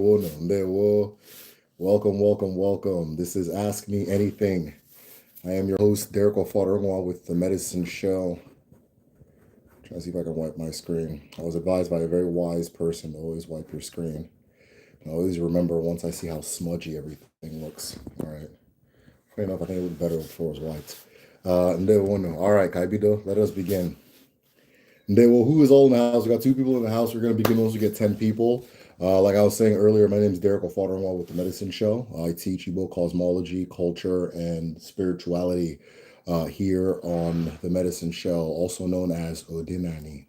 Ndewo. Welcome, welcome, welcome. This is Ask Me Anything. I am your host, Derek Ofadarwa with the Medicine Show. Trying to see if I can wipe my screen. I was advised by a very wise person to always wipe your screen. And always remember once I see how smudgy everything looks. All right. Funny enough, I think it looked better before it was wiped. Ndewo. All right, Kaibido, let us begin. Ndewo, who is all in the house? We got 2 people in the house. We're going to begin once we get 10 people. Like I was saying earlier, my name is Derek Ofadarwa with the Medicine Show. I teach Igbo cosmology, culture, and spirituality here on the Medicine Show, also known as Odinani.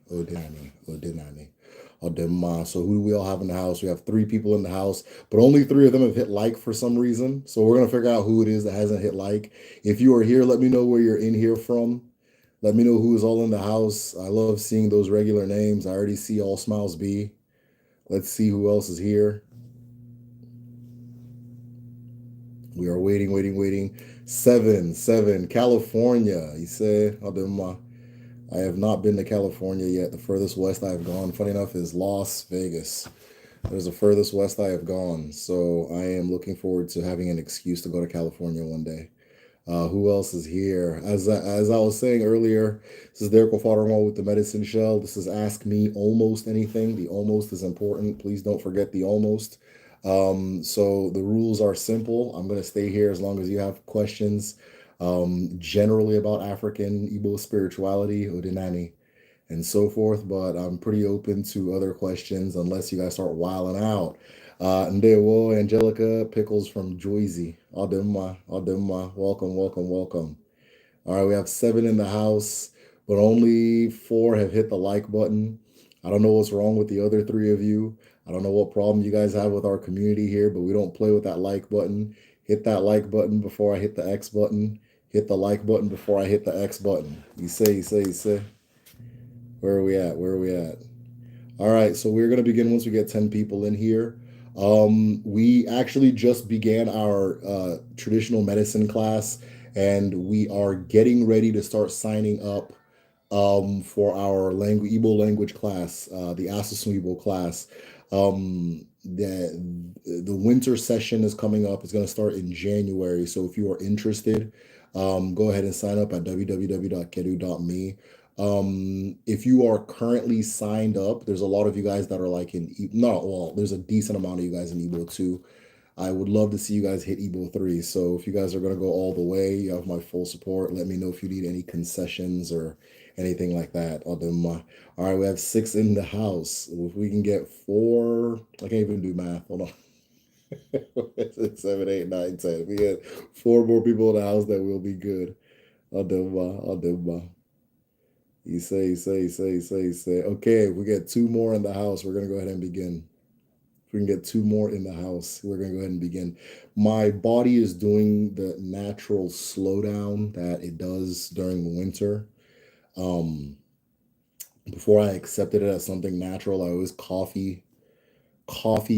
Odema. So who do we all have in the house? We have 3 people in the house, but only 3 of them have hit like for some reason. So we're going to figure out who it is that hasn't hit like. If you are here, let me know where you're in here from. Let me know who is all in the house. I love seeing those regular names. I already see All Smiles B. Let's see who else is here. We are waiting. 7, California. You say, I have not been to California yet. The furthest west I have gone, funny enough, is Las Vegas. There's the furthest west I have gone. So I am looking forward to having an excuse to go to California one day. Who else is here? As I was saying earlier, this is Derek Ofadarwa with the Medicine Show. This is Ask Me Almost Anything. The almost is important. Please don't forget the almost. So the rules are simple. I'm going to stay here as long as you have questions, generally about African Igbo spirituality, Odinani, and so forth. But I'm pretty open to other questions unless you guys start wilding out. Ndewo, Angelica Pickles from Joyzy. Adema. Welcome. All right, we have 7 in the house, but only 4 have hit the like button. I don't know what's wrong with the other 3 of you. I don't know what problem you guys have with our community here, but we don't play with that like button. Hit that like button before I hit the X button. Hit the like button before I hit the X button. You say. Where are we at? All right, so we're going to begin once we get 10 people in here. We actually just began our traditional medicine class, and we are getting ready to start signing up for our Igbo language class, the Astral Igbo class. The winter session is coming up. It's going to start in January. So if you are interested, go ahead and sign up at www.kedu.me. If you are currently signed up, there's a lot of you guys that are like there's a decent amount of you guys in Igbo 2. I would love to see you guys hit Igbo 3. So if you guys are going to go all the way, you have my full support. Let me know if you need any concessions or anything like that. All right, we have 6 in the house. If we can get 4, I can't even do math. Hold on. 6, 7, 8, 9, 10. If we get 4 more people in the house, then we'll be good. Adema. You say. Okay, if we get 2 more in the house, we're going to go ahead and begin. If we can get 2 more in the house, we're going to go ahead and begin. My body is doing the natural slowdown that it does during the winter. Before I accepted it as something natural, I always coffee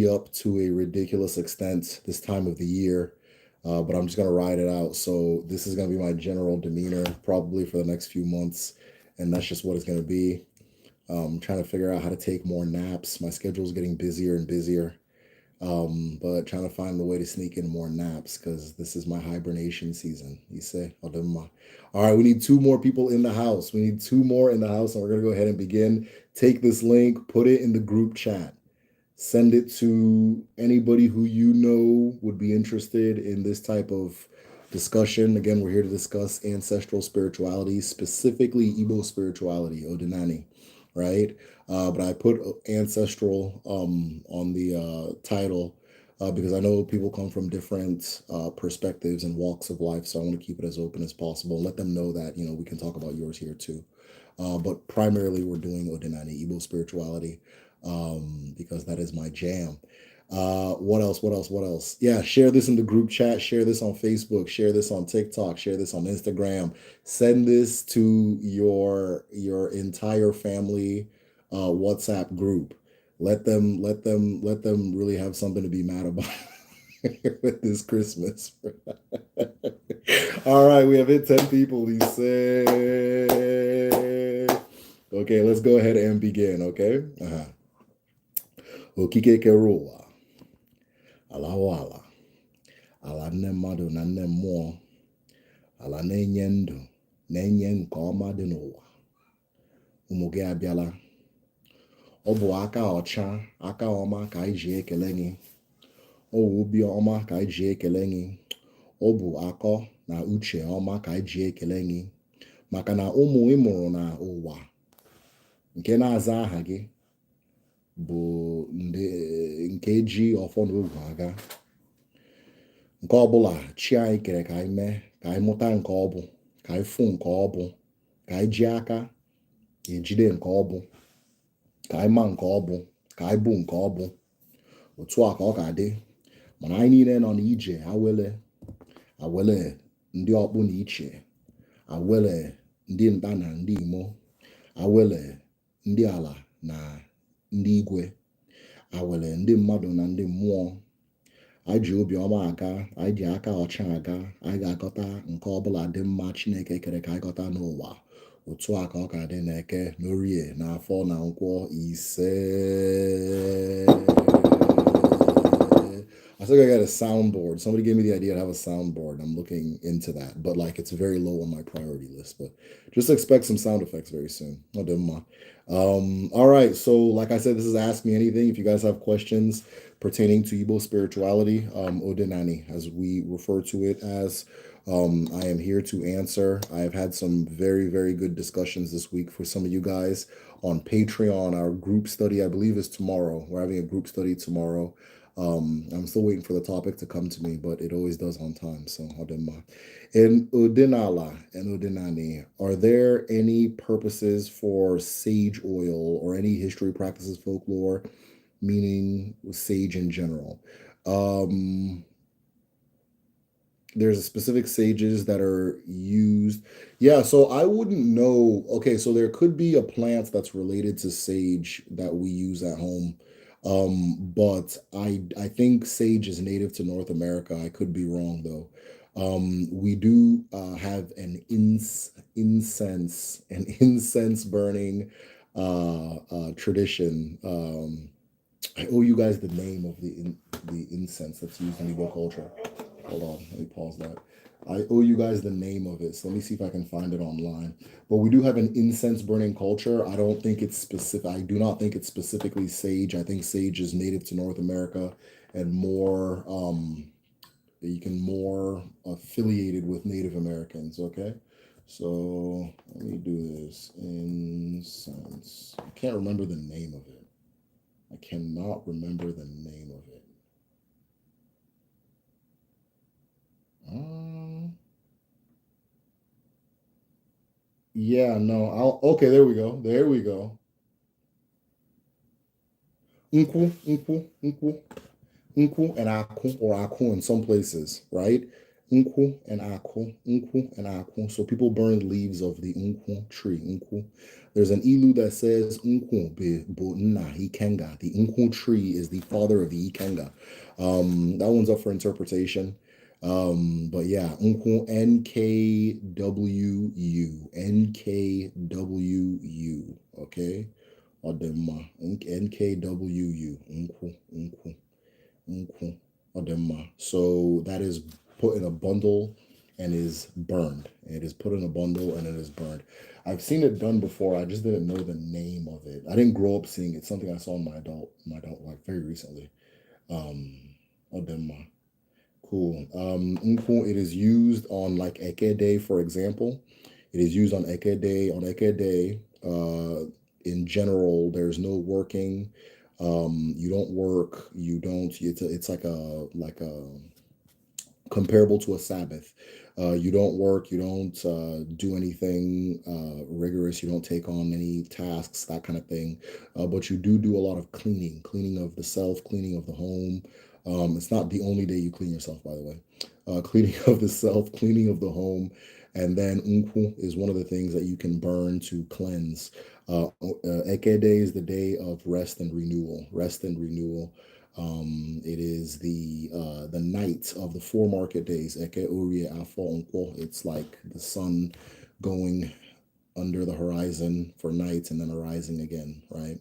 up to a ridiculous extent this time of the year. But I'm just going to ride it out. So this is going to be my general demeanor probably for the next few months. And that's just what it's going to be. Trying to figure out how to take more naps. My schedule is getting busier and busier. But trying to find a way to sneak in more naps because this is my hibernation season. You say, all right, we need 2 more people in the house. And we're going to go ahead and begin. Take this link, put it in the group chat. Send it to anybody who you know would be interested in this type of discussion. Again, we're here to discuss ancestral spirituality, specifically Igbo spirituality, Odinani, right? But I put ancestral on the title because I know people come from different perspectives and walks of life, so I want to keep it as open as possible. Let them know that, we can talk about yours here too. But primarily we're doing Odinani, Igbo spirituality, because that is my jam. What else? Yeah, share this in the group chat, share this on Facebook, share this on TikTok, share this on Instagram. Send this to your entire family WhatsApp group. Let them really have something to be mad about with this Christmas. All right, we have hit 10 people. He said, okay, let's go ahead and begin, okay? Okike Kerua. alawa ala nne mmadụ na nne mmụọ, ala na-enye ndụ na-enye nke ọma dị n'ụwa. Ụmụ gị abịala. Ọ bụ aka ọcha, aka ọma ka anyị ji ekele gị. Ọ bụ obi ọma ka anyị ji ekele gị. Ọ bụ akọ na uche ọma ka anyị ji ekele gị, maka na ụmụ ị mụrụ na ụwa nke na-aza aha gị bụ nke ji ọfọ na ogwu aga. Nke ọbụla chi anyị kere ka anyị mee, ka anyị mụta nke ọ bụ, ka anyị fụ nke ọ bụ, ka anyị ji aka ejide nke ọ bụ, ka anyị ma nke ọ bụ, ka anyị bụ nke ọ bụ. Otu a ka ọ ga-adị. Mana anyị niile nọ n'ije awele ndị ọkpụ na iche, awele ndị nta na ndị imo, awele ndị ala na ndị igwe, awele ndị mmadụ na ndị mmụọ. Anyị ji obiọma aga, anyị ji aka ọcha aga, anyị ga-agọta nke ọbụla dị mma Chineke kere ka anyị gọta n'ụwa. Otu a ka ọ ga-adị n'Eke, n'Orie, n'Afọ, na Nkwọ. Ise. I still gotta get a soundboard. Somebody gave me the idea to have a soundboard. I'm looking into that, but like it's very low on my priority list. But just expect some sound effects very soon. All right. So, like I said, this is Ask Me Anything. If you guys have questions pertaining to Igbo spirituality, Odinani, as we refer to it as, I am here to answer. I have had some very, very good discussions this week for some of you guys on Patreon. Our group study, I believe, is tomorrow. We're having a group study tomorrow. I'm still waiting for the topic to come to me, but it always does on time. So, in Udinala and Udinani, are there any purposes for sage oil or any history, practices, folklore, meaning sage in general? There's specific sages that are used. Yeah, so I wouldn't know. Okay, so there could be a plant that's related to sage that we use at home. But I think sage is native to North America. I could be wrong though. We do have an incense burning tradition. I owe you guys the name of the incense that's used in Igbo culture. Hold on, let me pause that. I owe you guys the name of it, so let me see if I can find it online. But we do have an incense burning culture. I don't think it's specific. I do not think it's specifically sage. I think sage is native to North America and more more affiliated with Native Americans. Okay, so let me do this. Incense. I can't remember the name of it. I cannot remember the name of it. Yeah, no, okay, there we go. There we go. Nkwu, nkwu, nkwu, nkwu and aku, or aku in some places, right? Nkwu and aku, nkwu and aku. So people burn leaves of the nkwu tree, nkwu. There's an ilu that says nkwu be nna ikenga. The nkwu tree is the father of the ikenga. That one's up for interpretation. But yeah, Nkwu, NKWU, NKWU, okay? Odema, NKWU, Nkwu, Odema. So that is put in a bundle and is burned. It is put in a bundle and it is burned. I've seen it done before. I just didn't know the name of it. I didn't grow up seeing it. It's something I saw in my adult life very recently. Odema. Cool. Nkwu, it is used on like Eke Day, for example. It is used on Eke Day. On Eke Day, in general, there's no working. You don't work. You don't. It's like a comparable to a Sabbath. You don't work. You don't do anything rigorous. You don't take on any tasks, that kind of thing. But you do a lot of cleaning of the self, cleaning of the home. It's not the only day you clean yourself, by the way. Cleaning of the self, cleaning of the home. And then Nkwu is one of the things that you can burn to cleanse. Eke Day is the day of rest and renewal. Rest and renewal. It is the night of the 4 market days. Eke, Urie, Afo, Nkwo. It's like the sun going under the horizon for night and then arising again, right?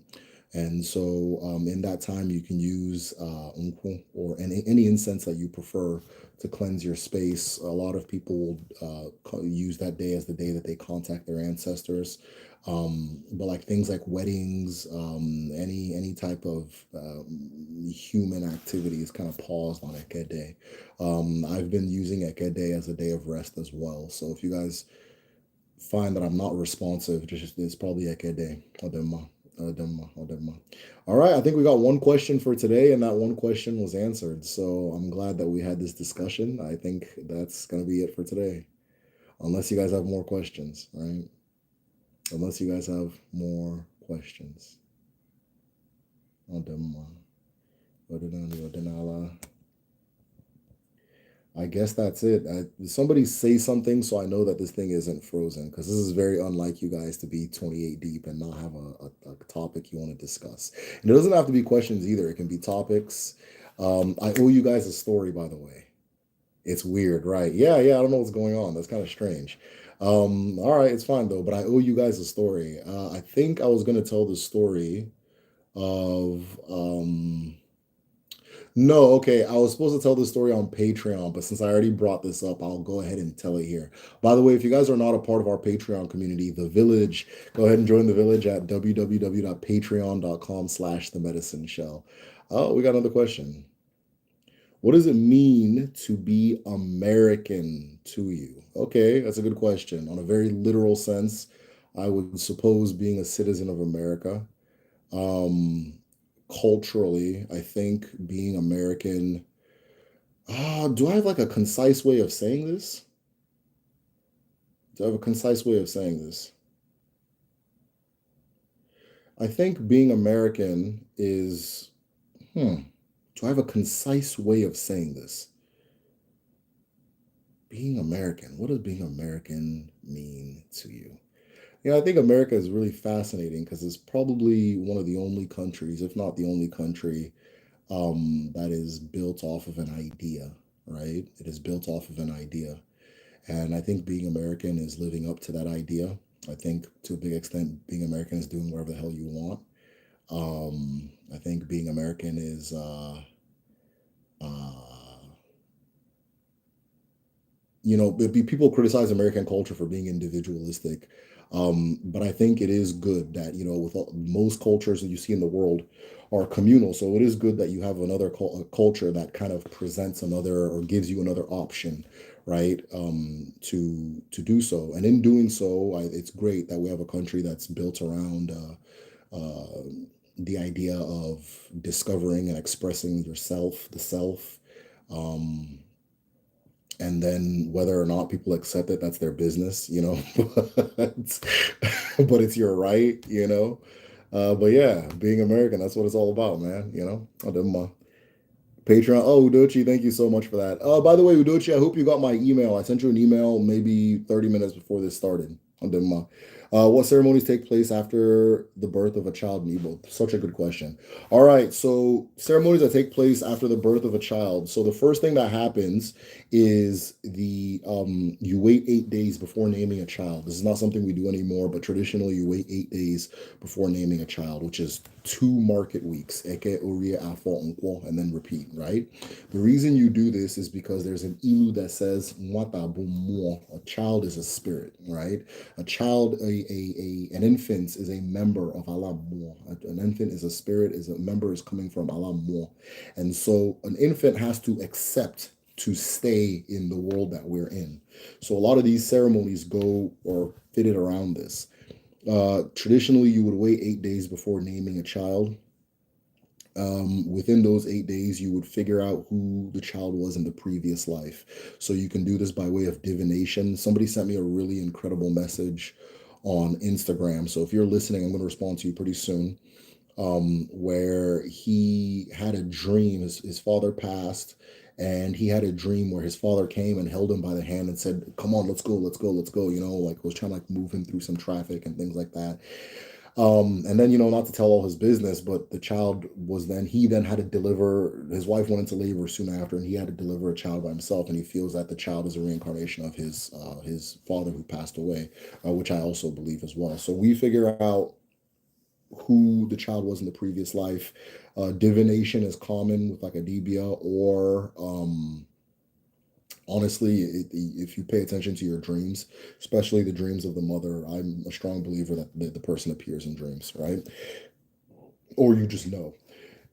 And so in that time, you can use unku or any incense that you prefer to cleanse your space. A lot of people will use that day as the day that they contact their ancestors. But like things like weddings, any type of human activity is kind of paused on Eke Day. I've been using Eke Day as a day of rest as well. So if you guys find that I'm not responsive, just it's probably Eke Day. Odemma. Odemma. All right, I think we got one question for today, and that one question was answered. So I'm glad that we had this discussion. I think that's going to be it for today. Unless you guys have more questions, right? Unless you guys have more questions. Odemma. I guess that's it. Somebody say something so I know that this thing isn't frozen, because this is very unlike you guys to be 28 deep and not have a topic you want to discuss. And it doesn't have to be questions either. It can be topics. I owe you guys a story, by the way. It's weird, right? Yeah, I don't know what's going on. That's kind of strange. All right, it's fine though, but I owe you guys a story. I think I was going to tell the story of no, okay. I was supposed to tell this story on Patreon, but since I already brought this up, I'll go ahead and tell it here. By the way, if you guys are not a part of our Patreon community, the village, go ahead and join the village at www.patreon.com/the medicine shell. Oh, we got another question. What does it mean to be American to you? Okay, that's a good question. On a very literal sense, I would suppose being a citizen of America. Um, Culturally, I think being American. Do I have like a concise way of saying this? Do I have a concise way of saying this? I think being American is. Do I have a concise way of saying this? Being American. What does being American mean to you? Yeah, I think America is really fascinating because it's probably one of the only countries, if not the only country, that is built off of an idea, right? It is built off of an idea. And I think being American is living up to that idea. I think to a big extent, being American is doing whatever the hell you want. I think being American is, uh, people criticize American culture for being individualistic. But I think it is good that, with most cultures that you see in the world are communal. So it is good that you have another culture that kind of presents another or gives you another option, right? To do so. And in doing so, it's great that we have a country that's built around uh, the idea of discovering and expressing yourself, the self. Um, and then whether or not people accept it, that's their business. but, but it's your right. But yeah, being American, that's what it's all about, man. I did my Patreon. Oh, Udochi, thank you so much for that. By the way, Udochi, I hope you got my email. I sent you an email maybe 30 minutes before this started. On Denma. What ceremonies take place after the birth of a child in Igbo? Such a good question. All right, so ceremonies that take place after the birth of a child. So the first thing that happens is the you wait 8 days before naming a child. This is not something we do anymore, but traditionally you wait 8 days before naming a child, which is 2 market weeks, Eke, Uria, Afo, Nkwo, and then repeat, right? The reason you do this is because there's an ilu that says Nwata bu mmụọ. A child is a spirit, right? A child, an infant is a member of Allah Mo. An infant is a spirit, is a member is coming from Allah Mo. And so an infant has to accept to stay in the world that we're in. So a lot of these ceremonies go or fitted around this. Traditionally, you would wait 8 days before naming a child. Within those 8 days, you would figure out who the child was in the previous life. So you can do this by way of divination. Somebody sent me a really incredible message on Instagram. So if you're listening, I'm going to respond to you pretty soon. Where he had a dream. His father passed, and he had a dream where his father came and held him by the hand and said, "Come on, let's go, let's go, let's go." Like was trying to like move him through some traffic and things like that. And then, not to tell all his business, but the child he then had to deliver, his wife went into labor soon after, and he had to deliver a child by himself. And he feels that the child is a reincarnation of his father who passed away, which I also believe as well. So we figure out who the child was in the previous life. Divination is common with like a dibia, or honestly, if you pay attention to your dreams, especially the dreams of the mother, I'm a strong believer that the person appears in dreams, right? Or you just know.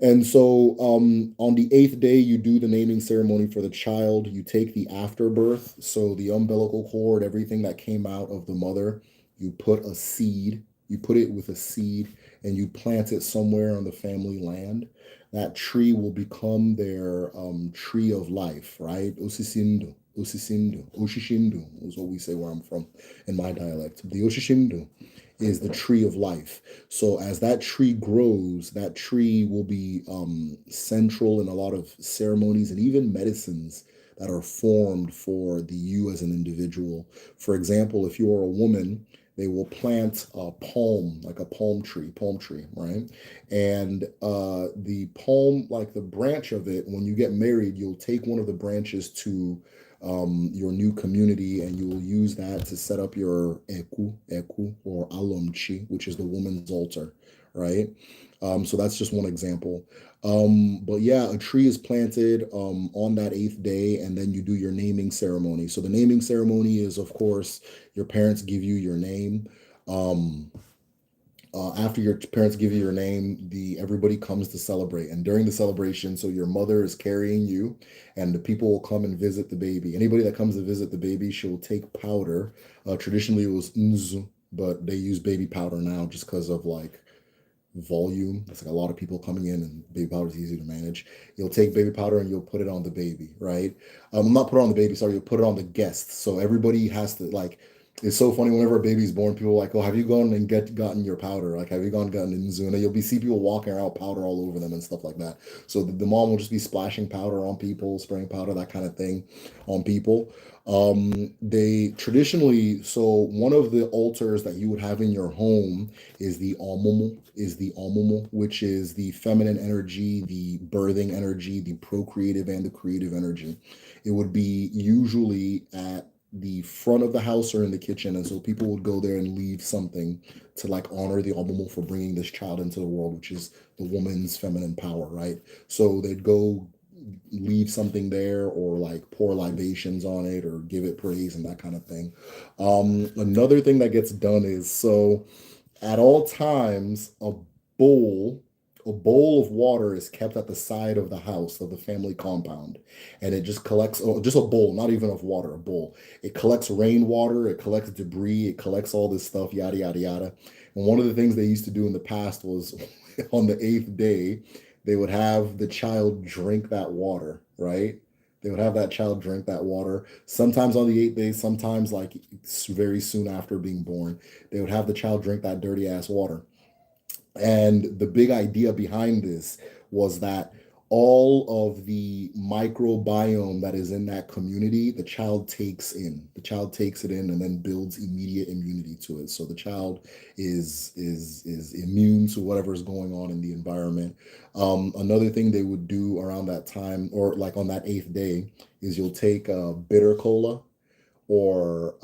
And so on the eighth day, you do the naming ceremony for the child. You take the afterbirth, so the umbilical cord, everything that came out of the mother, you put a seed, you put it with a seed, and you plant it somewhere on the family land. That tree will become their tree of life, right? Osisindu, Osisindu, Oshishindu is what we say where I'm from in my dialect. The Oshishindu is the tree of life. So as that tree grows, that tree will be central in a lot of ceremonies and even medicines that are formed for the you as an individual. For example, if you are a woman, they will plant a palm, like a palm tree, right? And the palm, like the branch of it, when you get married, you'll take one of the branches to your new community, and you will use that to set up your eku, or alomchi, which is the woman's altar, right? So that's just one example. But yeah, a tree is planted on that eighth day, and then you do your naming ceremony. So the naming ceremony is, of course, your parents give you your name. Um, After your parents give you your name, the everybody comes to celebrate, and during the celebration, so your mother is carrying you, and the people will come and visit the baby. Anybody that comes to visit the baby, she'll take powder. Traditionally, it was nzu, but they use baby powder now just because of like volume. It's like a lot of people coming in, and baby powder is easy to manage. You'll take baby powder and you'll put it on the baby, right? Not put it on the baby, sorry, you'll put it on the guests. So everybody has to like. It's so funny whenever a baby's born, people are like, "Oh, have you gone and gotten your powder? Like, have you gotten in Zuna?" You'll be see people walking around with powder all over them and stuff like that. So the mom will just be splashing powder on people, spraying powder, that kind of thing, on people. They traditionally, so one of the altars that you would have in your home is the omumu, which is the feminine energy, the birthing energy, the procreative and the creative energy. It would be usually at the front of the house or in the kitchen, and so people would go there and leave something to like honor the omumu for bringing this child into the world, which is the woman's feminine power, right? So they'd go leave something there, or like pour libations on it, or give it praise and that kind of thing. Another thing that gets done is, so at all times, bowl a bowl of water is kept at the side of the house, of the family compound, and it just collects, oh, just a bowl, not even of water, a bowl. It collects rainwater, it collects debris, it collects all this stuff, yada yada yada. And one of the things they used to do in the past was on the eighth day, they would have the child drink that water, right? They would have that child drink that water. Sometimes on the eighth day, sometimes like very soon after being born, they would have the child drink that dirty ass water. And the big idea behind this was that all of the microbiome that is in that community, the child takes in. The child takes it in and then builds immediate immunity to it. So the child is immune to whatever is going on in the environment. Another thing they would do around that time, or like on that eighth day, is you'll take bitter cola, or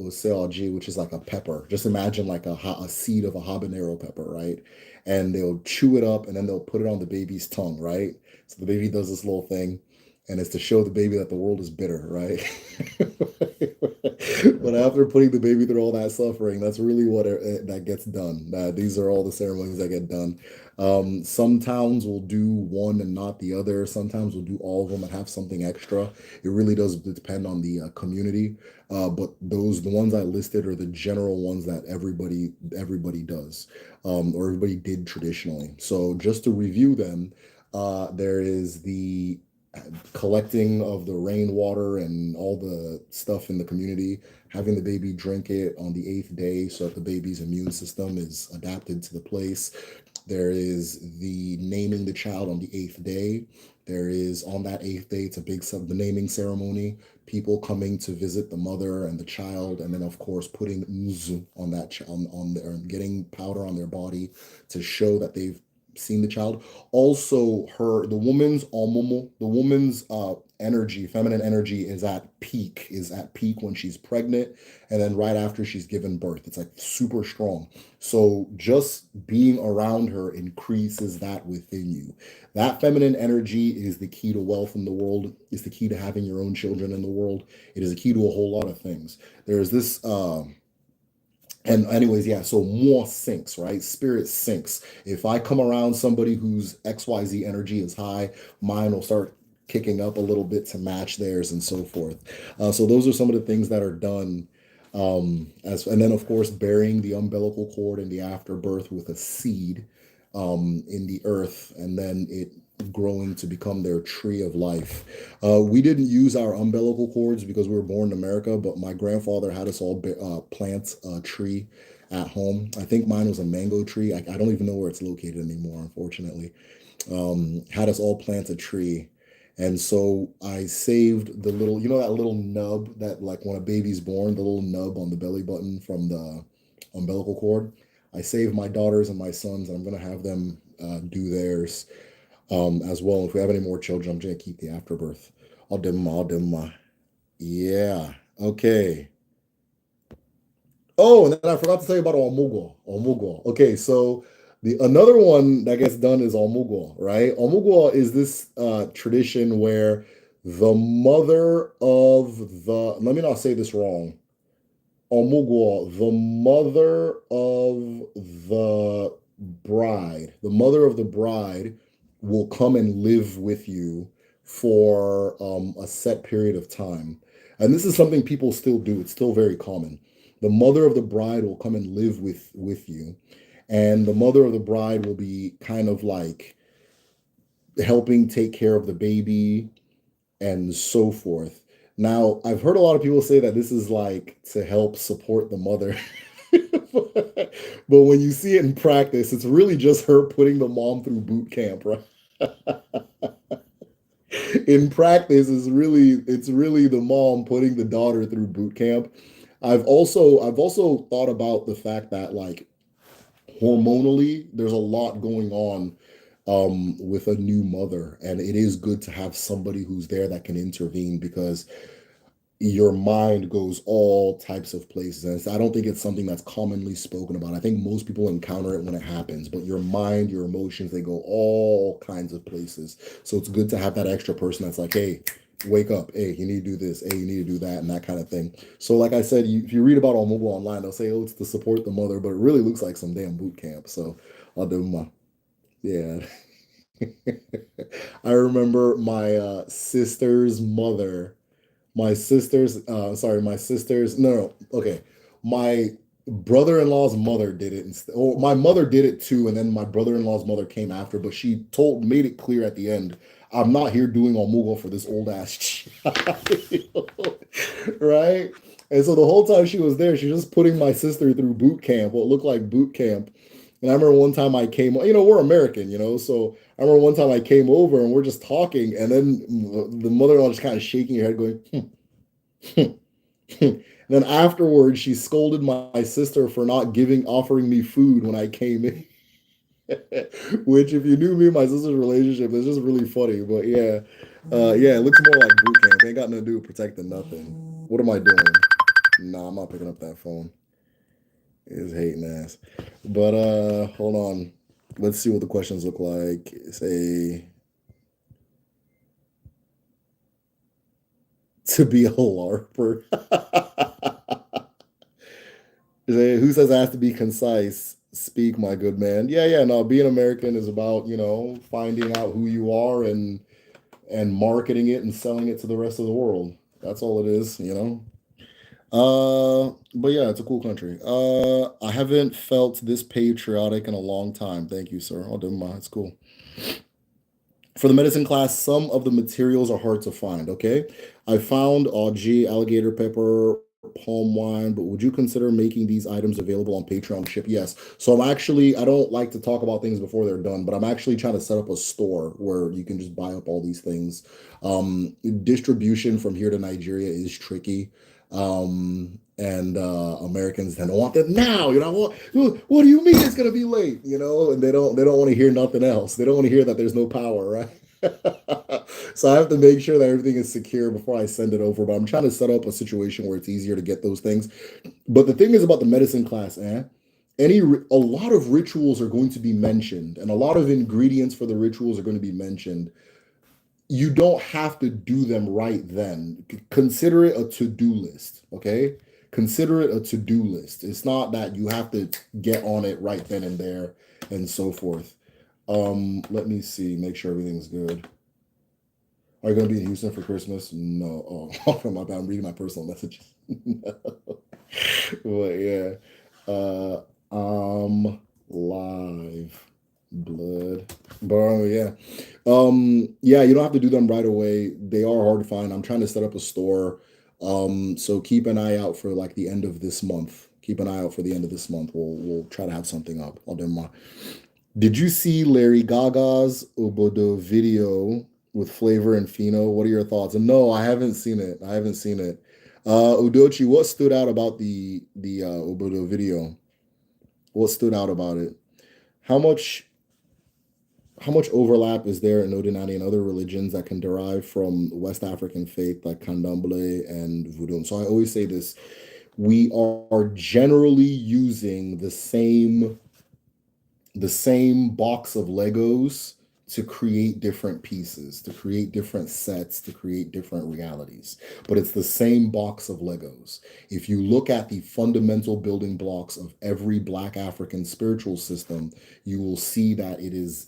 oseoji, which is like a pepper. Just imagine like a seed of a habanero pepper, right? And they'll chew it up, and then they'll put it on the baby's tongue, right? So the baby does this little thing, and it's to show the baby that the world is bitter, right? But after putting the baby through all that suffering, that's really what that gets done. These are all the ceremonies that get done. Some towns will do one and not the other. Sometimes we'll do all of them and have something extra. It really does depend on the community. But the ones I listed are the general ones that everybody does, or everybody did traditionally. So just to review them, there is the collecting of the rainwater and all the stuff in the community, having the baby drink it on the eighth day so that the baby's immune system is adapted to the place. There is the naming the child on the eighth day. There is on that eighth day, it's a big the naming ceremony. People coming to visit the mother and the child, and then of course putting nzu on that on their, getting powder on their body to show that they've seeing the child. Also, the woman's almomo, the woman's energy, feminine energy is at peak when she's pregnant, and then right after she's given birth. It's like super strong. So just being around her increases that within you. That feminine energy is the key to wealth in the world, is the key to having your own children in the world. It is a key to a whole lot of things. There's this and anyways, yeah, so more syncs, right? Spirit syncs. If I come around somebody whose XYZ energy is high, mine will start kicking up a little bit to match theirs and so forth. So those are some of the things that are done. And then of course burying the umbilical cord in the afterbirth with a seed in the earth, and then it growing to become their tree of life. We didn't use our umbilical cords because we were born in America, but my grandfather had us all plant a tree at home. I think mine was a mango tree. I don't even know where it's located anymore, unfortunately. Had us all plant a tree. And so I saved the little, that little nub that, like, when a baby's born, the little nub on the belly button from the umbilical cord. I saved my daughters and my sons, and I'm going to have them do theirs as well. If we have any more children, I'm just gonna keep the afterbirth. I'll dim. Yeah. Okay. Oh, and then I forgot to tell you about Omugo. Omugo. Okay, so the another one that gets done is Omugo, right? Omugo is this tradition where the mother of the, let me not say this wrong. Omugo, the mother of the mother of the bride will come and live with you for a set period of time. And this is something people still do. It's still very common. The mother of the bride will come and live with you. And the mother of the bride will be kind of like helping take care of the baby and so forth. Now, I've heard a lot of people say that this is like to help support the mother. But when you see it in practice, it's really just her putting the mom through boot camp, right? In practice, it's really the mom putting the daughter through boot camp. I've also thought about the fact that, like, hormonally there's a lot going on with a new mother, and it is good to have somebody who's there that can intervene, because your mind goes all types of places. And I don't think it's something that's commonly spoken about. I think most people encounter it when it happens, but your mind, your emotions, they go all kinds of places. So it's good to have that extra person that's like, hey, wake up. Hey, you need to do this. Hey, you need to do that, and that kind of thing. So like I said, if you read about Omugo online, they'll say, oh, it's to support the mother, but it really looks like some damn boot camp. So I'll do my, yeah. I remember my sister's mother, my sister's, no, okay, my brother-in-law's mother did it instead, or my mother did it too, and then my brother-in-law's mother came after, but she made it clear at the end, I'm not here doing Omugo for this old ass child. Right? And so the whole time she was there, she was just putting my sister through boot camp, what looked like boot camp. And I remember one time I came, we're American, so I remember one time I came over and we're just talking, and then the mother-in-law just kind of shaking her head, going, Then afterwards, she scolded my sister for not offering me food when I came in. Which, if you knew me and my sister's relationship, it's just really funny. But yeah, yeah, it looks more like boot camp. Ain't got nothing to do with protecting nothing. What am I doing? Nah, I'm not picking up that phone. It's hating ass. But hold on. Let's see what the questions look like. Say, to be a LARPer. Who says I have to be concise? Speak, my good man. Yeah, yeah. No, being American is about, finding out who you are and marketing it and selling it to the rest of the world. That's all it is. But yeah, it's a cool country. I haven't felt this patriotic in a long time. Thank you, sir. I'll do mine. It's cool. For the medicine class, some of the materials are hard to find. Okay, I found OG, alligator pepper, palm wine, but would you consider making these items available on Patreon ship? Yes. So I don't like to talk about things before they're done, but I'm actually trying to set up a store where you can just buy up all these things. Distribution from here to Nigeria is tricky. And Americans tend to want that now. What do you mean it's gonna be late? And they don't want to hear nothing else. They don't want to hear that there's no power, right? So I have to make sure that everything is secure before I send it over. But I'm trying to set up a situation where it's easier to get those things. But the thing is about the medicine class, a lot of rituals are going to be mentioned, and a lot of ingredients for the rituals are going to be mentioned. You don't have to do them right then. Consider it a to-do list, okay? Consider it a to-do list. It's not that you have to get on it right then and there and so forth. Let me see, make sure everything's good. Are you going to be in Houston for Christmas? No. Oh, my bad. I'm reading my personal messages. But yeah. Uh, live blood. But yeah. Yeah, you don't have to do them right away. They are hard to find. I'm trying to set up a store. So keep an eye out for like the end of this month. Keep an eye out for the end of this month. We'll try to have something up. Did you see Larry Gaga's Obodo video with Flavor and Fino? What are your thoughts? And no, I haven't seen it. Udochi, what stood out about the Obodo video? What stood out about it? How much how much overlap is there in Odinani and other religions that can derive from West African faith like Candomblé and Voodoo? So I always say this: we are generally using the same box of Legos to create different pieces, to create different sets, to create different realities. But it's the same box of Legos. If you look at the fundamental building blocks of every Black African spiritual system, you will see that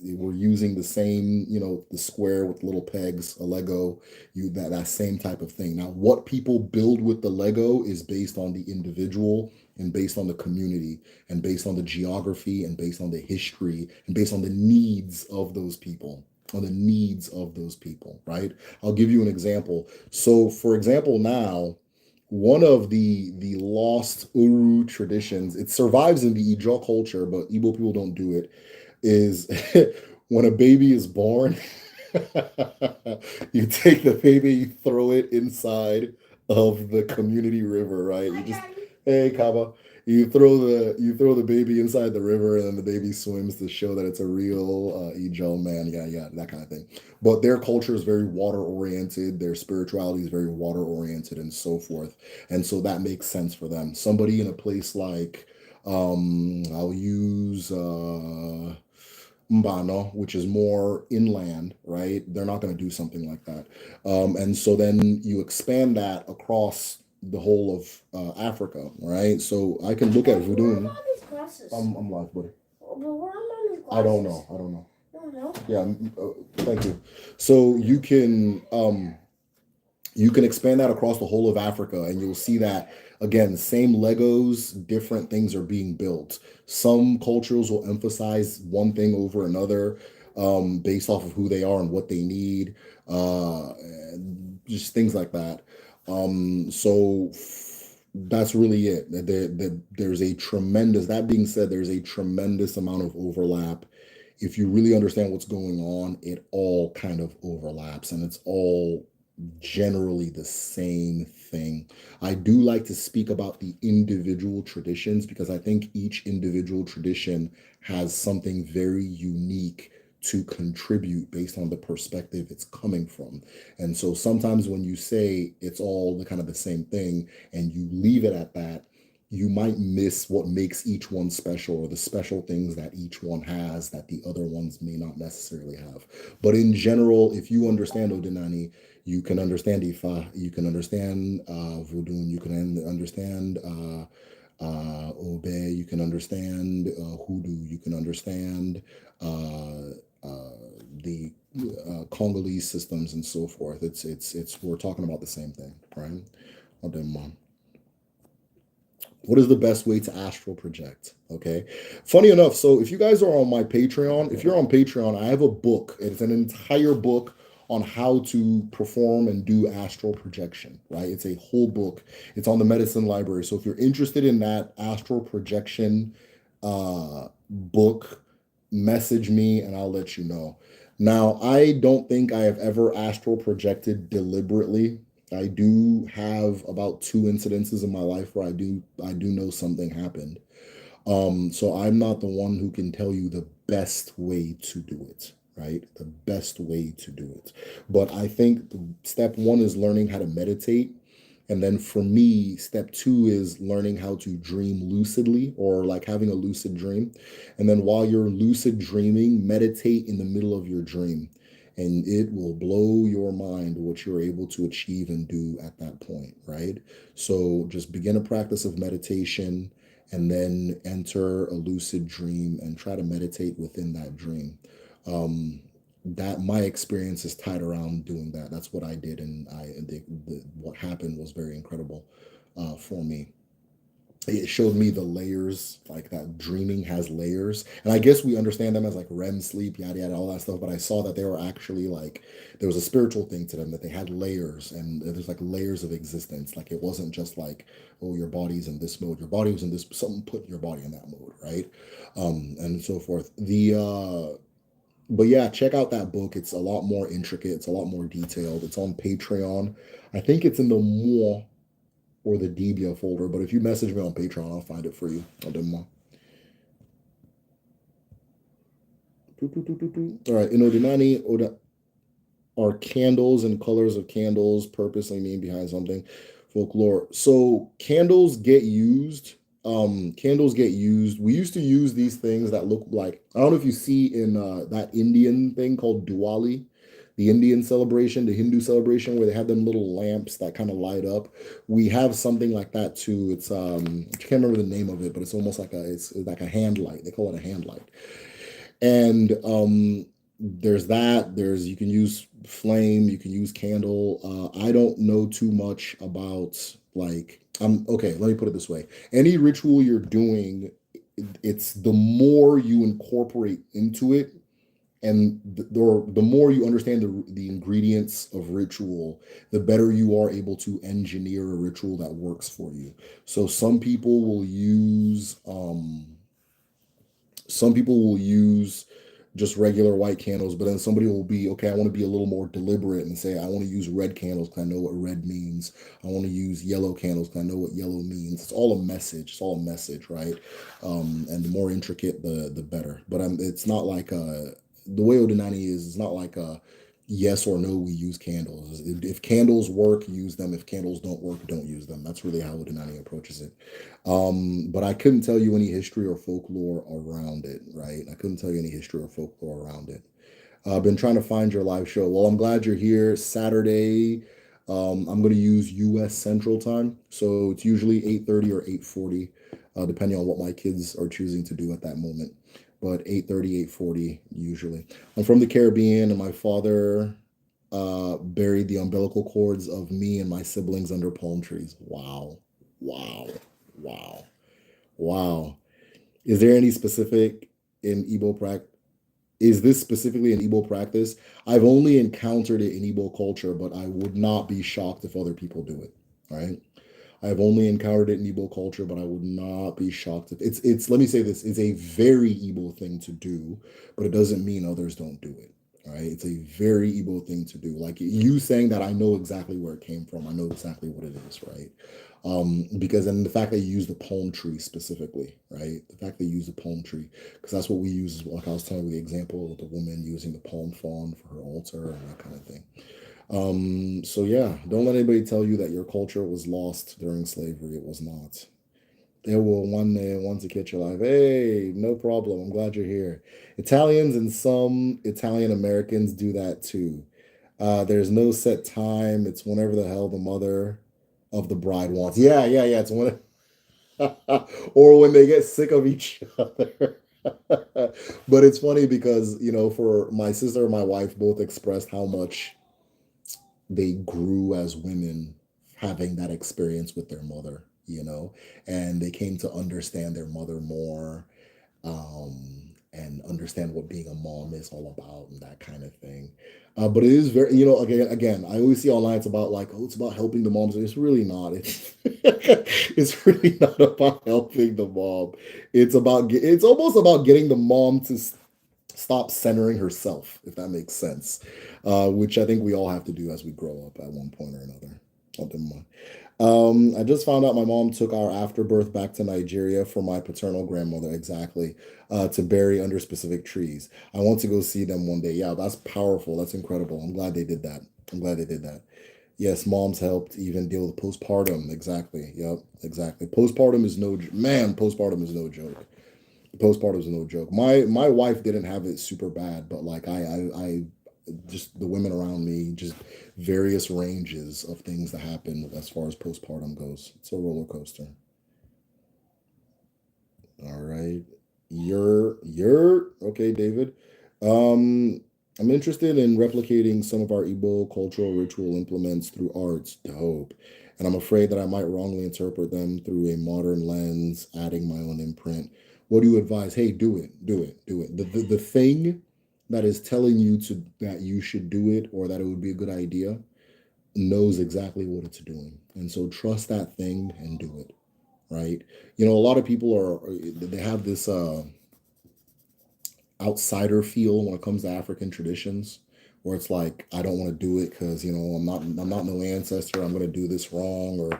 we're using the same, the square with little pegs, a Lego, that same type of thing. Now, what people build with the Lego is based on the individual and based on the community and based on the geography and based on the history and based on the needs of those people, right? I'll give you an example. So, for example, now, one of the lost Uru traditions, it survives in the Ijaw culture, but Igbo people don't do it, is when a baby is born, you take the baby, you throw it inside of the community river, right? Hey, Kaba. You throw the baby inside the river, and then the baby swims to show that it's a real Ijel man. Yeah, yeah, that kind of thing. But their culture is very water oriented. Their spirituality is very water oriented, and so forth. And so that makes sense for them. Somebody in a place like, I'll use Mbano, which is more inland, right? They're not going to do something like that. And so then you expand that across the whole of Africa, right? So I can look at voodoo. I'm live, buddy. I don't know. Yeah, thank you. So you can expand that across the whole of Africa, and you'll see that again, same Legos, different things are being built. Some cultures will emphasize one thing over another, based off of who they are and what they need, just things like that. So that's really it. There's a tremendous, that being said, there's a tremendous amount of overlap. If you really understand what's going on, it all kind of overlaps and it's all generally the same thing. I do like to speak about the individual traditions because I think each individual tradition has something very unique to contribute based on the perspective it's coming from. And so sometimes when you say it's all the kind of the same thing and you leave it at that, you might miss what makes each one special or the special things that each one has that the other ones may not necessarily have. But in general, if you understand Odinani, you can understand Ifa, you can understand Voodoo, you can understand Obe, you can understand Hoodoo, you can understand the Congolese systems and so forth. It's we're talking about the same thing, right? What is the best way to astral project? Okay. Funny enough, so if you guys are on my Patreon, if you're on Patreon, I have a book. It's an entire book on how to perform and do astral projection, right? It's a whole book. It's on the medicine library. So if you're interested in that astral projection book, message me and I'll let you know. Now, I don't think I have ever astral projected deliberately. I do have about two incidences in my life where I do know something happened. So I'm not the one who can tell you the best way to do it, right? The best way to do it. But I think step one is learning how to meditate. And then for me, step two is learning how to dream lucidly, or like having a lucid dream. And then while you're lucid dreaming, meditate in the middle of your dream. And it will blow your mind what you're able to achieve and do at that point, right? So just begin a practice of meditation and then enter a lucid dream and try to meditate within that dream. Um, that my experience is tied around doing that. That's what I did, and what happened was very incredible for me. It showed me the layers, like that dreaming has layers, and I guess we understand them as like REM sleep, yada yada, all that stuff. But I saw that they were actually like there was a spiritual thing to them, that they had layers, and there's like layers of existence. Like it wasn't just like, oh, your body's in this mode, your body was in this, something put your body in that mode, right? And so forth. But yeah, check out that book. It's a lot more intricate. It's a lot more detailed. It's on Patreon. I think it's in the Moi or the Debia folder. But if you message me on Patreon, I'll find it for you. I'll do more. All right, Inodinani are candles and colors of candles purposely mean behind something. Folklore. So candles get used. We used to use these things that look like, I don't know if you see in that Indian thing called Diwali, the Indian celebration, the Hindu celebration, where they have them little lamps that kind of light up. We have something like that too. It's I can't remember the name of it, but it's almost like it's like a hand light. They call it a hand light. And there's that. There's, you can use flame, you can use candle. I don't know too much about, like, okay, let me put it this way. Any ritual you're doing, it's the more you incorporate into it, and the more you understand the ingredients of ritual, the better you are able to engineer a ritual that works for you. So some people will use just regular white candles, but then somebody will be, okay, I want to be a little more deliberate and say, I want to use red candles because I know what red means. I want to use yellow candles because I know what yellow means. It's all a message. It's all a message, right? And the more intricate, the better. But it's not like the way Odinani is, it's not like a yes or no, we use candles. If candles work, use them. If candles don't work, don't use them. That's really how Odinani approaches it. But I couldn't tell you any history or folklore around it, right? I couldn't tell you any history or folklore around it. I've been trying to find your live show. Well, I'm glad you're here. Saturday, I'm going to use U.S. Central Time, so it's usually 8:30 or 8:40, depending on what my kids are choosing to do at that moment. But 8:30, 8:40 usually. I'm from the Caribbean, and my father buried the umbilical cords of me and my siblings under palm trees. Wow, wow, wow, wow. Is there any specific in Igbo practice? Is this specifically an Igbo practice? I've only encountered it in Igbo culture, but I would not be shocked if other people do it. Right? I've only encountered it in Igbo culture, but I would not be shocked if it's. Let me say this: it's a very Igbo thing to do, but it doesn't mean others don't do it. Right? It's a very Igbo thing to do. Like you saying that, I know exactly where it came from. I know exactly what it is. Right? Because and the fact that you use the palm tree specifically, right? The fact that you use the palm tree, because that's what we use. Like I was telling you the example of the woman using the palm frond for her altar and that kind of thing. So yeah, don't let anybody tell you that your culture was lost during slavery. It was not. There will one day want to catch your life. Hey, no problem. I'm glad you're here. Italians and some Italian Americans do that too. There's no set time. It's whenever the hell the mother of the bride wants. Yeah, yeah, yeah. It's when or when they get sick of each other. But it's funny because, for my sister and my wife both expressed how much they grew as women having that experience with their mother, and they came to understand their mother more, and understand what being a mom is all about and that kind of thing. But it is very, again, I always see online it's about like, oh, it's about helping the moms. It's really not. It's it's really not about helping the mom. It's almost about getting the mom to stop centering herself, if that makes sense. Which I think we all have to do as we grow up at one point or another. Oh, never mind. I just found out my mom took our afterbirth back to Nigeria for my paternal grandmother, exactly, to bury under specific trees. I want to go see them one day. Yeah, that's powerful. That's incredible. I'm glad they did that. I'm glad they did that. Yes, moms helped even deal with postpartum. Exactly. Yep, exactly. Postpartum is man. Postpartum is no joke. Postpartum is no joke. My wife didn't have it super bad, but like I just the women around me, just various ranges of things that happen as far as postpartum goes. It's a roller coaster. All right. You're okay, David. Um, I'm interested in replicating some of our Igbo cultural ritual implements through arts. Dope. And I'm afraid that I might wrongly interpret them through a modern lens, adding my own imprint. What do you advise? Hey, do it, do it, do it. The thing that is telling you to that you should do it or that it would be a good idea knows exactly what it's doing. And so trust that thing and do it, right? A lot of people they have this outsider feel when it comes to African traditions, where it's like I don't want to do it because I'm not no ancestor. I'm going to do this wrong, or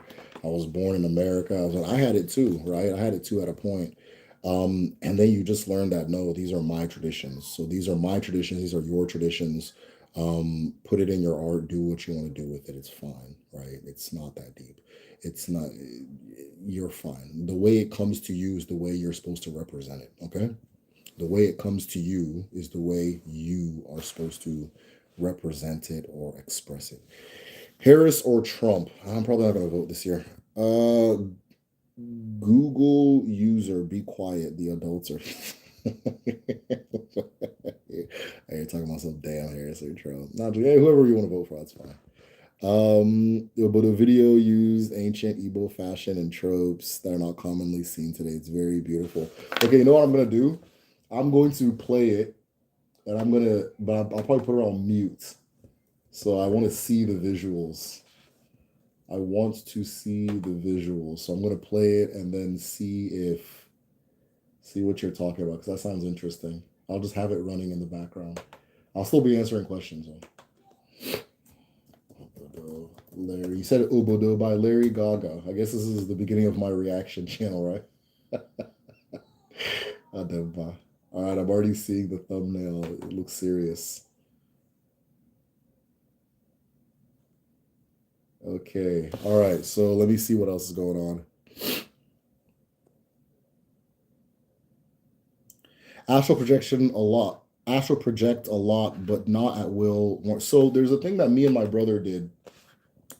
I was born in America. I had it too, right? I had it too at a point. And then you just learn that no, these are my traditions. So these are my traditions. These are your traditions. Put it in your art. Do what you want to do with it. It's fine, right? It's not that deep. It's not. You're fine. The way it comes to you is the way you're supposed to represent it. Okay. The way it comes to you is the way you are supposed to represent it or express it. Harris or Trump? I'm probably not going to vote this year. Google user, be quiet. The adults are. Hey, you're talking about some damn Harris or Trump. Not hey, whoever you want to vote for, that's fine. But the video used ancient Igbo fashion and tropes that are not commonly seen today. It's very beautiful. Okay, you know what I'm gonna do? I'm going to play it, and but I'll probably put it on mute. So I want to see the visuals. I want to see the visuals. So I'm gonna play it and then see what you're talking about because that sounds interesting. I'll just have it running in the background. I'll still be answering questions though. Larry, you said Obodo by Larry Gaga. I guess this is the beginning of my reaction channel, right? Ademba. All right, I'm already seeing the thumbnail. It looks serious. Okay. All right. So let me see what else is going on. Astral projection a lot. Astral project a lot, but not at will. So there's a thing that me and my brother did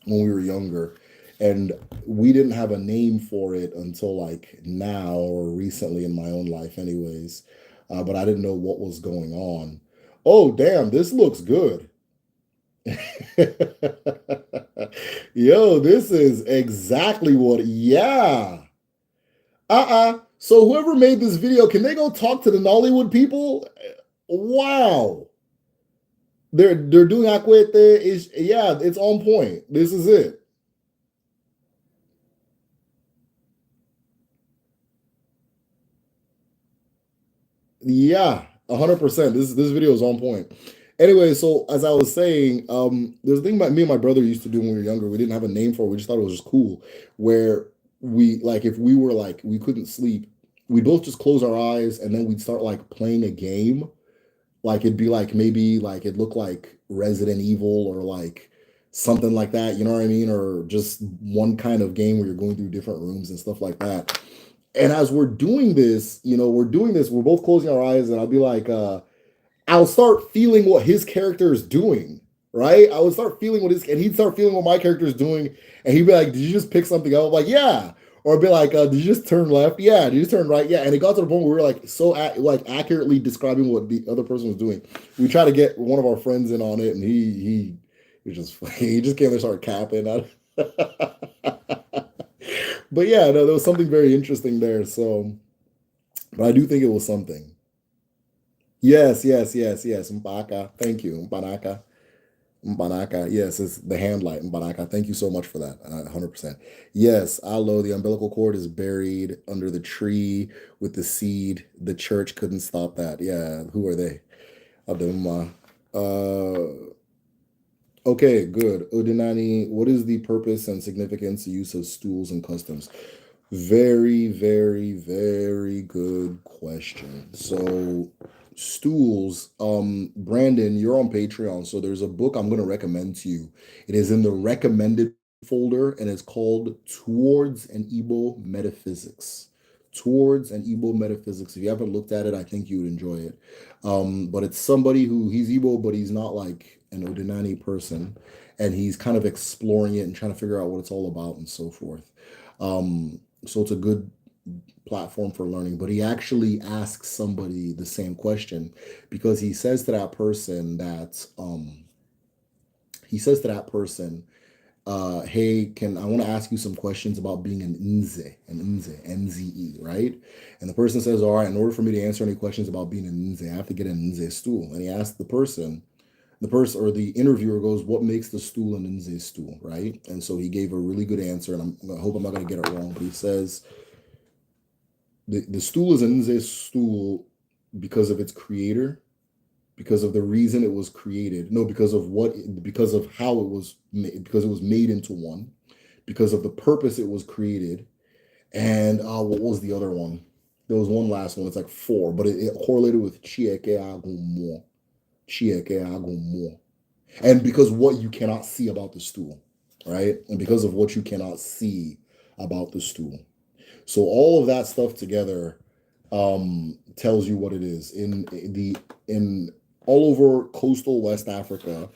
when we were younger, and we didn't have a name for it until like now or recently in my own life, anyways. But I didn't know what was going on. Oh, damn! This looks good. Yo, this is exactly what. Yeah. So whoever made this video, can they go talk to the Nollywood people? Wow. They're doing Akwete is yeah, it's on point. This is it. Yeah, 100%. This video is on point. Anyway, so as I was saying, there's a thing about me and my brother used to do when we were younger. We didn't have a name for it. We just thought it was just cool. Where we like if we were like we couldn't sleep, we both just close our eyes and then we'd start like playing a game. Like it'd be like maybe like it looked like Resident Evil or like something like that, you know what I mean? Or just one kind of game where you're going through different rooms and stuff like that. And as we're doing this, we're both closing our eyes, and I'll be like, I'll start feeling what his character is doing, right? I would start feeling and he'd start feeling what my character is doing, and he'd be like, "Did you just pick something up?" I'm like, "Yeah." Or I'd be like, "Did you just turn left?" "Yeah." "Did you just turn right?" "Yeah." And it got to the point where we were like like accurately describing what the other person was doing. We tried to get one of our friends in on it, and he was just he just came and started capping. But yeah, no, there was something very interesting there. So, but I do think it was something. Yes, yes, yes, yes. Mbaka. Thank you. Mbanaka. Mbanaka. Yes, it's the hand light. Mbanaka. Thank you so much for that. 100%. Yes, Alo, the umbilical cord is buried under the tree with the seed. The church couldn't stop that. Yeah, who are they? Aduma. Uh, Okay, good. Odinani, what is the purpose and significance use of stools and customs? Very, very, very good question. So stools, Brandon, you're on Patreon, so there's a book I'm going to recommend to you. It is in the recommended folder and it's called Towards an Igbo Metaphysics. Towards an Igbo Metaphysics. If you haven't looked at it, I think you would enjoy it. But it's somebody who he's Igbo, but he's not like an Odinani person, and he's kind of exploring it and trying to figure out what it's all about and so forth. So it's a good platform for learning, but he actually asks somebody the same question because he says to that person, hey, can I want to ask you some questions about being NZE, right? And the person says, all right, in order for me to answer any questions about being an NZE, I have to get an NZE stool. And he asks the person or the interviewer goes, what makes the stool an NZE stool, right? And so he gave a really good answer, and I hope I'm not going to get it wrong, but he says, the stool is an Nze stool because of its creator, because of the reason it was created. No, because of how it was made, because it was made into one, because of the purpose it was created. And what was the other one? There was one last one. It's like four, but it correlated with Chieke Agumo. Chieke Agumo. And because what you cannot see about the stool, right? And because of what you cannot see about the stool. So all of that stuff together tells you what it is. In all over coastal West Africa,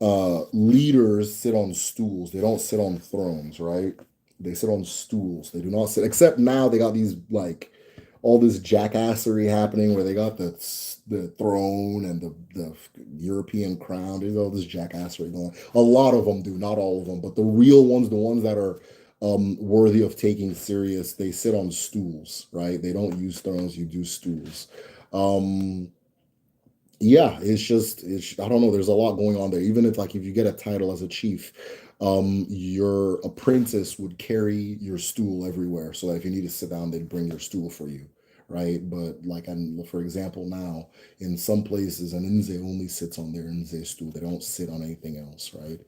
leaders sit on stools. They don't sit on thrones, right? They sit on stools. They do not sit. Except now they got these like all this jackassery happening where they got the throne and the European crown. There's all this jackassery going. A lot of them do, not all of them, but the real ones, the ones that are worthy of taking serious, they sit on stools, right? They don't use thrones. You do stools. Yeah, it's I don't know. There's a lot going on there. Even if you get a title as a chief, your apprentice would carry your stool everywhere. So that if you need to sit down, they'd bring your stool for you, right? But for example, now in some places, an Nze only sits on their Nze stool. They don't sit on anything else, right?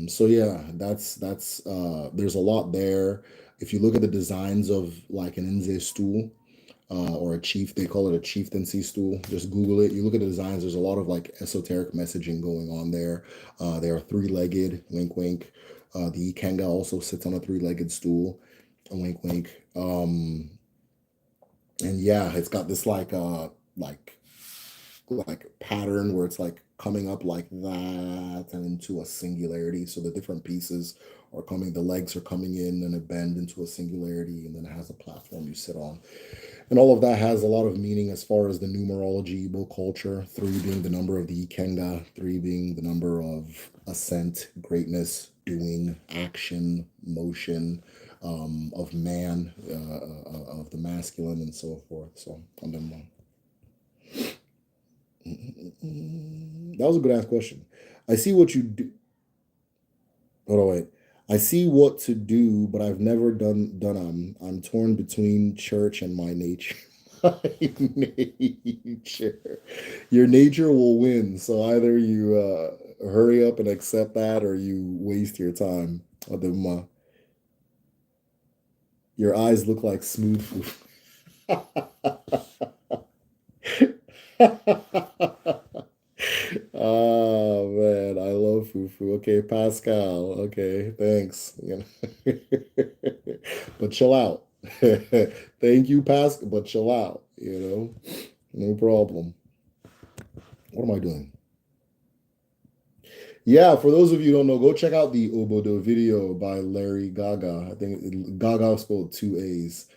So yeah, that's there's a lot there. If you look at the designs of like an Nze stool, or a chief, they call it a chieftaincy stool. Just Google it. You look at the designs, there's a lot of like esoteric messaging going on there. They are three-legged, wink, wink. The Ikenga also sits on a three-legged stool, wink, wink. And yeah, it's got this like pattern where it's like coming up like that and into a singularity. So the different pieces are coming, the legs are coming in and a bend into a singularity, and then it has a platform you sit on. And all of that has a lot of meaning as far as the numerology, Igbo culture, 3 being the number of the Ikenga, 3 being the number of ascent, greatness, doing, action, motion, of man, of the masculine, and so forth. So I'm done. That was a good ass question. I see what you do. Hold on, wait. I see what to do, but I've never done. I'm torn between church and my nature. My nature. Your nature will win. So either you hurry up and accept that, or you waste your time. Your eyes look like smooth food. Oh man, I love fufu. Okay, Pascal. Okay, thanks. But chill out. Thank you, Pascal, but chill out, No problem. What am I doing? Yeah, for those of you who don't know, go check out the Obodo video by Larry Gaga. I think Gaga spelled 2 A's.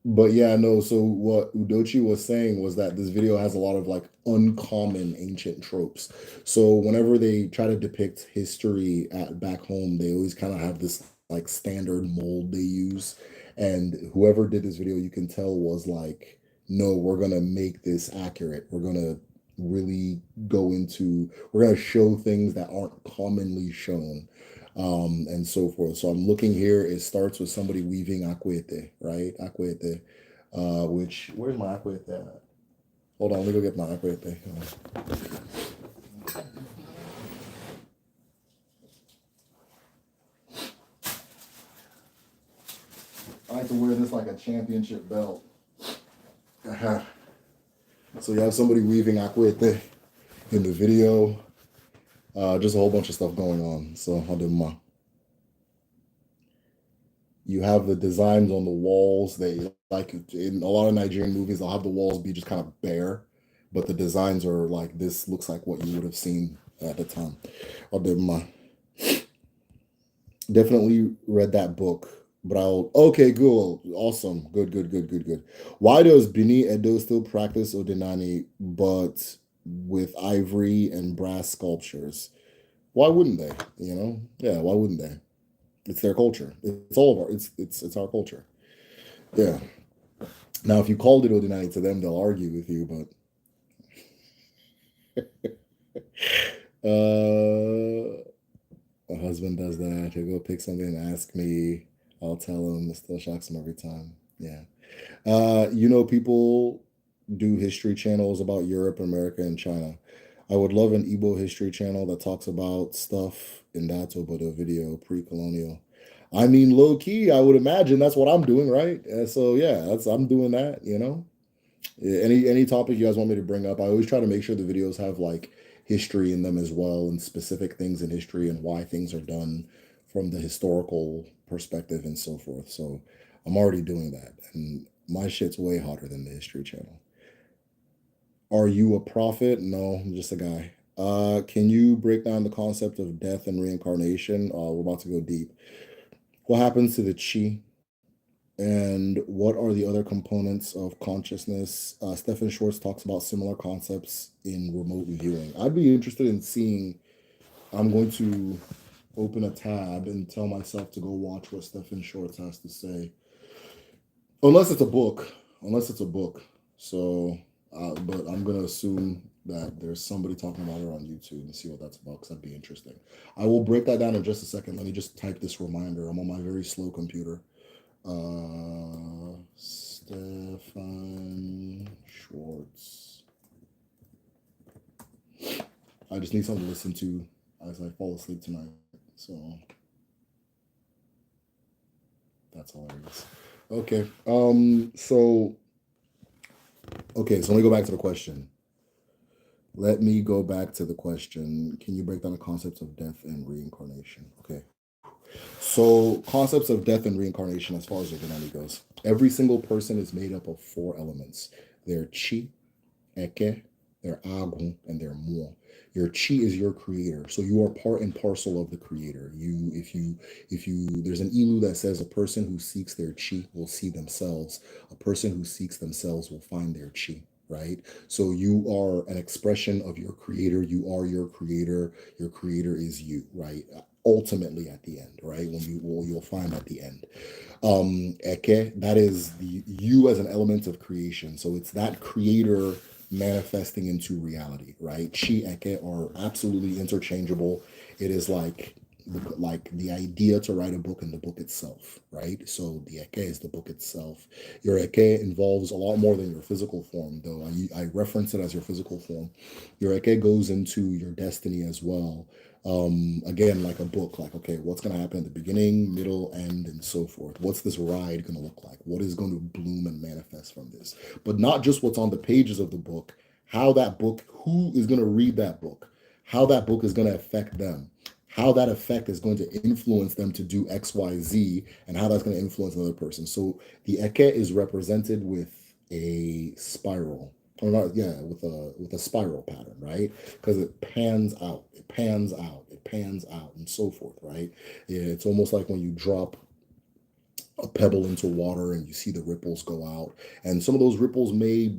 But yeah, no, so what Udochi was saying was that this video has a lot of like uncommon ancient tropes. So whenever they try to depict history at back home, they always kind of have this like standard mold they use. And whoever did this video, you can tell was like, no, we're gonna make this accurate. We're gonna really we're gonna show things that aren't commonly shown, and so forth. So I'm looking here, it starts with somebody weaving akwete, right? Akwete, where's my akwete at? Hold on, let me go get my akwete. like to wear this like a championship belt. So you have somebody weaving akwete in the video. Just a whole bunch of stuff going on. So I'll do my. You have the designs on the walls. They like in a lot of Nigerian movies, they'll have the walls be just kind of bare, but the designs are like this. Looks like what you would have seen at the time. I'll do my. Definitely read that book, but I'll. Okay, good, awesome, good. Why does Bini Edo still practice Odinani, but with ivory and brass sculptures? Why wouldn't they? You know, yeah, why wouldn't they? It's their culture. It's all of our. It's our culture. Yeah. Now, if you called it Odinani to them, they'll argue with you. But my husband does that. He'll go pick something and ask me. I'll tell him. It still shocks him every time. Yeah. People do history channels about Europe, America, and China. I would love an Igbo history channel that talks about stuff in that but a video pre-colonial. I mean, low key, I would imagine that's what I'm doing, right? So yeah, I'm doing that. Yeah, any topic you guys want me to bring up, I always try to make sure the videos have like history in them as well and specific things in history and why things are done from the historical perspective and so forth. So I'm already doing that, and my shit's way hotter than the history channel. Are you a prophet? No, I'm just a guy. Can you break down the concept of death and reincarnation? We're about to go deep. What happens to the chi? And what are the other components of consciousness? Stephen Schwartz talks about similar concepts in remote viewing. I'd be interested in seeing. I'm going to open a tab and tell myself to go watch what Stephen Schwartz has to say. Unless it's a book. So, but I'm going to assume that there's somebody talking about it on YouTube and see what that's about, because that'd be interesting. I will break that down in just a second. Let me just type this reminder. I'm on my very slow computer. Stefan Schwartz. I just need something to listen to as I fall asleep tonight. So that's hilarious. Okay. So let me go back to the question. Can you break down the concepts of death and reincarnation? Okay. So, concepts of death and reincarnation, as far as the Identity goes, every single person is made up of 4 elements: their chi, eke, their agun, and their mo. Your chi is your creator, so you are part and parcel of the creator. There's an ilu that says a person who seeks their chi will see themselves. A person who seeks themselves will find their chi. Right? So you are an expression of your creator. You are your creator. Your creator is you, right? Ultimately at the end, right? You'll find at the end. Eke, that is the you as an element of creation. So it's that creator manifesting into reality, right? Chi, Eke are absolutely interchangeable. It is like the idea to write a book and the book itself, right? So the Eke is the book itself. Your Eke involves a lot more than your physical form, though. I reference it as your physical form. Your Eke goes into your destiny as well. Again, like a book, like, okay, what's going to happen at the beginning, middle, end, and so forth? What's this ride going to look like? What is going to bloom and manifest from this? But not just what's on the pages of the book, how that book, who is going to read that book, how that book is going to affect them, how that effect is going to influence them to do X, Y, Z, and how that's going to influence another person. So the Eke is represented with a spiral, or not, yeah, with a spiral pattern, right? Because it pans out, and so forth, right? Yeah, it's almost like when you drop a pebble into water and you see the ripples go out, and some of those ripples may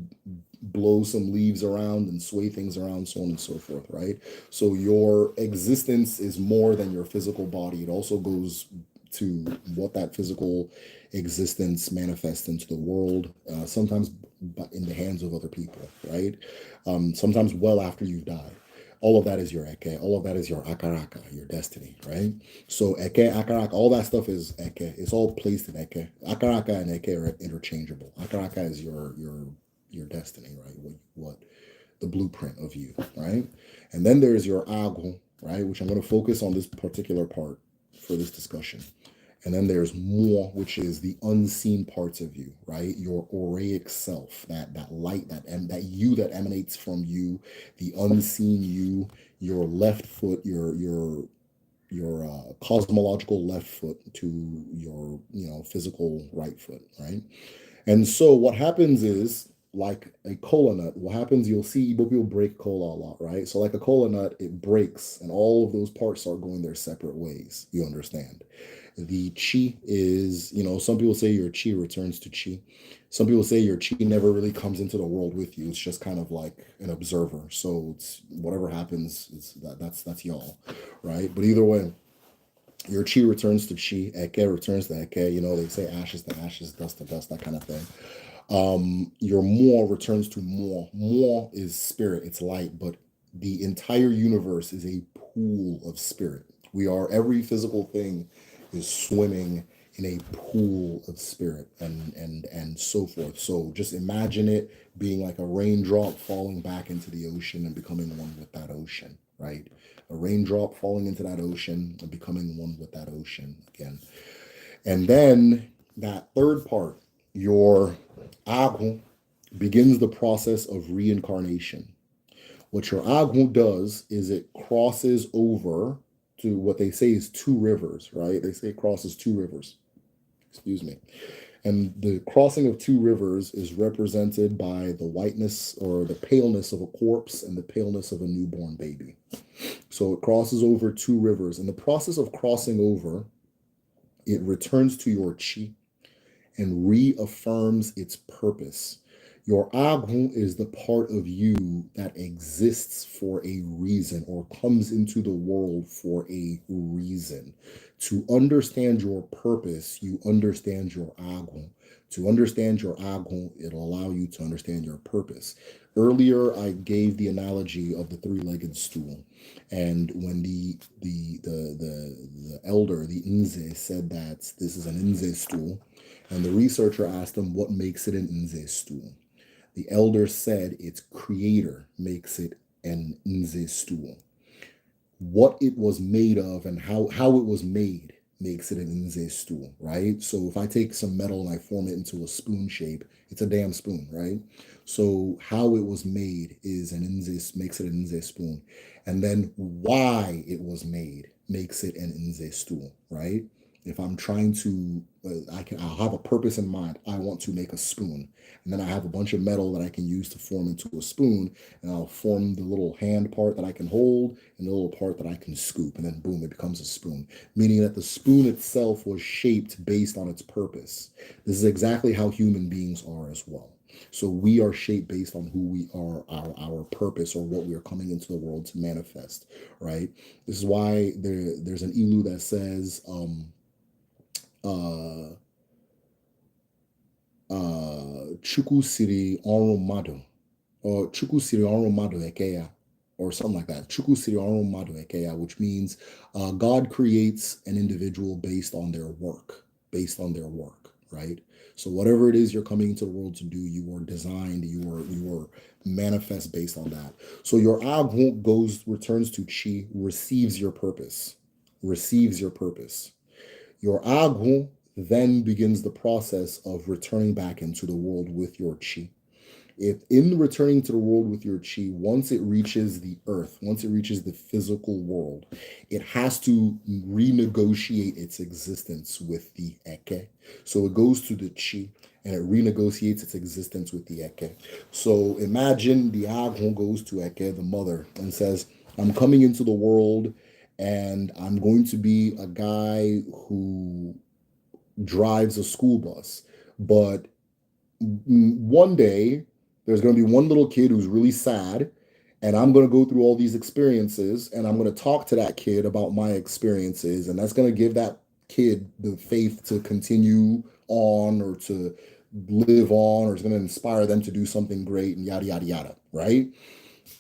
blow some leaves around and sway things around, so on and so forth, right? So your existence is more than your physical body. It also goes to what that physical existence manifests into the world, sometimes in the hands of other people, right? Sometimes well after you've died. All of that is your Eke. All of that is your Akaraka, your destiny, right? So Eke, Akaraka, all that stuff is Eke. It's all placed in Eke. Akaraka and Eke are interchangeable. Akaraka is your destiny, right? What the blueprint of you, right? And then there's your Agu, right? Which I'm going to focus on this particular part for this discussion. And then there's more, which is the unseen parts of you, right? Your auraic self, that light, that you that emanates from you, the unseen you, your left foot, your cosmological left foot to your physical right foot, right? And so what happens is, like a cola nut, what happens, you'll see people break cola a lot, right? So like a cola nut, it breaks and all of those parts start going their separate ways. You understand? The chi is, some people say your chi returns to chi. Some people say your chi never really comes into the world with you. It's just kind of like an observer. So it's whatever happens, that's y'all, right? But either way, your chi returns to chi, eke returns to eke. They say ashes to ashes, dust to dust, that kind of thing. Your more returns to more. More is spirit, it's light, but the entire universe is a pool of spirit. Every physical thing is swimming in a pool of spirit, and so forth. So just imagine it being like a raindrop falling back into the ocean and becoming one with that ocean, right? A raindrop falling into that ocean and becoming one with that ocean again. And then that third part, your Agu, begins the process of reincarnation. What your Agu does is it crosses over to what they say is two rivers, right? They say it crosses two rivers. Excuse me. And the crossing of two rivers is represented by the whiteness or the paleness of a corpse and the paleness of a newborn baby. So it crosses over two rivers. In the process of crossing over, it returns to your chi and reaffirms its purpose. Your Agu is the part of you that exists for a reason or comes into the world for a reason. To understand your purpose, you understand your Agu. To understand your Agu, it'll allow you to understand your purpose. Earlier, I gave the analogy of the three-legged stool, and when the elder, the Nze, said that this is an Nze stool, and the researcher asked him what makes it an Nze stool. The elder said its creator makes it an Nze stool. What it was made of and how it was made makes it an Nze stool, right? So if I take some metal and I form it into a spoon shape, it's a damn spoon, right? So how it was made is an Nze, makes it an Nze spoon. And then why it was made makes it an Nze stool, right? If I'm trying to, I'll have a purpose in mind. I want to make a spoon. And then I have a bunch of metal that I can use to form into a spoon. And I'll form the little hand part that I can hold and the little part that I can scoop. And then boom, it becomes a spoon. Meaning that the spoon itself was shaped based on its purpose. This is exactly how human beings are as well. So we are shaped based on who we are, our purpose, or what we are coming into the world to manifest, right? This is why there's an ilu that says, Chukwu siri ọrụ mmadụ, or Chukwu siri ọrụ mmadụ eke ya, or something like that. Chukwu siri ọrụ mmadụ eke ya, which means God creates an individual based on their work, right? So whatever it is you're coming into the world to do, you were designed, you were manifest based on that. So your Agu returns to Chi, receives your purpose. Your Agu then begins the process of returning back into the world with your Chi. If in returning to the world with your Chi, once it reaches the earth, once it reaches the physical world, it has to renegotiate its existence with the Eke. So it goes to the Chi and it renegotiates its existence with the Eke. So imagine the Agun goes to Eke, the mother, and says, I'm coming into the world and I'm going to be a guy who drives a school bus. But one day, there's going to be one little kid who's really sad, and I'm going to go through all these experiences, and I'm going to talk to that kid about my experiences, and that's going to give that kid the faith to continue on or to live on, or it's going to inspire them to do something great, and yada yada yada, right?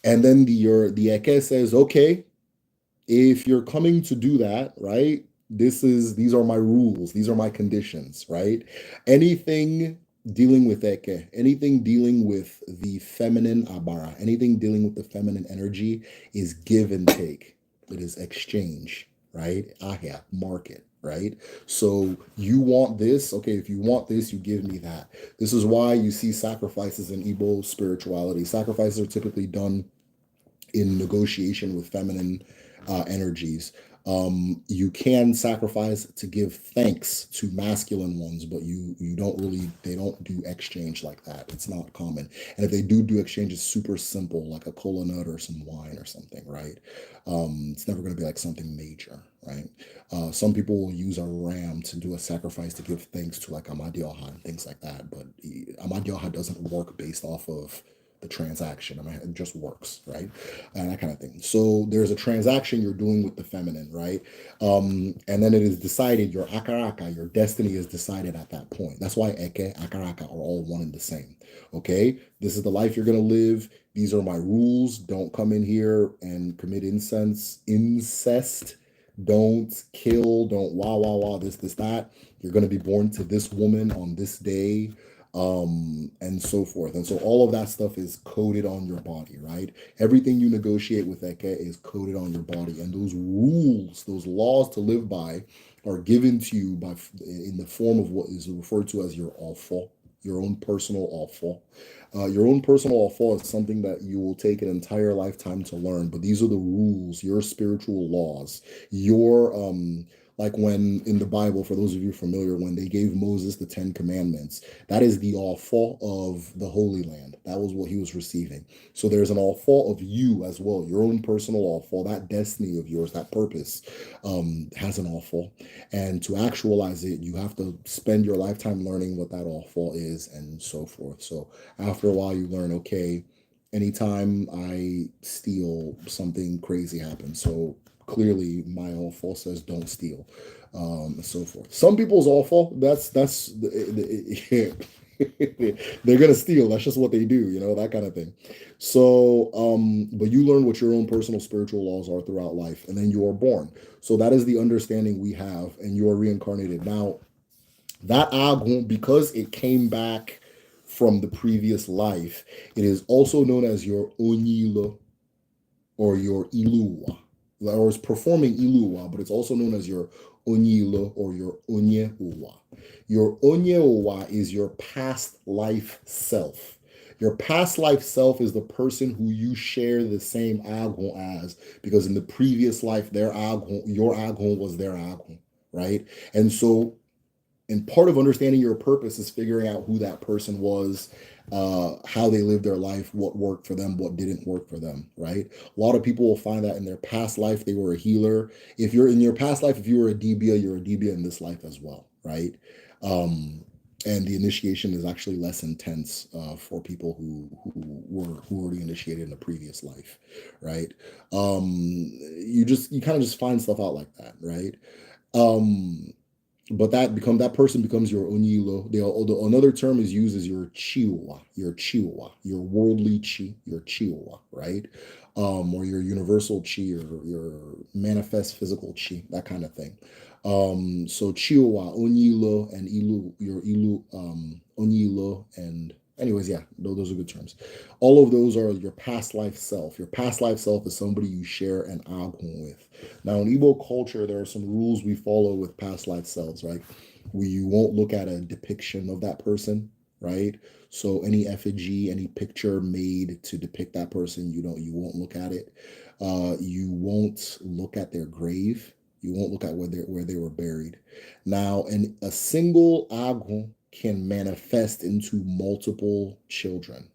And then the Eke says, okay, if you're coming to do that, right? These are my rules, these are my conditions, right? Anything dealing with Eke, anything dealing with the feminine Abara, anything dealing with the feminine energy is give and take. It is exchange, right? Ahia, market. right? So you want this, okay, if you want this, you give me that. This is why you see sacrifices in Igbo spirituality. Sacrifices are typically done in negotiation with feminine energies. You can sacrifice to give thanks to masculine ones, but you don't really, they don't do exchange like that. It's not common. And if they do exchange, it's super simple, like a cola nut or some wine or something, right? It's never going to be like something major, right? Some people will use a ram to do a sacrifice to give thanks to like Amadioha and things like that, but Amadioha doesn't work based off of the transaction. I mean, it just works, right? And that kind of thing. So there's a transaction you're doing with the feminine, right? And then it is decided, your akaraka, your destiny is decided at that point. That's why eke, akaraka are all one and the same. Okay, this is the life you're gonna live. These are my rules. Don't come in here and commit incest. Don't kill. Don't this, that. You're gonna be born to this woman on this day, and so forth. And so all of that stuff is coded on your body, right? Everything you negotiate with Eke is coded on your body, and those rules, those laws to live by, are given to you by in the form of what is referred to as your awful, your own personal awful. Your own personal awful is something that you will take an entire lifetime to learn, but these are the rules, your spiritual laws, your like when in the Bible, for those of you familiar, when they gave Moses the 10 Commandments, that is the awful of the Holy Land. That was what he was receiving. So there's an awful of you as well, your own personal awful, that destiny of yours, that purpose has an awful. And to actualize it, you have to spend your lifetime learning what that awful is and so forth. So after a while, you learn, okay, anytime I steal, something crazy happens. So clearly my awful says don't steal, and so forth. Some people's awful, that's they're gonna steal. That's just what they do, that kind of thing. So but you learn what your own personal spiritual laws are throughout life, and then you are born. So that is the understanding we have, and you are reincarnated. Now that agun, because it came back from the previous life, it is also known as your onyilo or your iluwa, or it's performing iluwa, but it's also known as your onyilo or your onyeowa. Your onyeowa is your past life self. Your past life self is the person who you share the same agon as, because in the previous life, their agon, your agon was their agon, right? And part of understanding your purpose is figuring out who that person was, how they lived their life, what worked for them, what didn't work for them, right? A lot of people will find that in their past life, they were a healer. If you're in your past life, if you were a Debia, you're a Debia in this life as well, right? And the initiation is actually less intense for people who already initiated in a previous life, right? You kind of just find stuff out like that, right? But that person becomes your onilo. Another term is used as your chiwa, your worldly chi, your chiwa, right? Or your universal chi, or your manifest physical chi, that kind of thing. So chiwa, onilo, and ilu, your ilu, onilo, and anyways, yeah, those are good terms. All of those are your past life self. Your past life self is somebody you share an agun with. Now, in Igbo culture, there are some rules we follow with past life selves, right? You won't look at a depiction of that person, right? So any effigy, any picture made to depict that person, you won't look at it. You won't look at their grave. You won't look at where they were buried. Now, a single agun can manifest into multiple children.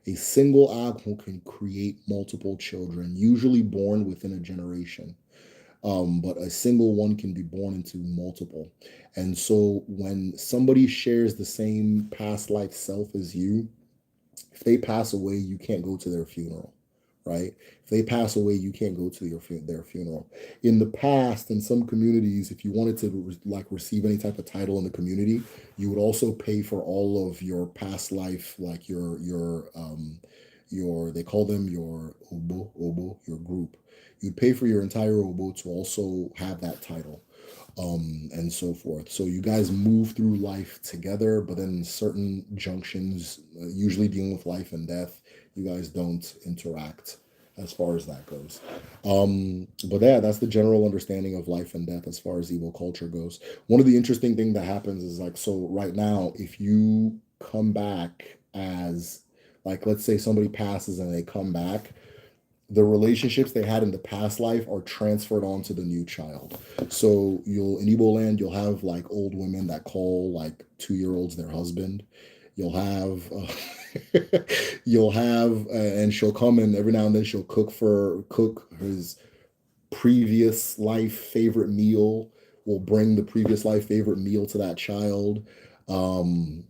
A single agun can create multiple children, usually born within a generation. But a single one can be born into multiple. And so when somebody shares the same past life self as you, if they pass away, you can't go to their funeral, right? If they pass away, you can't go to their funeral. In the past, in some communities, if you wanted to receive any type of title in the community, you would also pay for all of your past life, like your they call them your obo, your group. You'd pay for your entire obo to also have that title, and so forth. So you guys move through life together, but then certain junctions, usually dealing with life and death, you guys don't interact as far as that goes. But yeah, that's the general understanding of life and death as far as Igbo culture goes. One of the interesting thing that happens is like, so right now, if you come back as, like, let's say somebody passes and they come back, the relationships they had in the past life are transferred onto the new child. So you'll in Igbo land, you'll have like old women that call like 2-year-olds their husband. You'll have you'll have and she'll come and every now and then she'll cook his previous life favorite meal, will bring the previous life favorite meal to that child. Um,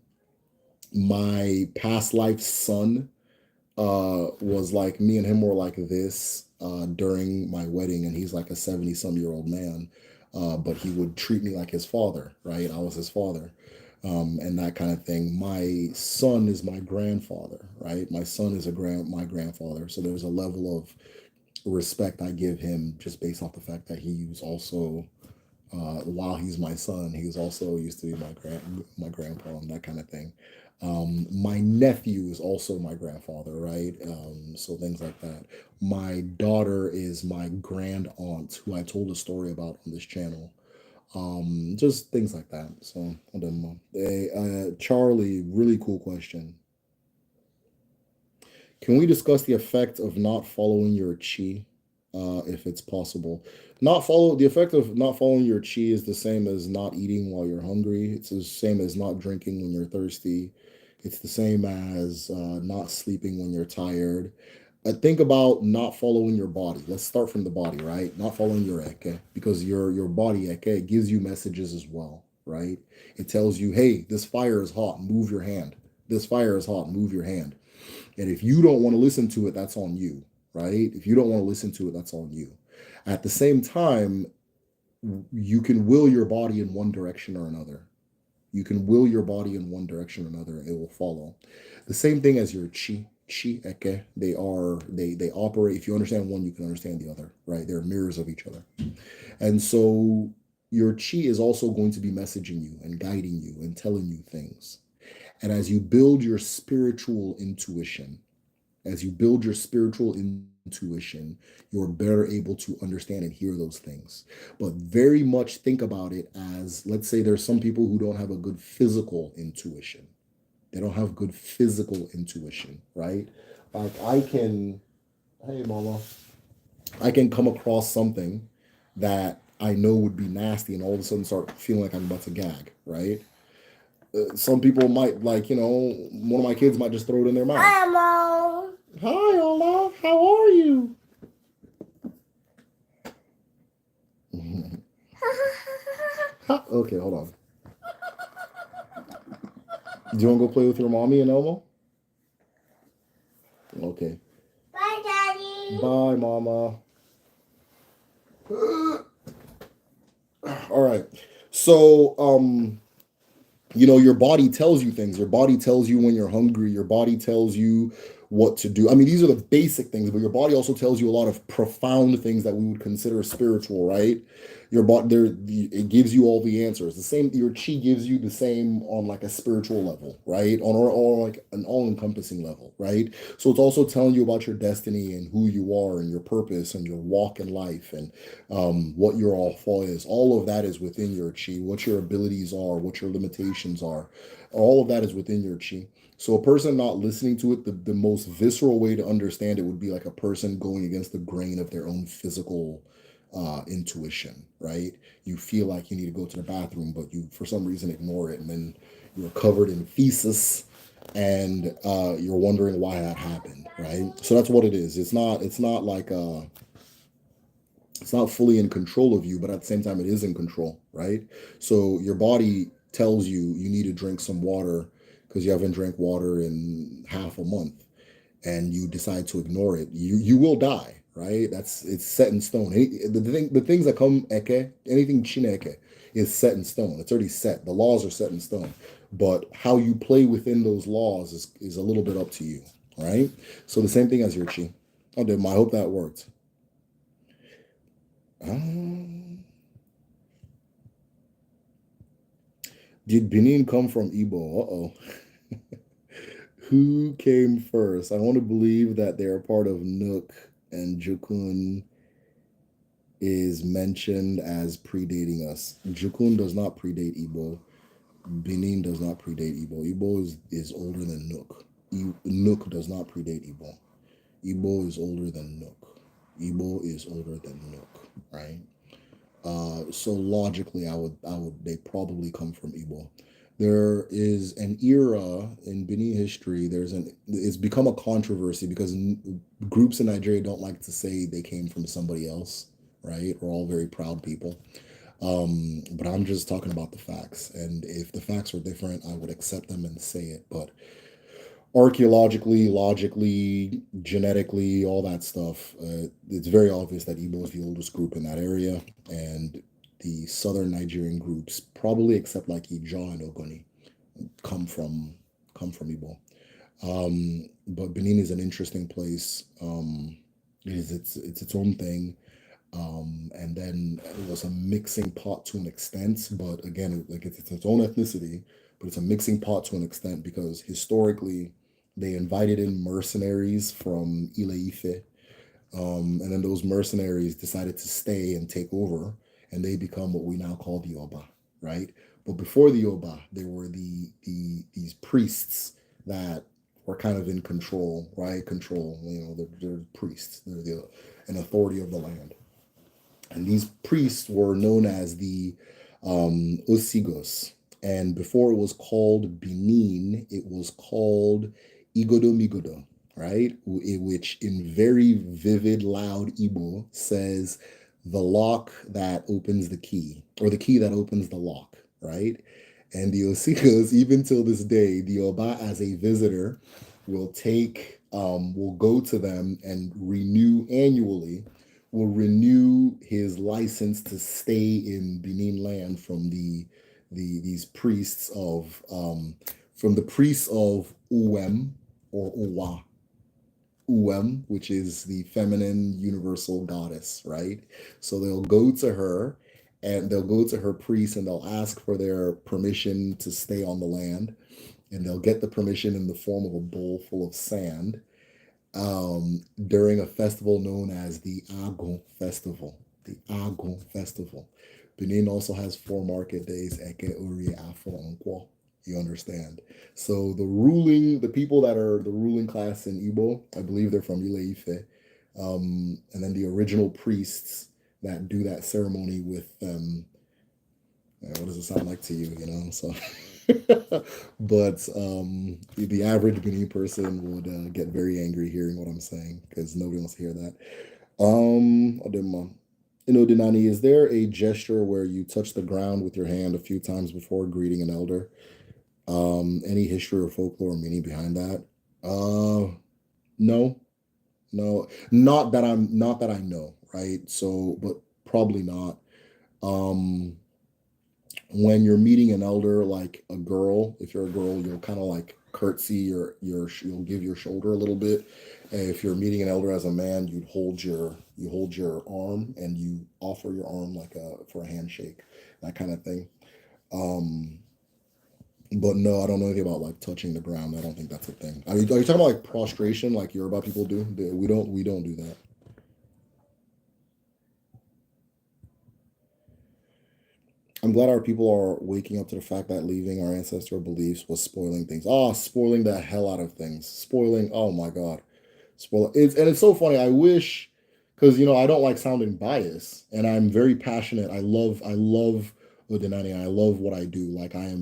my past life son was like, me and him were like this during my wedding, and he's like a 70-some-year-old man, but he would treat me like his father, right? I was his father, and that kind of thing. My son is my grandfather, right? My son is my grandfather, so there's a level of respect I give him just based off the fact that he was also, while he's my son, he was also used to be my grandpa and that kind of thing. My nephew is also my grandfather, right? So things like that. My daughter is my grand aunt, who I told a story about on this channel. Just things like that. So I don't know. Charlie, really cool question. Can we discuss the effect of not following your chi, if it's possible? Not follow The effect of not following your chi is the same as not eating while you're hungry. It's the same as not drinking when you're thirsty. It's the same as not sleeping when you're tired. Think about not following your body. Let's start from the body, right? Not following your eke, because your body eke gives you messages as well, right? It tells you, hey, this fire is hot, move your hand. This fire is hot, move your hand. And if you don't want to listen to it, that's on you, right? If you don't want to listen to it, that's on you. At the same time, you can will your body in one direction or another. You can will your body in one direction or another, and it will follow. The same thing as your chi, eke. They operate. If you understand one, you can understand the other, right? They're mirrors of each other. And so your chi is also going to be messaging you and guiding you and telling you things. And as you build your spiritual intuition, as you build your spiritual intuition, you're better able to understand and hear those things. But very much think about it as, let's say there's some people who don't have a good physical intuition. They don't have good physical intuition, right? Like hey mama, I can come across something that I know would be nasty and all of a sudden start feeling like I'm about to gag, right? Some people might, like, one of my kids might just throw it in their mouth. Hi, Mom. Hi, Ola. How are you? Okay, hold on. Do you want to go play with your mommy and Elmo? Okay. Bye, Daddy. Bye, Mama. All right. So, your body tells you things. Your body tells you when you're hungry. Your body tells you what to do. I mean, these are the basic things, but your body also tells you a lot of profound things that we would consider spiritual, right? Your body there, it gives you all the answers. The same, your chi gives you the same on like a spiritual level, right? Or like an all-encompassing level, right? So it's also telling you about your destiny and who you are and your purpose and your walk in life and what your all fall is. All of that is within your chi. What your abilities are, what your limitations are. All of that is within your chi. So a person not listening to it, the most visceral way to understand it would be like a person going against the grain of their own physical intuition, right? You feel like you need to go to the bathroom, but you for some reason ignore it, and then you're covered in feces, and you're wondering why that happened, right? So that's what it is. It's not like it's not fully in control of you, but at the same time, it is in control, right? So your body tells you you need to drink some water because you haven't drank water in half a month, and you decide to ignore it. You will die, right? It's set in stone. The things that come eke, anything chineke, is set in stone. It's already set. The laws are set in stone, but how you play within those laws is a little bit up to you, right? So the same thing as your chi. Oh, I hope that worked. Did Benin come from Igbo? Uh-oh. Who came first? I want to believe that they're part of Nook and Jukun is mentioned as predating us. Jukun does not predate Igbo. Benin does not predate Igbo. Igbo is older than Nook. Nook does not predate Igbo. Igbo is older than Nook. Igbo is older than Nook, right? So logically, they probably come from Igbo. There is an era in Benin history. It's become a controversy because groups in Nigeria don't like to say they came from somebody else, right? We're all very proud people. But I'm just talking about the facts. And if the facts were different, I would accept them and say it. But archaeologically, logically, genetically, all that stuff, it's very obvious that Igbo is the oldest group in that area. And the southern Nigerian groups, probably except like Ijaw and Ogoni, come from Igbo. But Benin is an interesting place. It's its own thing. And then it was a mixing pot to an extent, but again, like it's its own ethnicity, but it's a mixing pot to an extent because historically they invited in mercenaries from Ile Ife, and then those mercenaries decided to stay and take over, and they become what we now call the Oba, right? But before the Oba, there were these priests that were kind of in control, right? Control, they're priests, they're an authority of the land. And these priests were known as the Osigos. And before it was called Benin, it was called Igodo Migodo, right? Which in very vivid, loud Igbo says the lock that opens the key, or the key that opens the lock, right? And the Osigos, even till this day, the Oba as a visitor will go to them and will renew his license to stay in Benin land from these priests of from the priests of Uwem or Uwa. Uwem, which is the feminine universal goddess, right? So they'll go to her priest and they'll ask for their permission to stay on the land, and they'll get the permission in the form of a bowl full of sand during a festival known as the Agon Festival. The Agon Festival. Benin also has 4 market days, Eke, Uri, Afro, Nkwo. You understand? So the people that are the ruling class in Igbo, I believe they're from Ile Ife. And then the original priests that do that ceremony with what does it sound like to you, So but the average Benin person would get very angry hearing what I'm saying because nobody wants to hear that. Dinani, is there a gesture where you touch the ground with your hand a few times before greeting an elder? Any history or folklore or meaning behind that? No, not that I know, right? So, but probably not. When you're meeting an elder, like a girl, if you're a girl, you'll kind of like curtsy or you'll give your shoulder a little bit. And if you're meeting an elder as a man, you hold your arm and you offer your arm for a handshake, that kind of thing. But no, I don't know anything about like touching the ground. I don't think that's a thing. Are you talking about like prostration, like Yoruba people do? We don't do that. I'm glad our people are waking up to the fact that leaving our ancestral beliefs was spoiling things. Spoiling the hell out of things. Spoiling, oh my God. It's so funny. I wish, because I don't like sounding biased, and I'm very passionate. I love Udinani. I love what I do. Like I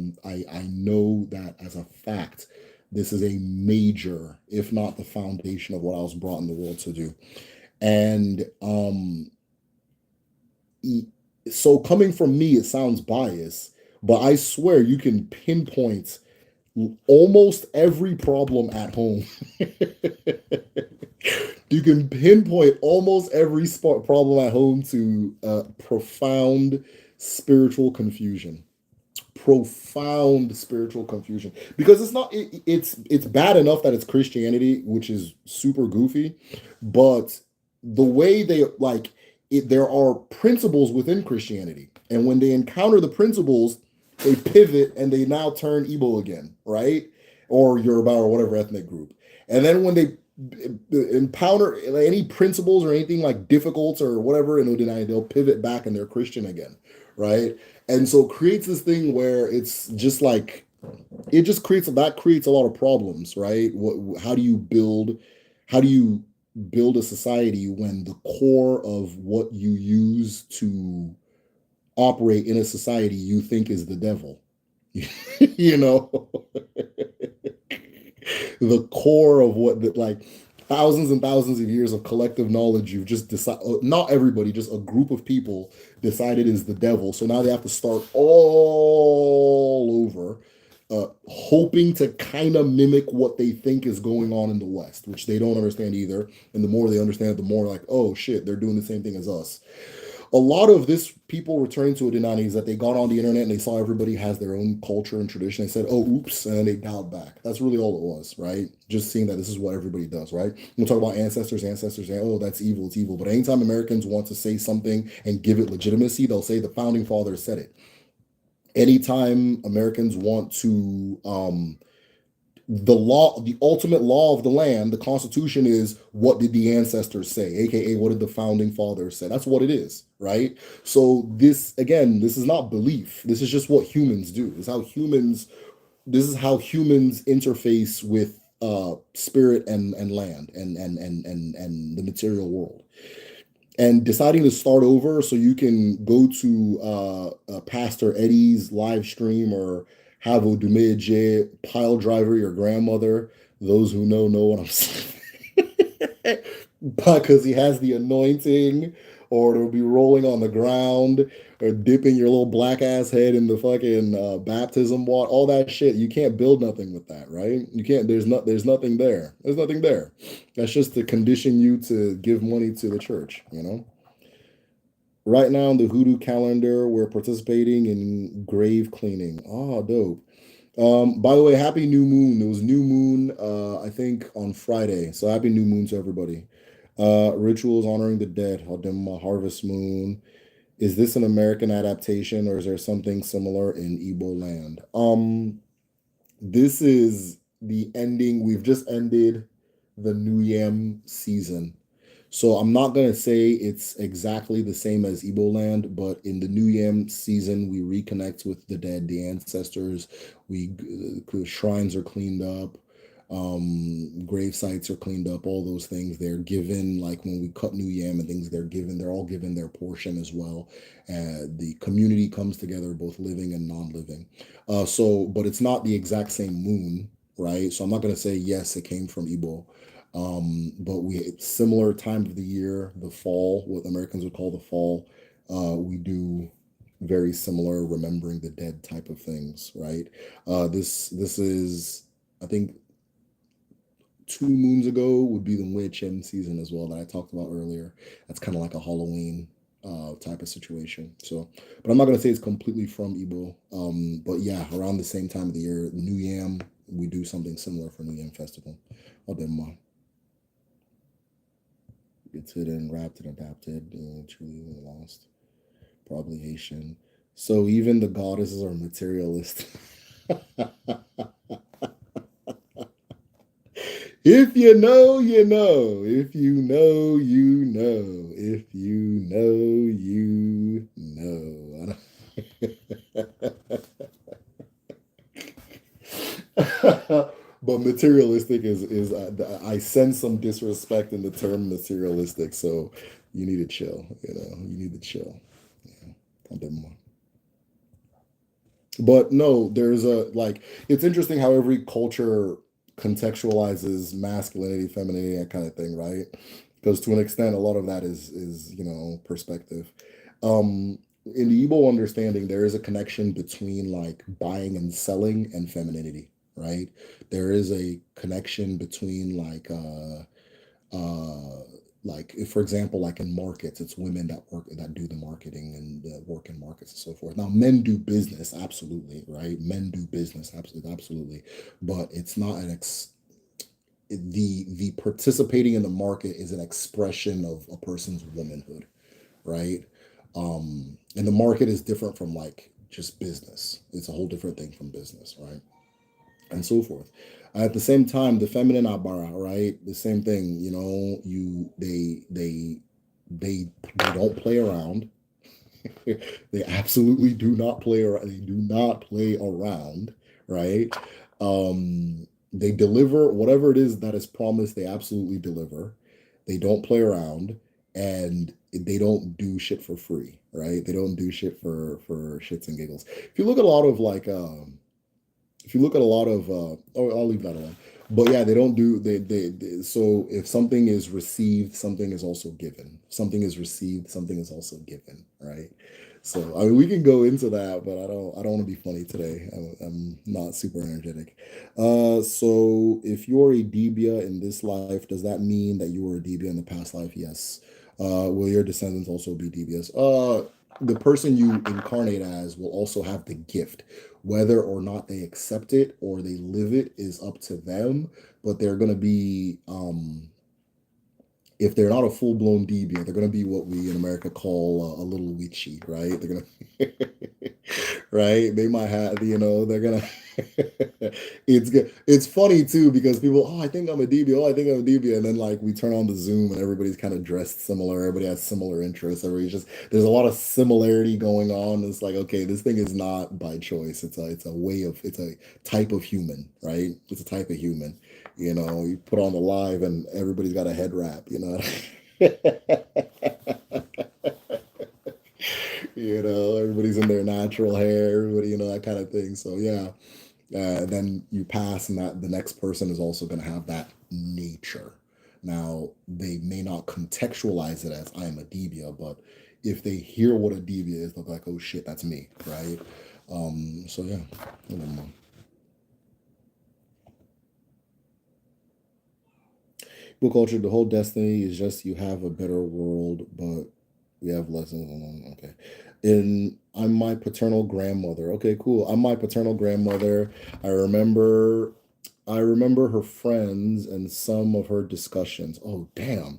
know that as a fact, this is a major, if not the foundation of what I was brought in the world to do. And so coming from me, it sounds biased, but I swear you can pinpoint almost every problem at home. You can pinpoint almost every problem at home to profound spiritual confusion. Profound spiritual confusion, because it's bad enough that it's Christianity, which is super goofy, but the way there are principles within Christianity, and when they encounter the principles, they pivot and they now turn Igbo again, right? Or Yoruba or whatever ethnic group. And then when they encounter any principles or anything like difficult or whatever, and they'll pivot back and they're Christian again, right? And so it creates this thing where it's just like it just creates a lot of problems, right? How do you build a society when the core of what you use to operate in a society you think is the devil? You know, the core of what the, like thousands and thousands of years of collective knowledge you've just decided, not everybody, just a group of people decided is the devil. So now they have to start all over, hoping to kind of mimic what they think is going on in the West, which they don't understand either. And the more they understand, the more like, oh shit, they're doing the same thing as us. A lot of this people returning to Identities is that they got on the internet and they saw everybody has their own culture and tradition. They said, oh, oops, and then they dialed back. That's really all it was, right? Just seeing that this is what everybody does, right? We'll talk about ancestors, and oh, that's evil, it's evil. But anytime Americans want to say something and give it legitimacy, they'll say the founding fathers said it. Anytime Americans want to the ultimate law of the land, the Constitution is what did the ancestors say, aka what did the founding fathers say. That's what it is, right? So this again, this is not belief. This is just what humans do. This is how humans interface with spirit and land and the material world. And deciding to start over so you can go to Pastor Eddie's live stream or have Odumeje pile driver your grandmother. Those who know what I'm saying. Because he has the anointing, or it'll be rolling on the ground, or dipping your little black ass head in the fucking baptism water, all that shit. You can't build nothing with that, right? You can't. There's nothing there. There's nothing there. That's just to condition you to give money to the church, you know. Right now in the Hoodoo calendar, we're participating in grave cleaning. Oh, dope. By the way, happy new moon. It was new moon, I think on Friday. So happy new moon to everybody. Rituals honoring the dead. Harvest moon. Is this an American adaptation or is there something similar in Igbo land? This is the ending. We've just ended the New Yam season. So I'm not gonna say it's exactly the same as Igbo land, but in the New Yam season, we reconnect with the dead, the ancestors. We shrines are cleaned up, grave sites are cleaned up. All those things they're given. Like when we cut New Yam and things, they're given. They're all given their portion as well. The community comes together, both living and non-living. But it's not the exact same moon, right? So I'm not gonna say yes, it came from Igbo, but we similar time of the year, the fall, what Americans would call the fall. We do very similar remembering the dead type of things, right? This is, I think, 2 moons ago would be the witch end season as well that I talked about earlier. That's kind of like a Halloween type of situation. So, but I'm not gonna say it's completely from Igbo. But yeah, around the same time of the year, New Yam, we do something similar for New Yam Festival. I'll do more. It's hidden, wrapped, and adapted, truly lost. Probably Haitian. So even the goddesses are materialistic. If you know, you know. If you know, you know. If you know, you know. But materialistic is I sense some disrespect in the term materialistic, so you need to chill. You need to chill. Yeah, I'll do more. But no, there's a like it's interesting how every culture contextualizes masculinity, femininity, that kind of thing, right? Because to an extent, a lot of that is perspective. In the Igbo understanding, there is a connection between like buying and selling and femininity, right? There is a connection between like if, for example, like in markets, it's women that do the marketing and the work in markets and so forth. Now men do business, absolutely, right? Men do business, absolutely, but it's not the participating in the market is an expression of a person's womanhood, right? And the market is different from like just business. It's a whole different thing from business, right? and so forth. At the same time, the feminine abara, right? The same thing, they don't play around. They absolutely do not play around. They do not play around, right? They deliver whatever it is that is promised. They absolutely deliver. They don't play around, and they don't do shit for free, right? They don't do shit for shits and giggles. If you look at a lot of like, if you look at a lot of, oh, I'll leave that alone. But yeah, they don't do so if something is received, something is also given. Something is received, something is also given, right? So I mean, we can go into that, but I don't want to be funny today. I'm not super energetic. So if you're a Debia in this life, does that mean that you were a Debia in the past life? Yes. Will your descendants also be Debias? The person you incarnate as will also have the gift. Whether or not they accept it or they live it is up to them, but they're going to be, if they're not a full blown deviant, they're going to be what we in America call a little witchy, right? They're going to, right? They might have, they're going to, it's good. It's funny too because people, oh, I think I'm a deviant. Oh, I think I'm a deviant. And then like we turn on the Zoom and everybody's kind of dressed similar. Everybody has similar interests. Everybody's just, there's a lot of similarity going on. It's like, okay, this thing is not by choice. It's a type of human, right? It's a type of human. You put on the live and everybody's got a head wrap, everybody's in their natural hair, everybody, that kind of thing. So yeah, then you pass, and that the next person is also going to have that nature. Now they may not contextualize it as I'm a Debia, but if they hear what a Debia is, they'll be like, oh shit, that's me, right? So yeah, I don't know. Book culture, the whole destiny is just you have a better world, but we have lessons on. Okay. And I'm my paternal grandmother. Okay, cool. I'm my paternal grandmother. I remember I remember her friends and some of her discussions. Oh, damn.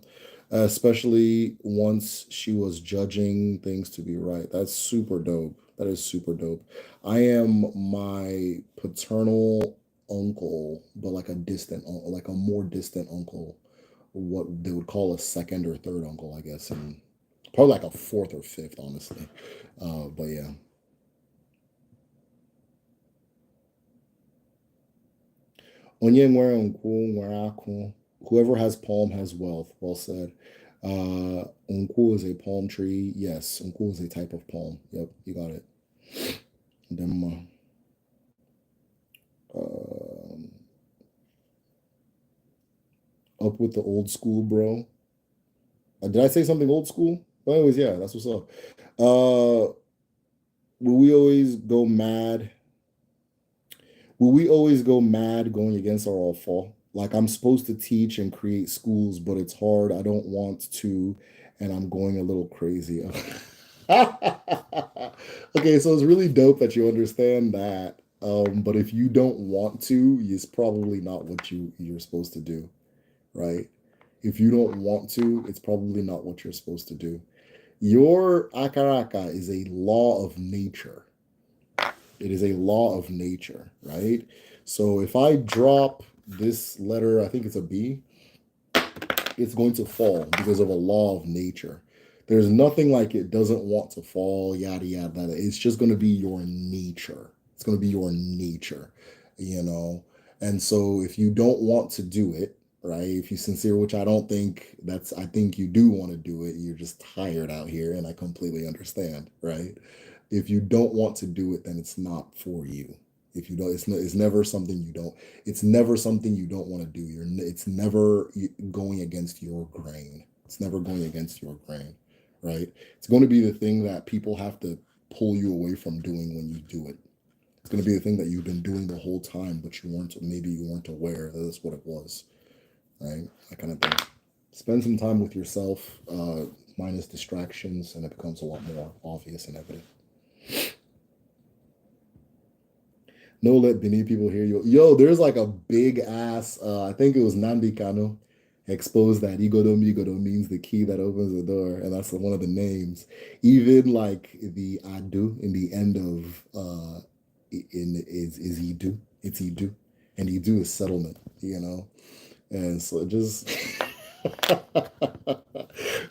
Especially once she was judging things to be right. That's super dope. That is super dope. I am my paternal uncle, but like a distant, like a more distant uncle, what they would call a second or third uncle, I guess, and probably like a fourth or fifth, honestly. But yeah. Onye nwere nkwụ nwere akụ. Whoever has palm has wealth. Well said. Unku is a palm tree. Yes, unku is a type of palm. Yep, you got it. Then, up with the old school, bro. Did I say something old school? Well, anyways, yeah, that's what's up. Uh, will we always go mad Will we always go mad going against our alpha? Like I'm supposed to teach and create schools, but it's hard. I don't want to, and I'm going a little crazy. Okay, so it's really dope that you understand that. But if you don't want to, it's probably not what you're supposed to do, right? If you don't want to, it's probably not what you're supposed to do. Your akaraka is a law of nature. It is a law of nature, right? So if I drop this letter, I think it's a B, it's going to fall because of a law of nature. There's nothing like it doesn't want to fall, yada, yada, yada. It's just going to be your nature. It's going to be your nature, you know? And so if you don't want to do it, right? If you sincere, which I don't think I think you do want to do it. You're just tired out here, and I completely understand, right? If you don't want to do it, then it's not for you. If you don't, it's never something you don't. It's never something you don't want to do. It's never going against your grain. It's never going against your grain, right? It's going to be the thing that people have to pull you away from doing when you do it. It's going to be the thing that you've been doing the whole time, but maybe you weren't aware that that's what it was, right? That kind of thing. Spend some time with yourself, minus distractions, and it becomes a lot more obvious and evident. No, let Benin people hear you. Yo, there's like a big ass, I think it was Nandi Kano, exposed that Igodo means the key that opens the door. And that's one of the names. Even like the Adu in the end of, is Idu. It's Idu. and you do a settlement, and so just a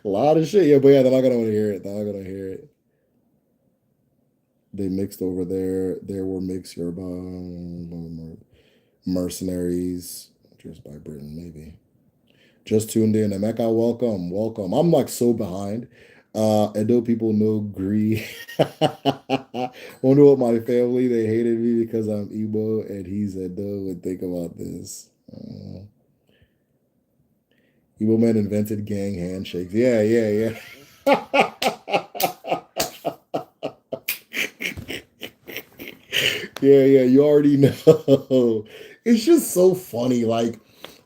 lot of shit. Yeah, but yeah, they're not gonna want to hear it. They're not gonna hear it. They mixed over there. There were mixed Yoruba mercenaries, just by Britain, maybe. Just tuned in. Emeka, welcome, welcome. I'm like so behind. Edo people know Gree. Wonder what my family, they hated me because I'm Igbo and he's Edo. And think about this. Igbo men invented gang handshakes. Yeah, yeah, yeah. Yeah, yeah, you already know. It's just so funny. Like,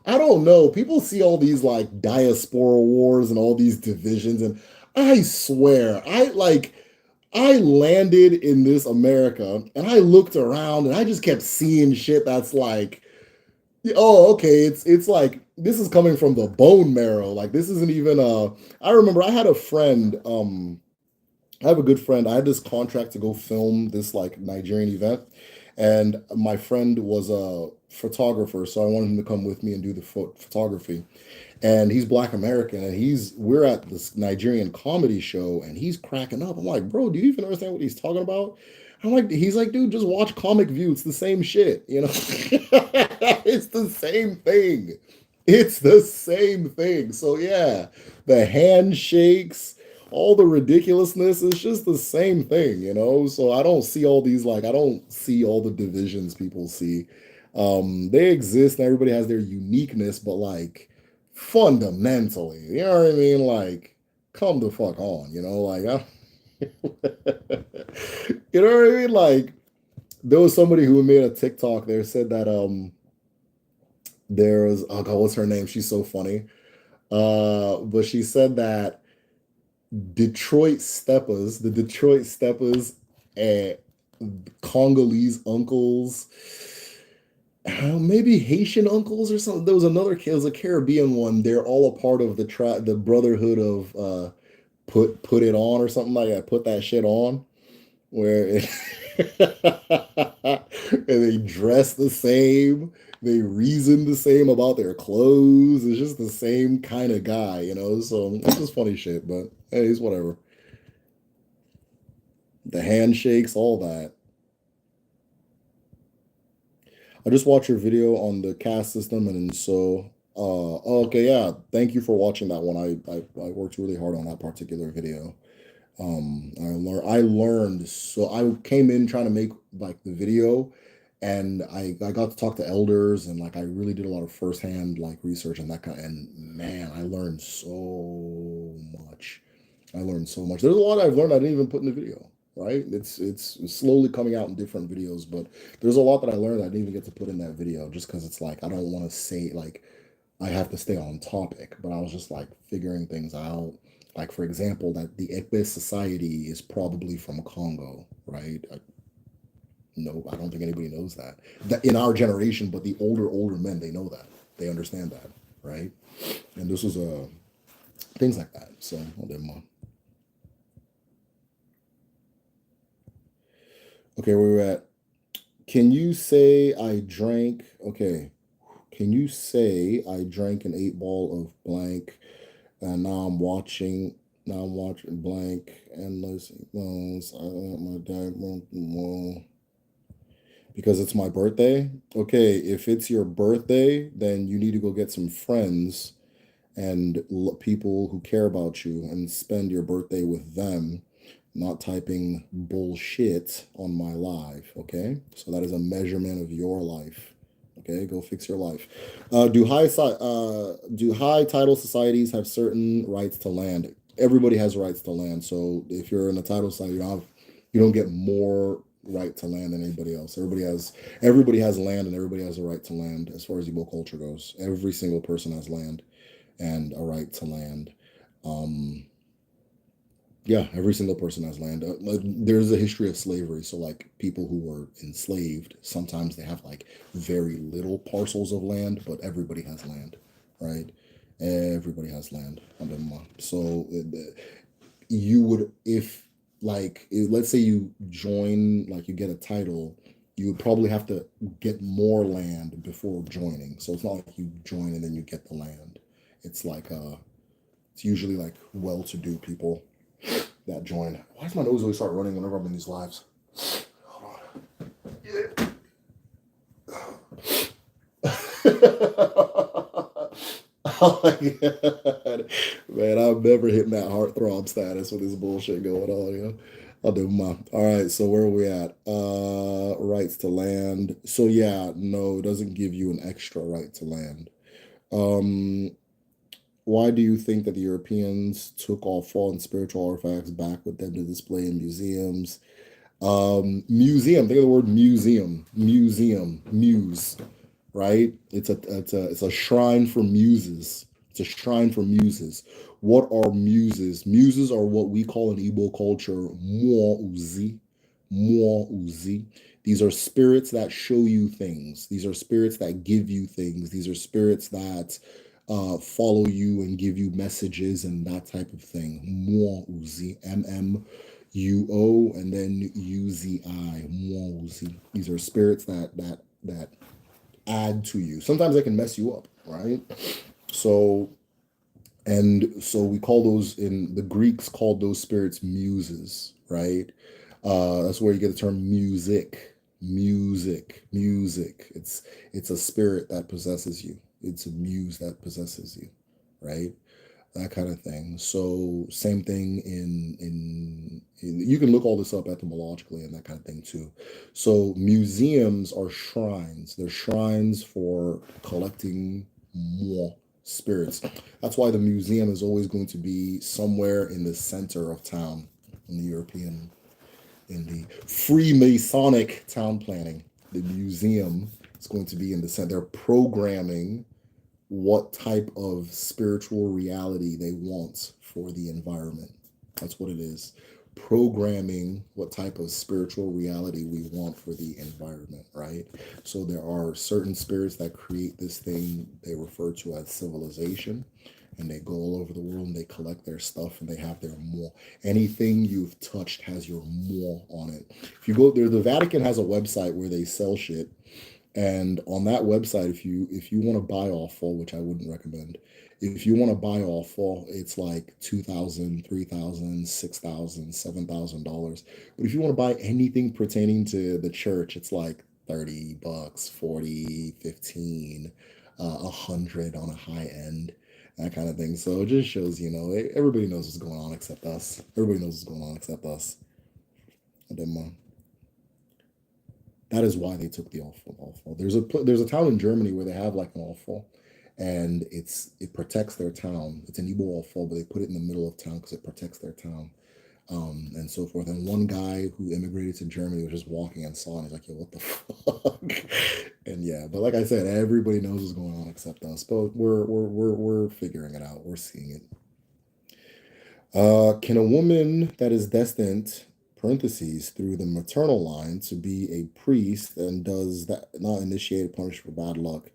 I don't know. People see all these like diaspora wars and all these divisions, and I swear, I landed in this America and I looked around and I just kept seeing shit that's like, oh, okay, it's like this is coming from the bone marrow. Like this isn't even I remember I had a friend, I have a good friend. I had this contract to go film this like Nigerian event, and my friend was a photographer, so I wanted him to come with me and do the photography. And he's Black American, and we're at this Nigerian comedy show, and he's cracking up. I'm like, bro, do you even understand what he's talking about? He's like, dude, just watch Comic View. It's the same shit, it's the same thing. It's the same thing. So yeah, the handshakes, all the ridiculousness, it's just the same thing. So I don't see all these I don't see all the divisions people see. They exist and everybody has their uniqueness, but like fundamentally, you know what I mean? Like, come the fuck on, you know what I mean? Like, there was somebody who made a TikTok there said that there's oh god, what's her name? She's so funny. But she said that the Detroit Steppers, and Congolese uncles, maybe Haitian uncles or something. There was another kid, it was a Caribbean one. They're all a part of the Brotherhood of put it on or something like that. Put that shit on, where and they dress the same, they reason the same about their clothes. It's just the same kind of guy. So it's just funny shit, but hey, it's whatever. The handshakes, all that. I just watched your video on the caste system, and so okay, yeah. Thank you for watching that one. I worked really hard on that particular video. I learned, so I came in trying to make like the video, and I got to talk to elders, and like I really did a lot of firsthand like research and that kind, and man, I learned so much. I learned so much. There's a lot I've learned I didn't even put in the video, right? It's slowly coming out in different videos, but there's a lot that I learned I didn't even get to put in that video just because it's like I don't want to say like I have to stay on topic, but I was just like figuring things out. Like, for example, that the Ekbe society is probably from Congo, right? No, I don't think anybody knows that. That in our generation, but the older men, they know that. They understand that, right? And this was things like that. So, well, never mind. Okay, where we're at. Can you say I drank? Okay. Can you say I drank an 8 ball of blank, and now I'm watching blank endless loans. I want my dad well, because it's my birthday. Okay, if it's your birthday, then you need to go get some friends and people who care about you and spend your birthday with them, not typing bullshit on my live. Okay, so that is a measurement of your life. Okay, go fix your life. Do high title societies have certain rights to land? Everybody has rights to land. So if you're in a title society, you don't get more right to land than anybody else. Everybody has land, and everybody has a right to land. As far as Igbo culture goes, every single person has land and a right to land. Um, yeah, every single person has land. Like, there's a history of slavery. So, like, people who were enslaved, sometimes they have like very little parcels of land, but everybody has land, right? Everybody has land. So, you would, if, like, let's say you join, like, you get a title, you would probably have to get more land before joining. So it's not like you join and then you get the land. It's like it's usually like well-to-do people that join. Why does my nose always start running whenever I'm in these lives? Hold on. Yeah. Oh my god, man! I'm never hitting that heartthrob status with this bullshit going on. You know, I'll do my. All right, so where are we at? Rights to land. So yeah, no, it doesn't give you an extra right to land. Um, why do you think that the Europeans took all fallen spiritual artifacts back with them to display in museums? Museum. Think of the word museum. Museum. Muse. Right? It's a shrine for muses. It's a shrine for muses. What are muses? Muses are what we call in Igbo culture moi uzi. Moi uzi. These are spirits that show you things. These are spirits that give you things. These are spirits that follow you and give you messages and that type of thing. Moi uzi. MMUO and then UZI. Moi uzi. These are spirits that add to you. Sometimes they can mess you up, right? So, and so we call those, in the Greeks called those spirits muses, right? That's where you get the term music, music. It's a spirit that possesses you. It's a muse that possesses you, right? That kind of thing. So same thing in you can look all this up etymologically and that kind of thing too. So museums are shrines. They're shrines for collecting more spirits. That's why the museum is always going to be somewhere in the center of town in the European, in the Freemasonic town planning. The museum is going to be in the center. They're programming what type of spiritual reality they want for the environment. That's what it is. Programming what type of spiritual reality we want for the environment, right? So there are certain spirits that create this thing they refer to as civilization, and they go all over the world and they collect their stuff and they have their more. Anything you've touched has your more on it. If you go there, the Vatican has a website where they sell shit, and on that website, if you want to buy awful, which I wouldn't recommend, if you want to buy awful, it's like $2,000, $3,000, $6,000, $7,000. But if you want to buy anything pertaining to the church, it's like $30, 40, 15, 100 on a high end, that kind of thing. So it just shows, everybody knows what's going on except us. Everybody knows what's going on except us. I didn't mind. That is why they took the awful. There's a town in Germany where they have like an awful, and it protects their town. It's an Igbo awful, but they put it in the middle of town because it protects their town, and so forth. And one guy who immigrated to Germany was just walking and saw, and he's like, "Yo, what the fuck?" And yeah, but like I said, everybody knows what's going on except us. But we're figuring it out. We're seeing it. Can a woman that is destined, parentheses, through the maternal line to be a priest and does that not initiate a punishment for bad luck?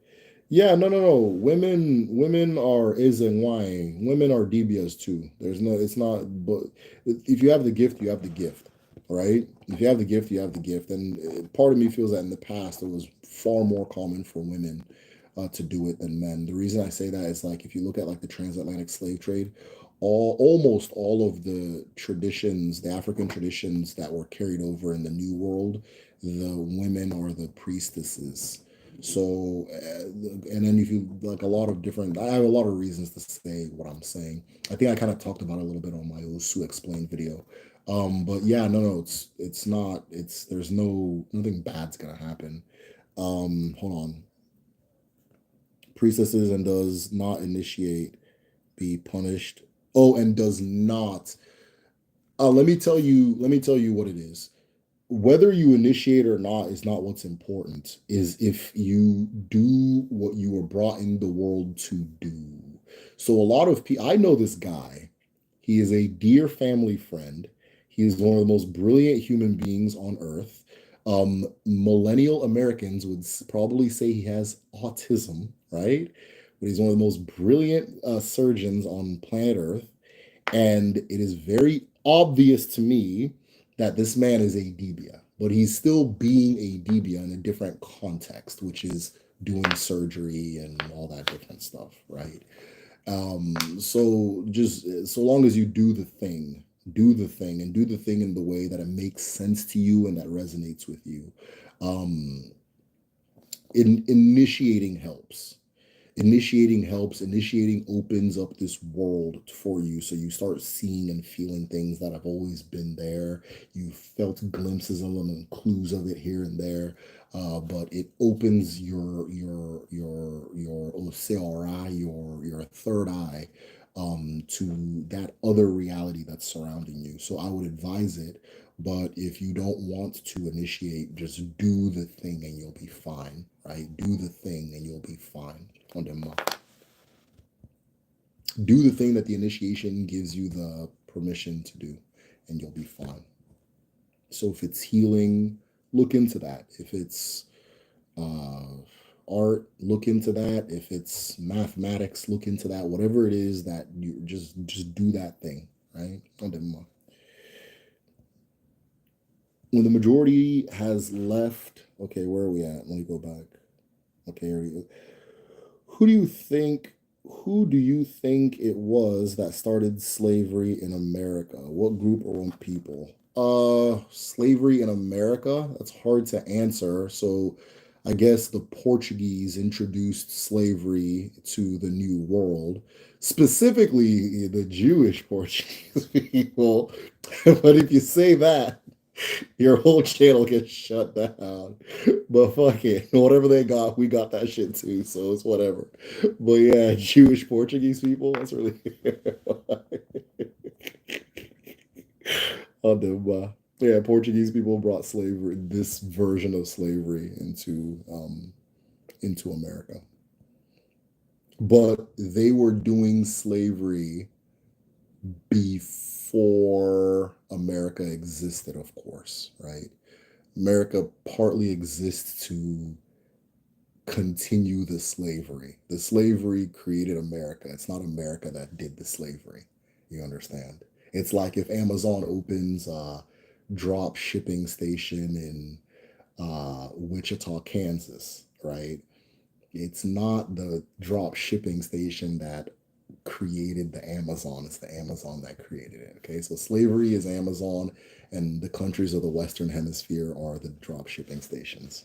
Yeah, no. Women are is and why. Women are DBS too. There's no, it's not, but if you have the gift, you have the gift, right? If you have the gift, you have the gift. And part of me feels that in the past, it was far more common for women to do it than men. The reason I say that is like if you look at like the transatlantic slave trade, almost all of the traditions, the African traditions that were carried over in the New World, the women are the priestesses. So, and then if you like a lot of different, I have a lot of reasons to say what I'm saying. I think I kind of talked about it a little bit on my Osu Explained video. But yeah, no, it's not, there's nothing bad's gonna happen. Hold on. Priestesses and does not initiate be punished. Oh, and does not. Let me tell you what it is. Whether you initiate or not is not what's important. Is if you do what you were brought in the world to do. So a lot of people, I know this guy. He is a dear family friend. He is one of the most brilliant human beings on earth. Millennial Americans would probably say he has autism, right? But he's one of the most brilliant surgeons on planet Earth. And it is very obvious to me that this man is a debia. but he's still being a Dibia in a different context, which is doing surgery and all that different stuff, right? So just so long as you do the thing and do the thing in the way that it makes sense to you and that resonates with you. Um, initiating helps. Initiating opens up this world for you, so you start seeing and feeling things that have always been there. You felt glimpses of them and clues of it here and there, but it opens your OCRI, your third eye, to that other reality that's surrounding you. So I would advise it, but if you don't want to initiate, just do the thing and you'll be fine, right? Do the thing and you'll be fine. Do the thing that the initiation gives you the permission to do, and you'll be fine. So if it's healing, look into that. If it's art, look into that. If it's mathematics, look into that. Whatever it is that you just do that thing, right? When the majority has left, okay, where are we at? Let me go back. Okay, here we go. Who do you think it was that started slavery in America? What group or what people? Slavery in America? That's hard to answer. So I guess the Portuguese introduced slavery to the New World, specifically the Jewish Portuguese people. But if you say that, your whole channel gets shut down. But fuck it. Whatever they got, we got that shit too. So it's whatever. But yeah, Jewish Portuguese people, that's really on them. Yeah, Portuguese people brought slavery, this version of slavery into America. But they were doing slavery before America existed, of course, right? America partly exists to continue the slavery. The slavery created America. It's not America that did the slavery. You understand? It's like if Amazon opens a drop shipping station in Wichita, Kansas, right? It's not the drop shipping station that created the Amazon. It's the Amazon that created it. Okay, so slavery is Amazon, and the countries of the Western Hemisphere are the drop shipping stations.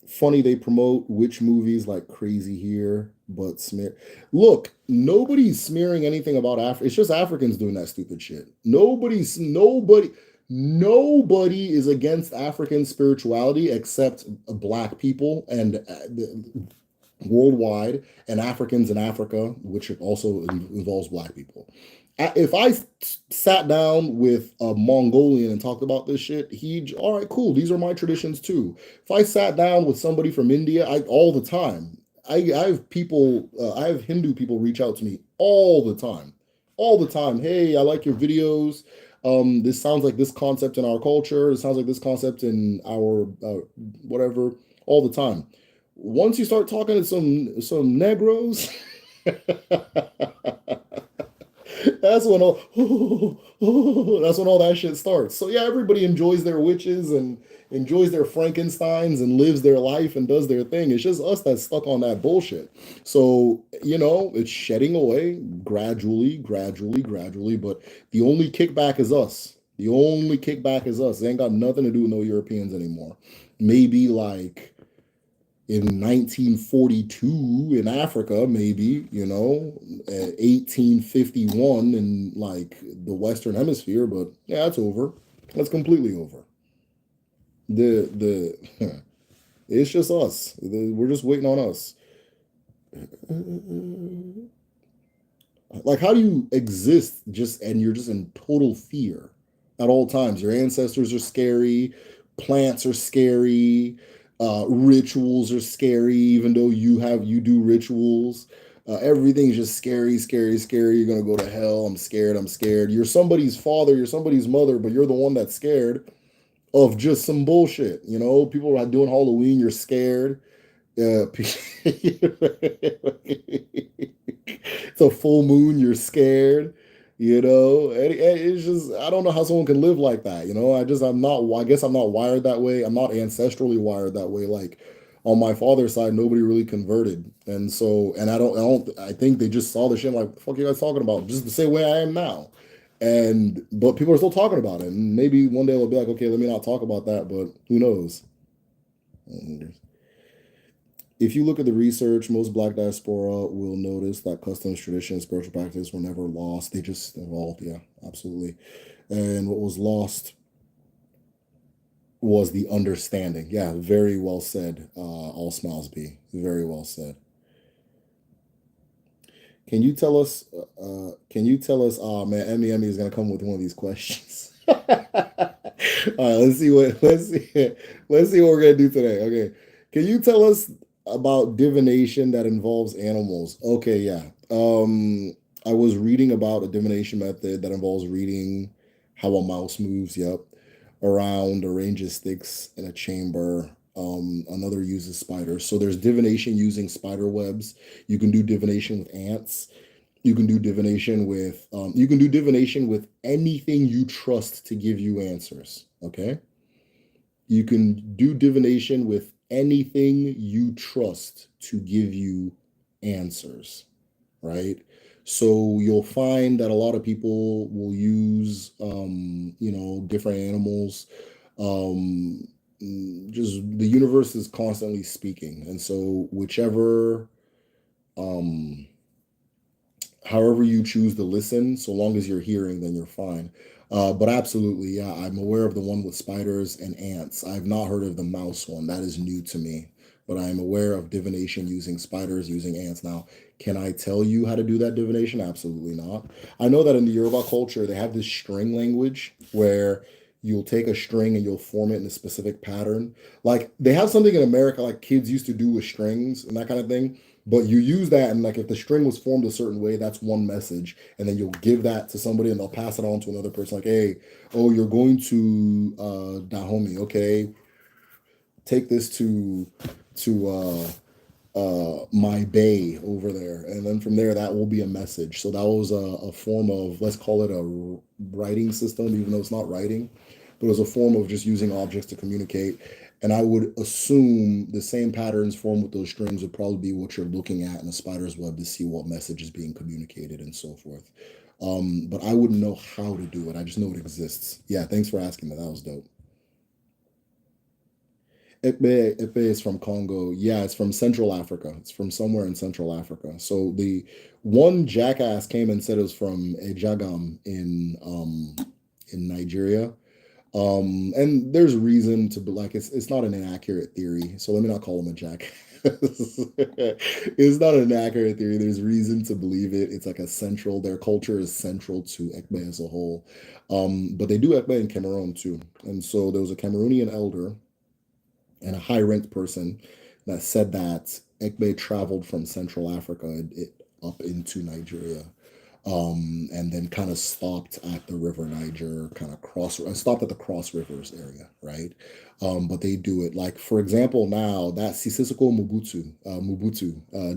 Funny they promote witch movies like crazy here, but smear. Look, nobody's smearing anything about Africa. It's just Africans doing that stupid shit. Nobody is against African spirituality except black people and worldwide, and Africans in Africa, which also involves black people. If I sat down with a Mongolian and talked about this shit, all right, cool. These are my traditions too. If I sat down with somebody from India, all the time, I have people, I have Hindu people reach out to me all the time. Hey, I like your videos. This sounds like this concept in our culture. It sounds like this concept in our whatever. All the time. Once you start talking to some Negros, that's when all that's when all that shit starts. So yeah, everybody enjoys their witches and enjoys their Frankensteins and lives their life and does their thing. It's just us that's stuck on that bullshit. So, it's shedding away gradually, but the only kickback is us. The only kickback is us. It ain't got nothing to do with no Europeans anymore. Maybe like in 1942 in Africa, maybe, 1851 in like the Western Hemisphere, but yeah, it's over. That's completely over. The it's just us. We're just waiting on us. Like, how do you exist and you're just in total fear at all times? Your ancestors are scary, plants are scary, rituals are scary, even though you do rituals. Everything's just scary. You're gonna go to hell. I'm scared. You're somebody's father, you're somebody's mother, but you're the one that's scared of just some bullshit. People are doing Halloween, you're scared. It's a full moon, you're scared. And it's just, I don't know how someone can live like that. I'm not, I guess I'm not wired that way. I'm not ancestrally wired that way. Like on my father's side, nobody really converted. And so, and I think they just saw the shit like, what the fuck you guys talking about? Just the same way I am now. But people are still talking about it. And maybe one day they'll be like, okay, let me not talk about that, but who knows? If you look at the research, most Black diaspora will notice that customs, traditions, spiritual practice were never lost. They just evolved. Yeah, absolutely. And what was lost was the understanding. Yeah, very well said. All smiles be very well said. Can you tell us? Can you tell us? Oh man, Emmy is gonna come with one of these questions. All right, let's see what we're gonna do today. Okay, can you tell us about divination that involves animals? Okay, yeah. I was reading about a divination method that involves reading how a mouse moves. Yep, around, arranges sticks in a chamber. Another uses spiders. So there's divination using spider webs. You can do divination with ants. You can do divination with anything you trust to give you answers. Okay. You can do divination with anything you trust to give you answers, right? So you'll find that a lot of people will use, different animals. Um, just the universe is constantly speaking, and so um, however you choose to listen, so long as you're hearing, then you're fine. But absolutely, yeah, I'm aware of the one with spiders and ants. I've not heard of the mouse one. That is new to me. But I am aware of divination using spiders, using ants. Now, can I tell you how to do that divination? Absolutely not. I know that in the Yoruba culture, they have this string language where you'll take a string and you'll form it in a specific pattern. Like they have something in America like kids used to do with strings and that kind of thing, but you use that, and like if the string was formed a certain way, that's one message, and then you'll give that to somebody, and they'll pass it on to another person. Like, hey, oh, you're going to Dahomey, okay? Take this to my bay over there, and then from there that will be a message. So that was a form of, let's call it a writing system, even though it's not writing, but it was a form of just using objects to communicate. And I would assume the same patterns formed with those strings would probably be what you're looking at in a spider's web to see what message is being communicated and so forth. But I wouldn't know how to do it. I just know it exists. Yeah, thanks for asking that. That was dope. Ekpe is from Congo. Yeah, it's from Central Africa. It's from somewhere in Central Africa. So the one jackass came and said it was from Ejagam in Nigeria. And there's reason to be like it's not an inaccurate theory. So let me not call him a jackass. It's not an inaccurate theory. There's reason to believe it. It's like their culture is central to Ekpe as a whole. But they do Ekpe in Cameroon too. And so there was a Cameroonian elder and a high ranked person that said that Ekbe traveled from Central Africa up into Nigeria, and then kind of stopped at the River Niger, kind of stopped at the Cross Rivers area, right? But they do it like, for example, now that Sisiko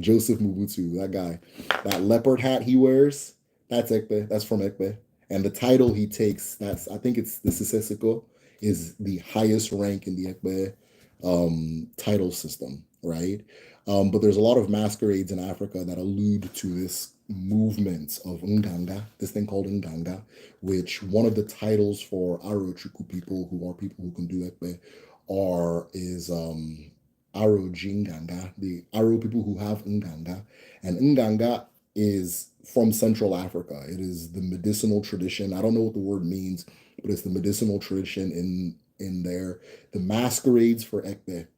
Joseph Mobutu, that guy, that leopard hat he wears, that's Ekbe, that's from Ekbe. And the title he takes, I think it's the Sisiko, is the highest rank in the Ekbe title system, right? But there's a lot of masquerades in Africa that allude to this movement of Nganga, this thing called Nganga, which one of the titles for Arochuku people, who are people who can do Ekpe, is Aro Jinganga, the Aro people who have Nganga. And Nganga is from Central Africa. It is the medicinal tradition. I don't know what the word means, but it's the medicinal tradition in there. The masquerades for Ekpe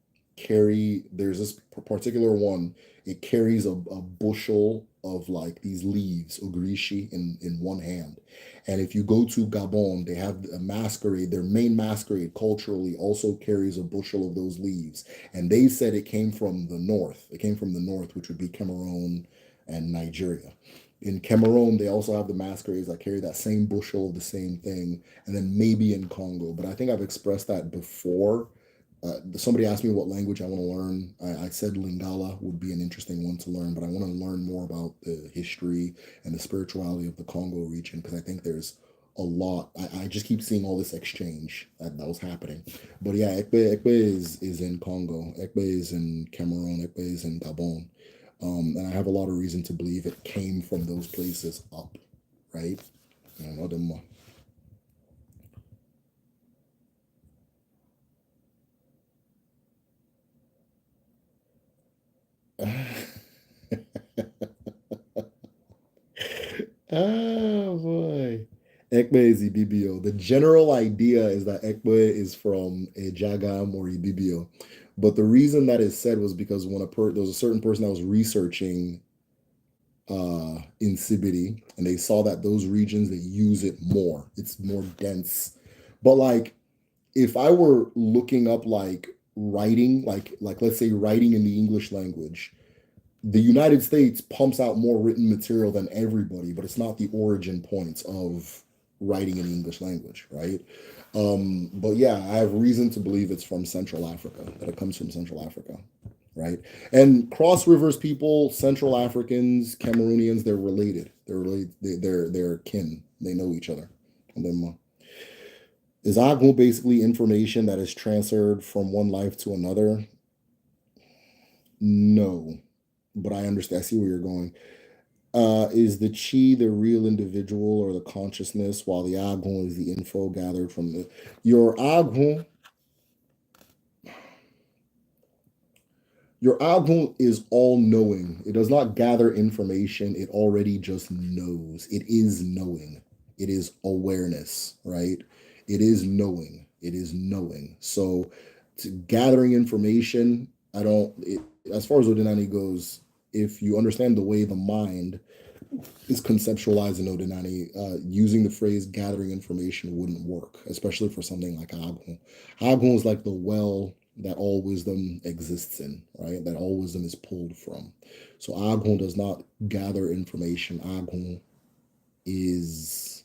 there's this particular one, it carries a bushel of like these leaves, ogrishi, in one hand. And if you go to Gabon, they have a masquerade, their main masquerade culturally also carries a bushel of those leaves. And they said it came from the north. It came from the north, which would be Cameroon and Nigeria. In Cameroon, they also have the masquerades that carry that same bushel of the same thing, and then maybe in Congo. But I think I've expressed that before Somebody asked me what language I want to learn. I said Lingala would be an interesting one to learn, but I want to learn more about the history and the spirituality of the Congo region because I think there's a lot. I just keep seeing all this exchange that was happening. But yeah, Ekpe is in Congo. Ekpe is in Cameroon. Ekpe is in Gabon. And I have a lot of reason to believe it came from those places up, right? Not them. Oh boy. Ekpe is Ibibio. The general idea is that Ekpe is from a Jagam or Ibibio. But the reason that is said was because when there was a certain person that was researching in Sibidi, and they saw that those regions that use it more. It's more dense. But like if I were looking up like writing, like let's say writing in the English language, the United States pumps out more written material than everybody, but it's not the origin points of writing in the English language, right? But yeah, I have reason to believe it's from Central Africa, that it comes from Central Africa, right? And Cross Rivers people, Central Africans, Cameroonians, they're related. They're related. They're kin. They know each other. And then is Agmu basically information that is transferred from one life to another? No, but I understand. I see where you're going. Is the chi the real individual or the consciousness, while the Agun is the info gathered from the your Agun? Your Agun is all knowing. It does not gather information. It already just knows. It is knowing. It is awareness, right? It is knowing. It is knowing. So, gathering information, I don't. As far as Odinani goes, if you understand the way the mind is conceptualized in Odinani, using the phrase gathering information wouldn't work, especially for something like Agun. Agun is like the well that all wisdom exists in, right? That all wisdom is pulled from. So Agun does not gather information. Agun is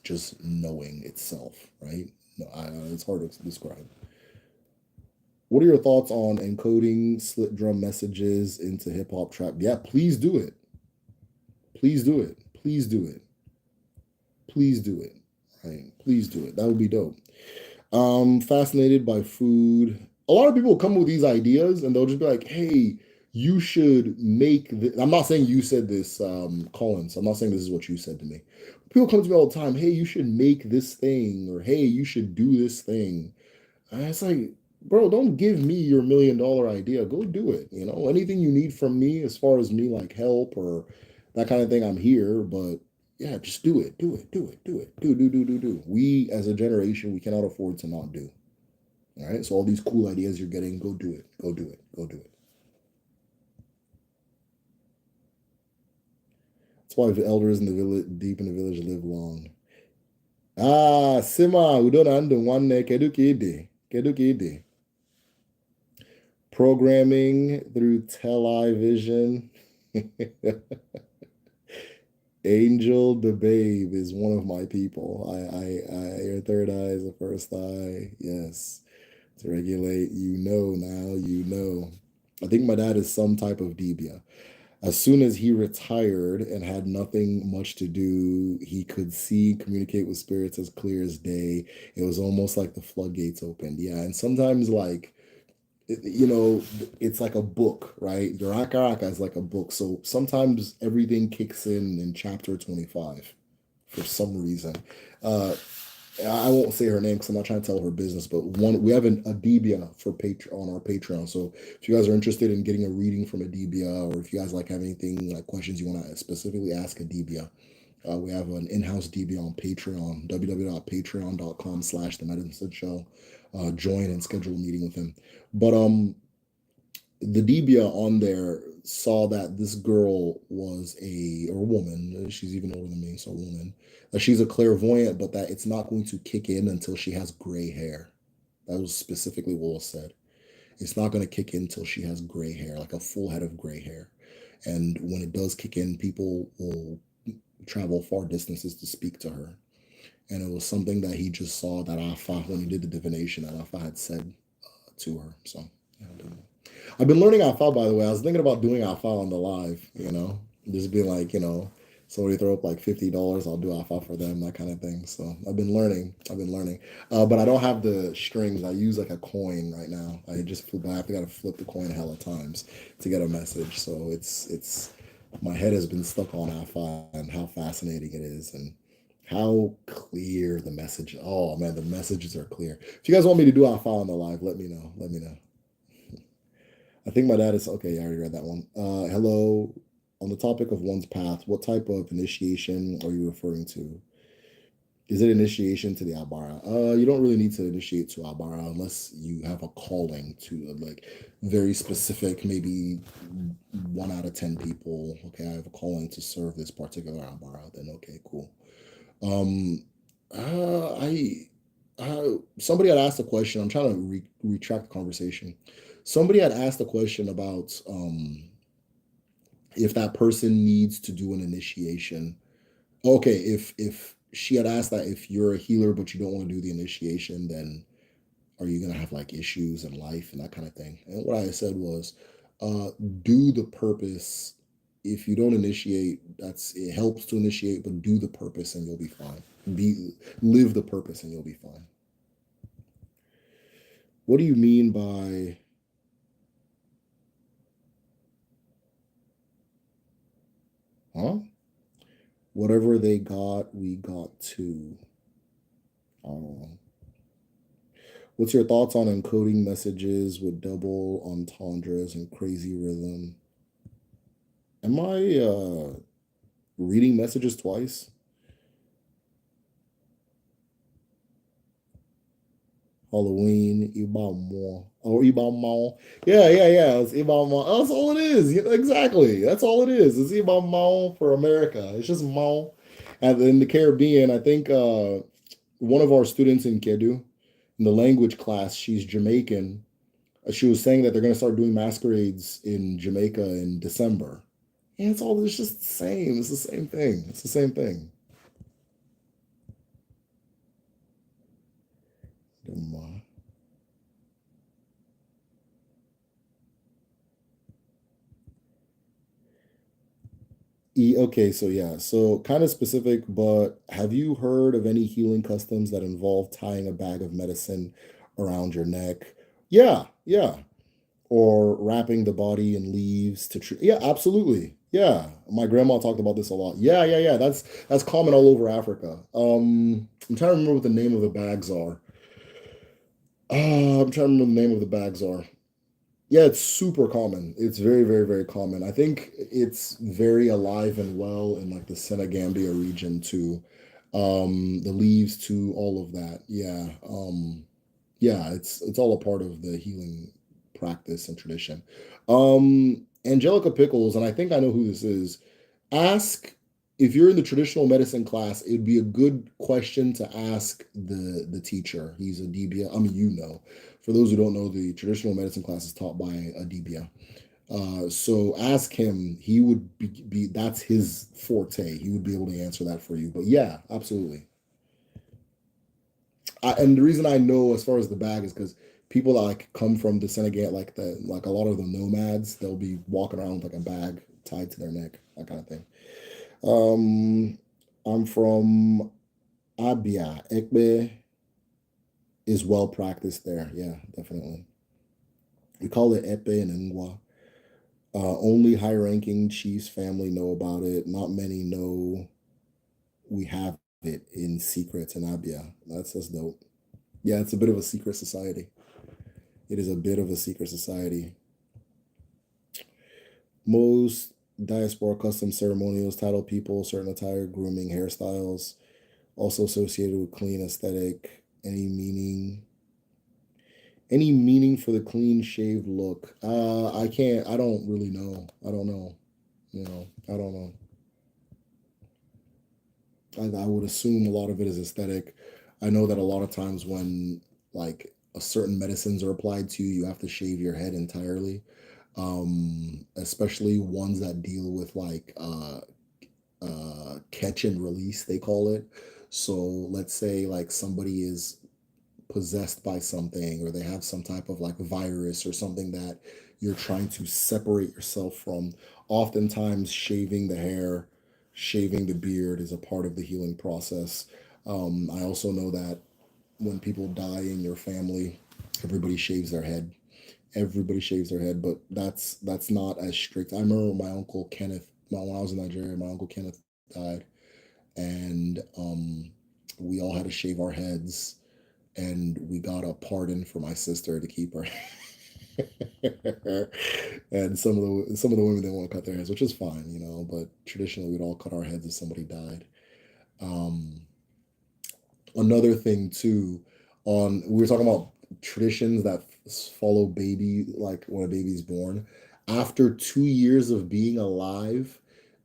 just knowing itself, right? No, it's hard to describe. What are your thoughts on encoding slip drum messages into hip hop trap? Yeah, please do it. Please do it. Please do it. Please do it. Right? Please do it. That would be dope. Fascinated by food. A lot of people come with these ideas and they'll just be like, hey, you should make this. I'm not saying you said this, Collins. I'm not saying this is what you said to me. People come to me all the time, hey, you should make this thing, or hey, you should do this thing. And it's like, bro, don't give me your $1 million idea. Go do it. Anything you need from me as far as me like help or that kind of thing, I'm here. But yeah, just do it. Do it. Do it. Do it. Do. We as a generation, we cannot afford to not do. All right. So all these cool ideas you're getting, go do it. Go do it. Go do it. That's why the elders in the village, deep in the village, live long. Ah, Sima, udona ando one kedu ka ide. Kedu ka ide. Programming through television. Angel the Babe is one of my people. Your third eye is the first eye. Yes. To regulate, now, I think my dad is some type of Debia. As soon as he retired and had nothing much to do, he could see, communicate with spirits as clear as day. It was almost like the floodgates opened. Yeah. And sometimes, like, it's like a book, right? Your Akaraka is like a book. So sometimes everything kicks in chapter 25 for some reason. Uh, I won't say her name because I'm not trying to tell her business, but we have a Debia for on our Patreon. So if you guys are interested in getting a reading from a Debia, or if you guys like have anything like questions you want to specifically ask a Debia, we have an in-house DB on Patreon, www.patreon.com/the Medicine Show. Join and schedule a meeting with him. But the Debia on there saw that this girl was or woman, she's even older than me, so a woman, that she's a clairvoyant, but that it's not going to kick in until she has gray hair. That was specifically what was said. It's not going to kick in until she has gray hair, like a full head of gray hair. And when it does kick in, people will travel far distances to speak to her. And it was something that he just saw that Afa, when he did the divination, that Afa had said to her. So yeah, I've been learning AFA, by the way. I was thinking about doing AFA on the live, just being like, somebody throw up like $50, I'll do AFA for them, that kind of thing. So I've been learning. But I don't have the strings. I use like a coin right now. I just flip. I have to gotta flip the coin a hell of times to get a message. So it's my head has been stuck on AFA and how fascinating it is and how clear the message. Oh man, the messages are clear. If you guys want me to do AFA on the live, let me know. Let me know. I think my dad is okay. I already read that one. Hello. On the topic of one's path, what type of initiation are you referring to? Is it initiation to the Abara? You don't really need to initiate to Abara unless you have a calling to like very specific, maybe 1 out of 10 people. Okay, I have a calling to serve this particular Abara. Then okay, cool. Um, I somebody had asked a question. I'm trying to retract the conversation. Somebody had asked a question about if that person needs to do an initiation. Okay, if she had asked that if you're a healer but you don't want to do the initiation, then are you gonna have like issues in life and that kind of thing? And what I said was, uh, do the purpose. If you don't initiate, it helps to initiate, but do the purpose and you'll be fine. Live the purpose and you'll be fine. What do you mean by huh? Whatever they got, we got too. Oh. What's your thoughts on encoding messages with double entendres and crazy rhythm? Am I reading messages twice? Halloween, Ibama. Oh, Ibama. Yeah. It's Ibama. That's all it is. Yeah, exactly. That's all it is. It's Ibama for America. It's just Mao. And in the Caribbean, I think one of our students in Kedu, in the language class, she's Jamaican. She was saying that they're going to start doing masquerades in Jamaica in December. And it's just the same. It's the same thing. It's the same thing. Okay, so yeah, so kind of specific, but have you heard of any healing customs that involve tying a bag of medicine around your neck? Yeah. Or wrapping the body in leaves to treat. Yeah, absolutely. Yeah, my grandma talked about this a lot. Yeah. That's common all over Africa. I'm trying to remember what the name of the bags are. I'm trying to remember the name of the bags are. Yeah, it's super common. It's very common. I think it's very alive and well in like the Senegambia region too. The leaves too, all of that. Yeah. Yeah, it's all a part of the healing practice and tradition. Angelica Pickles, and I think I know who this is. Ask if you're in the traditional medicine class, it'd be a good question to ask the teacher. He's a DBA. I mean, for those who don't know, the traditional medicine class is taught by a DBA. So ask him. He would be that's his forte. He would be able to answer that for you. But yeah, absolutely. And the reason I know as far as the bag is because people that like come from the Senegal, like a lot of the nomads, they'll be walking around with like a bag tied to their neck, that kind of thing. Um, I'm from Abia. Ekbe is well practiced there. Yeah, definitely. We call it Epe and Ngwa. Only high-ranking chiefs family know about it. Not many know we have it in secret in Abia. That's dope. Yeah, it's a bit of a secret society. It is a bit of a secret society. Most diaspora custom ceremonials title people certain attire, grooming, hairstyles, also associated with clean aesthetic. Any meaning for the clean shaved look? I can't. I don't really know. I don't know. I don't know. I would assume a lot of it is aesthetic. I know that a lot of times when like a certain medicines are applied to you, you have to shave your head entirely. Especially ones that deal with like catch and release, they call it. So let's say like somebody is possessed by something, or they have some type of like virus or something that you're trying to separate yourself from. Oftentimes, shaving the hair, shaving the beard is a part of the healing process. I also know that when people die in your family, everybody shaves their head. Everybody shaves their head, but that's not as strict. I remember my uncle Kenneth, when I was in Nigeria, my uncle Kenneth died, and we all had to shave our heads, and we got a pardon for my sister to keep her. And some of the women didn't want to cut their heads, which is fine, you know. But traditionally, we'd all cut our heads if somebody died. Um, Another thing too, on we were talking about traditions that follow baby, like when a baby's born. After 2 years of being alive,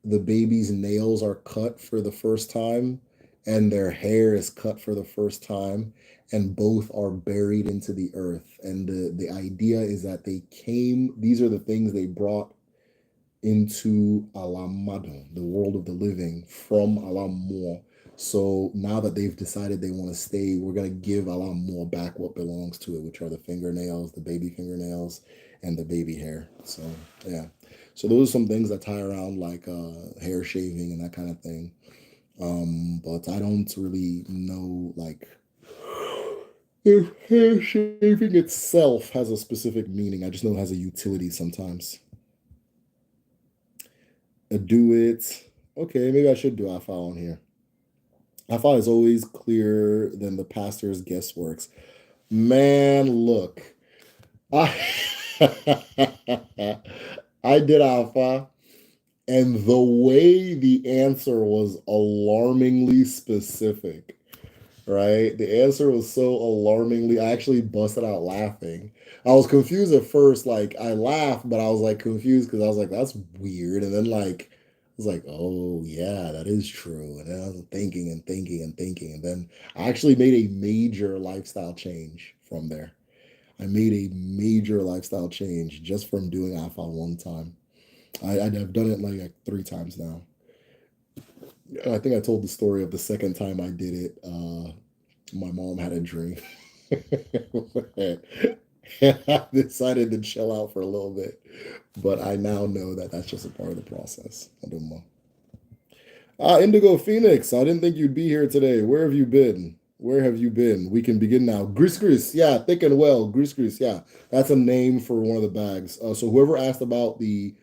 the baby's nails are cut for the first time, and their hair is cut for the first time, and both are buried into the earth. And the idea is that they came, these are the things they brought into Alamado, the world of the living, from Alamor. So now that they've decided they want to stay, we're going to give Alamor back what belongs to it, which are the fingernails, the baby fingernails, and the baby hair. So, yeah. So those are some things that tie around like hair shaving and that kind of thing. But I don't really know like if hair shaving itself has a specific meaning. I just know it has a utility sometimes. Do it. Okay, maybe I should do AFA on here. AFA is always clearer than the pastor's guessworks. Man, look. I, I did AFA, and the way the answer was alarmingly specific, right? The answer was so alarmingly, I actually busted out laughing. I was confused at first, like I laughed, but I was like confused because I was like, that's weird. And then like I was like, oh yeah, that is true. And then I was thinking and thinking and thinking. And then I actually made a major lifestyle change from there. I made a major lifestyle change just from doing alpha one time. I've done it like 3 times now. I think I told the story of the second time I did it. My mom had a dream. And I decided to chill out for a little bit. But I now know that that's just a part of the process. I don't know. Indigo Phoenix, I didn't think you'd be here today. Where have you been? Where have you been? We can begin now. Gris Gris, yeah, thick and well. Gris Gris, yeah. That's a name for one of the bags. So whoever asked about the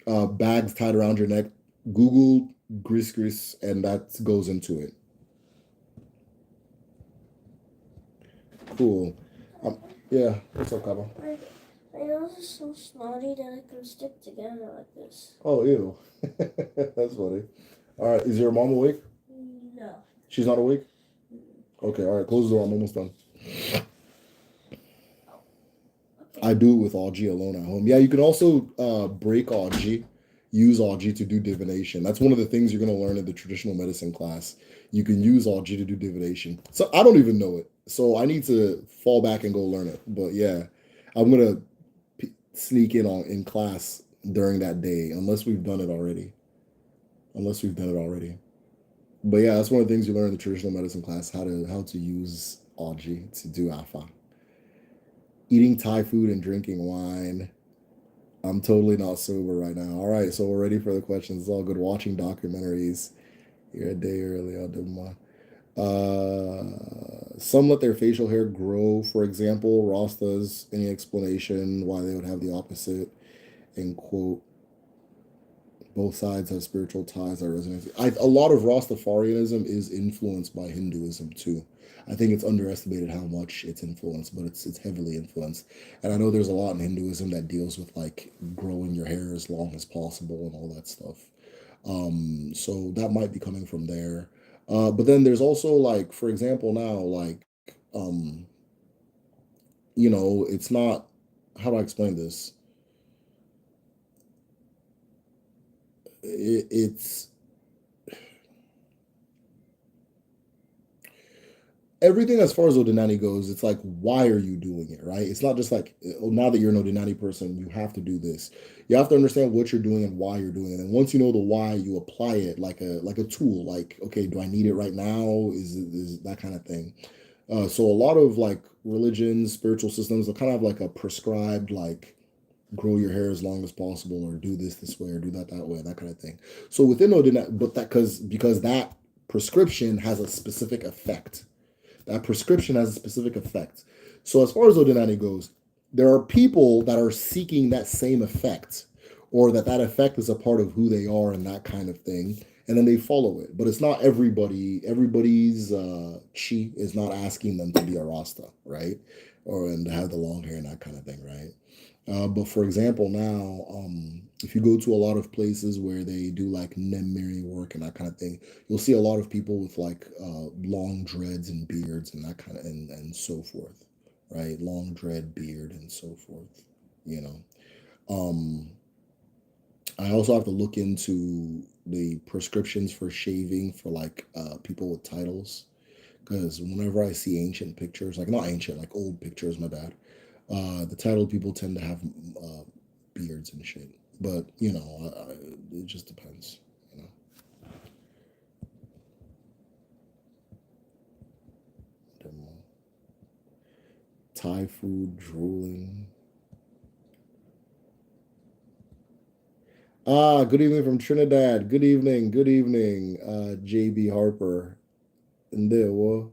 bags tied around your neck, Google Gris Gris, and that goes into it. Cool. Um, yeah, what's up, Kaba? My nose is so snotty that it can stick together like this. Oh, ew. That's funny. All right, is your mom awake? No. She's not awake? Okay, all right, close the door. I'm almost done. Okay. I do it with Audrey alone at home. Yeah, you can also break Audrey, use Audrey to do divination. That's one of the things you're going to learn in the traditional medicine class. You can use Audrey to do divination. So I don't even know it. So I need to fall back and go learn it. But yeah, I'm going to sneak in class during that day, unless we've done it already. Unless we've done it already. But yeah, that's one of the things you learn in the traditional medicine class, how to use Audrey to do alpha. Eating Thai food and drinking wine. I'm totally not sober right now. All right, so we're ready for the questions. It's all good. Watching documentaries. You're a day early. I'll do mine. Some let their facial hair grow. For example, Rastas. Any explanation why they would have the opposite? And quote, both sides have spiritual ties that resonate. A lot of Rastafarianism is influenced by Hinduism too. I think it's underestimated how much it's influenced, but it's heavily influenced. And I know there's a lot in Hinduism that deals with like growing your hair as long as possible and all that stuff. So that might be coming from there. But then there's also like, for example, now like, um, it's not. How do I explain this? It's everything as far as Odinani goes, it's like, why are you doing it, right? It's not just like, oh, now that you're an Odinani person, you have to do this. You have to understand what you're doing and why you're doing it. And once you know the why, you apply it like a tool. Like, okay, do I need it right now? Is that kind of thing? So a lot of like religions, spiritual systems, they kind of have like a prescribed like grow your hair as long as possible, or do this way, or do that way, that kind of thing. So within Odin, but that because that prescription has a specific effect. That prescription has a specific effect. So as far as Odinani goes, there are people that are seeking that same effect, or that effect is a part of who they are and that kind of thing, and then they follow it. But it's not everybody. Everybody's chi is not asking them to be a Rasta, right? Or and to have the long hair and that kind of thing, right? But for example, now, if you go to a lot of places where they do like Nemiri work and that kind of thing, you'll see a lot of people with like long dreads and beards and that kind of and so forth, right? Long dread, beard, and so forth. You know, um, I also have to look into the prescriptions for shaving for like people with titles, because whenever I see ancient pictures, like not ancient, like old pictures, my bad, the titled people tend to have uh, beards and shit. But you know, it just depends. You know, Thai food, drooling. Ah, good evening from Trinidad. Good evening, JB Harper. And there, well,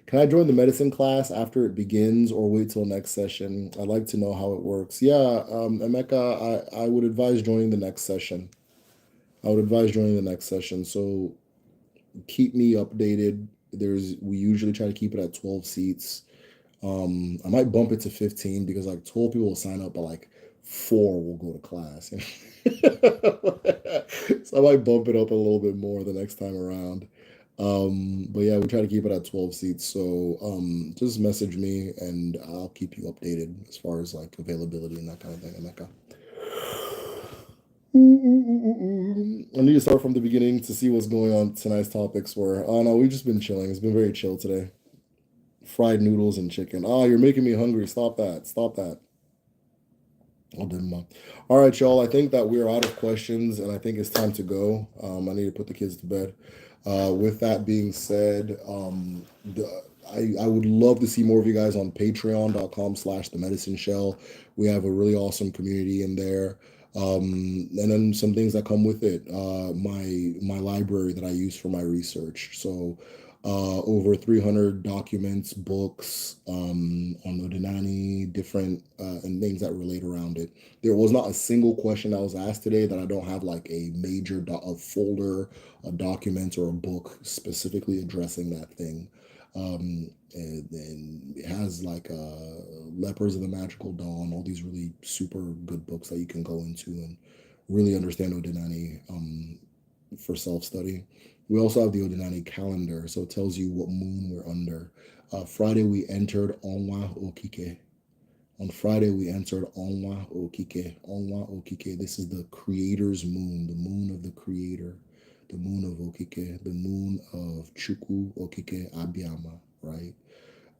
can I join the medicine class after it begins, or wait till next session? I'd like to know how it works. Yeah, Emeka, I would advise joining the next session. I would advise joining the next session. So keep me updated. We usually try to keep it at 12 seats. I might bump it to 15 because like 12 people will sign up, but like four will go to class. So I might bump it up a little bit more the next time around. But yeah, we try to keep it at 12 seats. So just message me and I'll keep you updated as far as like availability and that kind of thing. Emeka. I need to start from the beginning to see what's going on. Tonight's topics were, oh no, we've just been chilling. It's been very chill today. Fried noodles and chicken. Oh, you're making me hungry. Stop that. Stop that. I'll do my. All right, y'all. I think that we're out of questions, and I think it's time to go. I need to put the kids to bed. With that being said, I would love to see more of you guys on patreon.com/the medicine shell. We have a really awesome community in there. And then some things that come with it. My library that I use for my research. So over 300 documents, books on Odinani, different and things that relate around it. There was not a single question that was asked today that I don't have like a major a folder, a document, or a book specifically addressing that thing. And it has like Lepers of the Magical Dawn, all these really super good books that you can go into and really understand Odinani for self study. We also have the Odinani calendar, so it tells you what moon we're under. Friday we entered Onwa Okike. On Friday we entered Onwa Okike. Onwa Okike. This is the creator's moon, the moon of the creator, the moon of Okike, the moon of Chuku Okike Abiyama, right?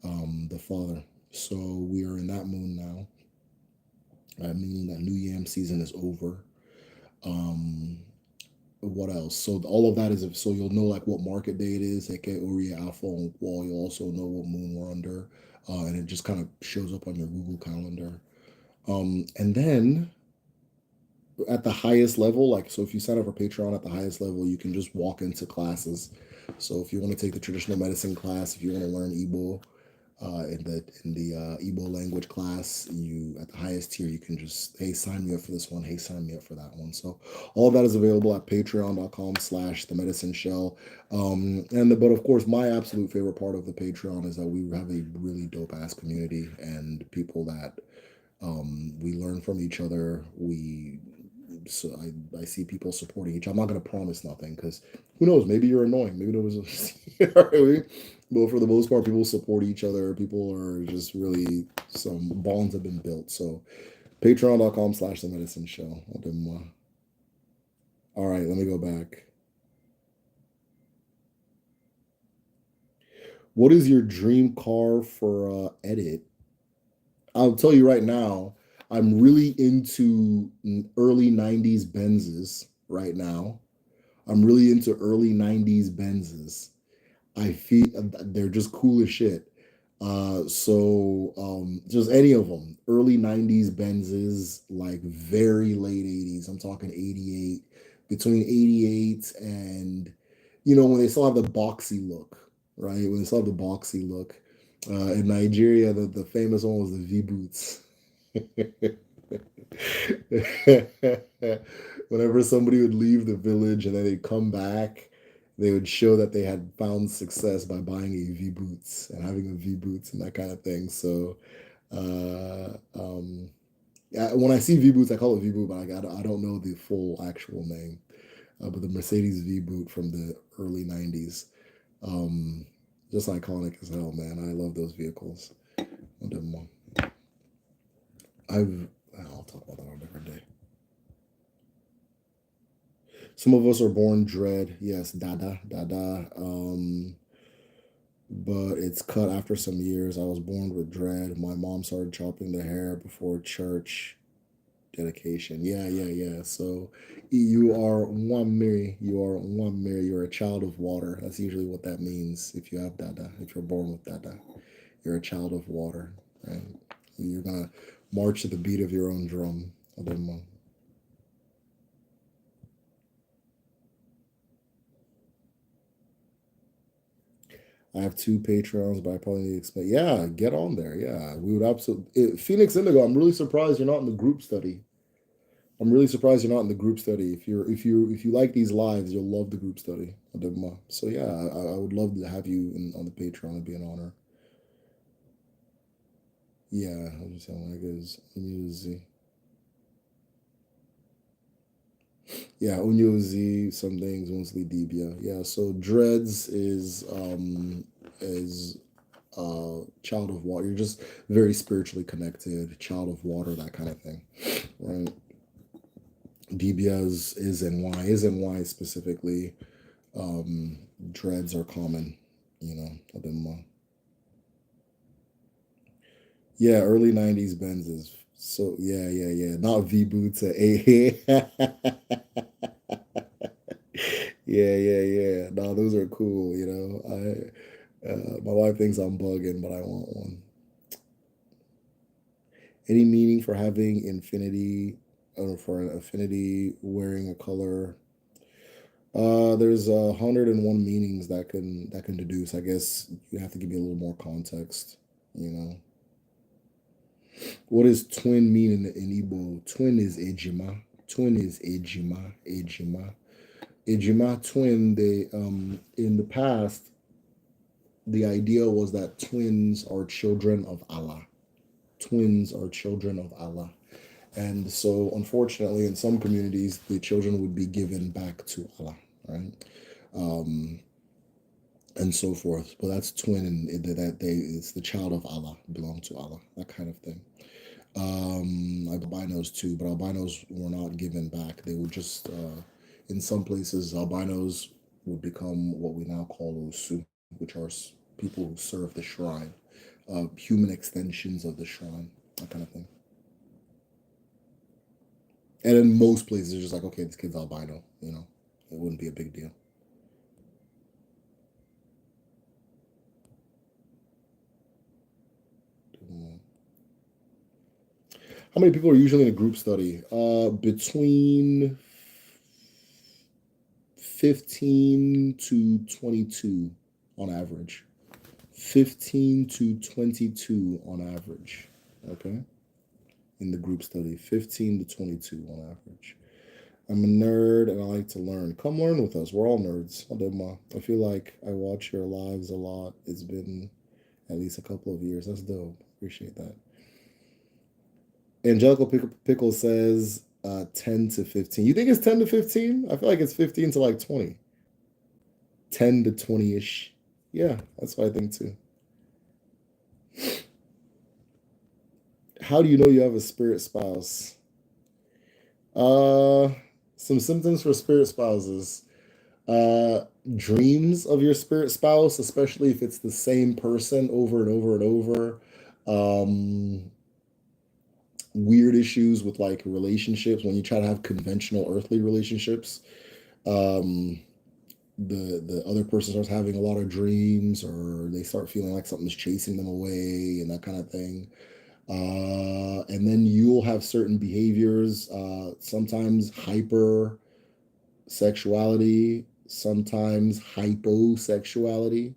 The father. So we are in that moon now, meaning that New Yam season is over. Um, what else? So all of that is so you'll know like what market day it is, aka Uri Alpha on Wall. You'll also know what moon we're under, and it just kind of shows up on your Google Calendar. And then at the highest level, like so, if you sign up for Patreon at the highest level, you can just walk into classes. So if you want to take the traditional medicine class, if you want to learn Igbo, in the Igbo language class, you at the highest tier, you can just, hey, sign me up for this one. Hey, sign me up for that one. So all of that is available at patreon.com/the medicine shell. But of course, my absolute favorite part of the Patreon is that we have a really dope ass community and people that we learn from each other. So I see people supporting each. I'm not gonna promise nothing because who knows? Maybe you're annoying. Maybe there was a but for the most part, people support each other. People are just really some bonds have been built. So patreon.com/the medicine show. All right, let me go back. What is your dream car for edit? I'll tell you right now, I'm really into early 90s Benzes right now. I'm really into early 90s Benzes. I feel they're just cool as shit. Just any of them, early 90s Benzes, like very late 80s. I'm talking 88, between 88 and, when they still have the boxy look, right? When they still have the boxy look. In Nigeria, the famous one was the V boots. Whenever somebody would leave the village and then they'd come back, they would show that they had found success by buying a V boots and having a V boots and that kind of thing. So, yeah, when I see V boots, I call it V boot, but I don't know the full actual name. But the Mercedes V boot from the early 90s, um, just iconic as hell, man. I love those vehicles. I've I'll talk about that on a different day. Some of us are born dread. Yes, dada, dada. But it's cut after some years. I was born with dread. My mom started chopping the hair before church dedication. Yeah, yeah, yeah. So you are one Mary. You are one Mary. You're a child of water. That's usually what that means if you have dada. If you're born with dada, you're a child of water. Right? You're gonna march to the beat of your own drum. I have two Patreons, but I probably need to explain. Yeah, get on there. Yeah, we would absolutely. Phoenix Indigo, I'm really surprised you're not in the group study. I'm really surprised you're not in the group study. If you like these lives, you'll love the group study. So yeah, I would love to have you on the Patreon. It'd be an honor. Yeah, I'll just sound like is Unyozi. Yeah, Unyozi, some things mostly Debia. Yeah, so Dreads is child of water. You're just very spiritually connected, child of water, that kind of thing, right? DBS is and why specifically. Dreads are common, a bit more. Yeah, early 90s Benzes. So yeah, yeah, yeah. Not V boots. Yeah, yeah, yeah. No, those are cool. My wife thinks I'm bugging, but I want one. Any meaning for having infinity, or for an affinity wearing a color? There's 101 meanings that can deduce. I guess you have to give me a little more context. You know, what does twin mean in Igbo? Twin is ejima. Twin is ejima. Ejima. Ejima twin. They in the past, the idea was that twins are children of Allah. Twins are children of Allah. And so, unfortunately, in some communities, the children would be given back to Allah, right? Um, and so forth. But that's twin, and it's the child of Allah, belong to Allah, that kind of thing. Albinos too, but albinos were not given back. They were just, in some places, albinos would become what we now call Osu, which are people who serve the shrine, human extensions of the shrine, that kind of thing. And in most places, it's just like, okay, this kid's albino, it wouldn't be a big deal. How many people are usually in a group study? Between 15 to 22 on average. 15 to 22 on average. Okay? In the group study, 15 to 22 on average. I'm a nerd and I like to learn. Come learn with us. We're all nerds. I feel like I watch your lives a lot. It's been at least a couple of years. That's dope. Appreciate that. Angelical Pickle says 10 to 15. You think it's 10 to 15? I feel like it's 15 to like 20. 10 to 20 ish. Yeah, that's what I think too. How do you know you have a spirit spouse? Uh, some symptoms for spirit spouses. Uh, Dreams of your spirit spouse, especially if it's the same person over and over and over. Weird issues with like relationships when you try to have conventional earthly relationships. Um, the other person starts having a lot of dreams, or they start feeling like something's chasing them away and that kind of thing. And then you'll have certain behaviors, sometimes hyper sexuality, sometimes hyposexuality.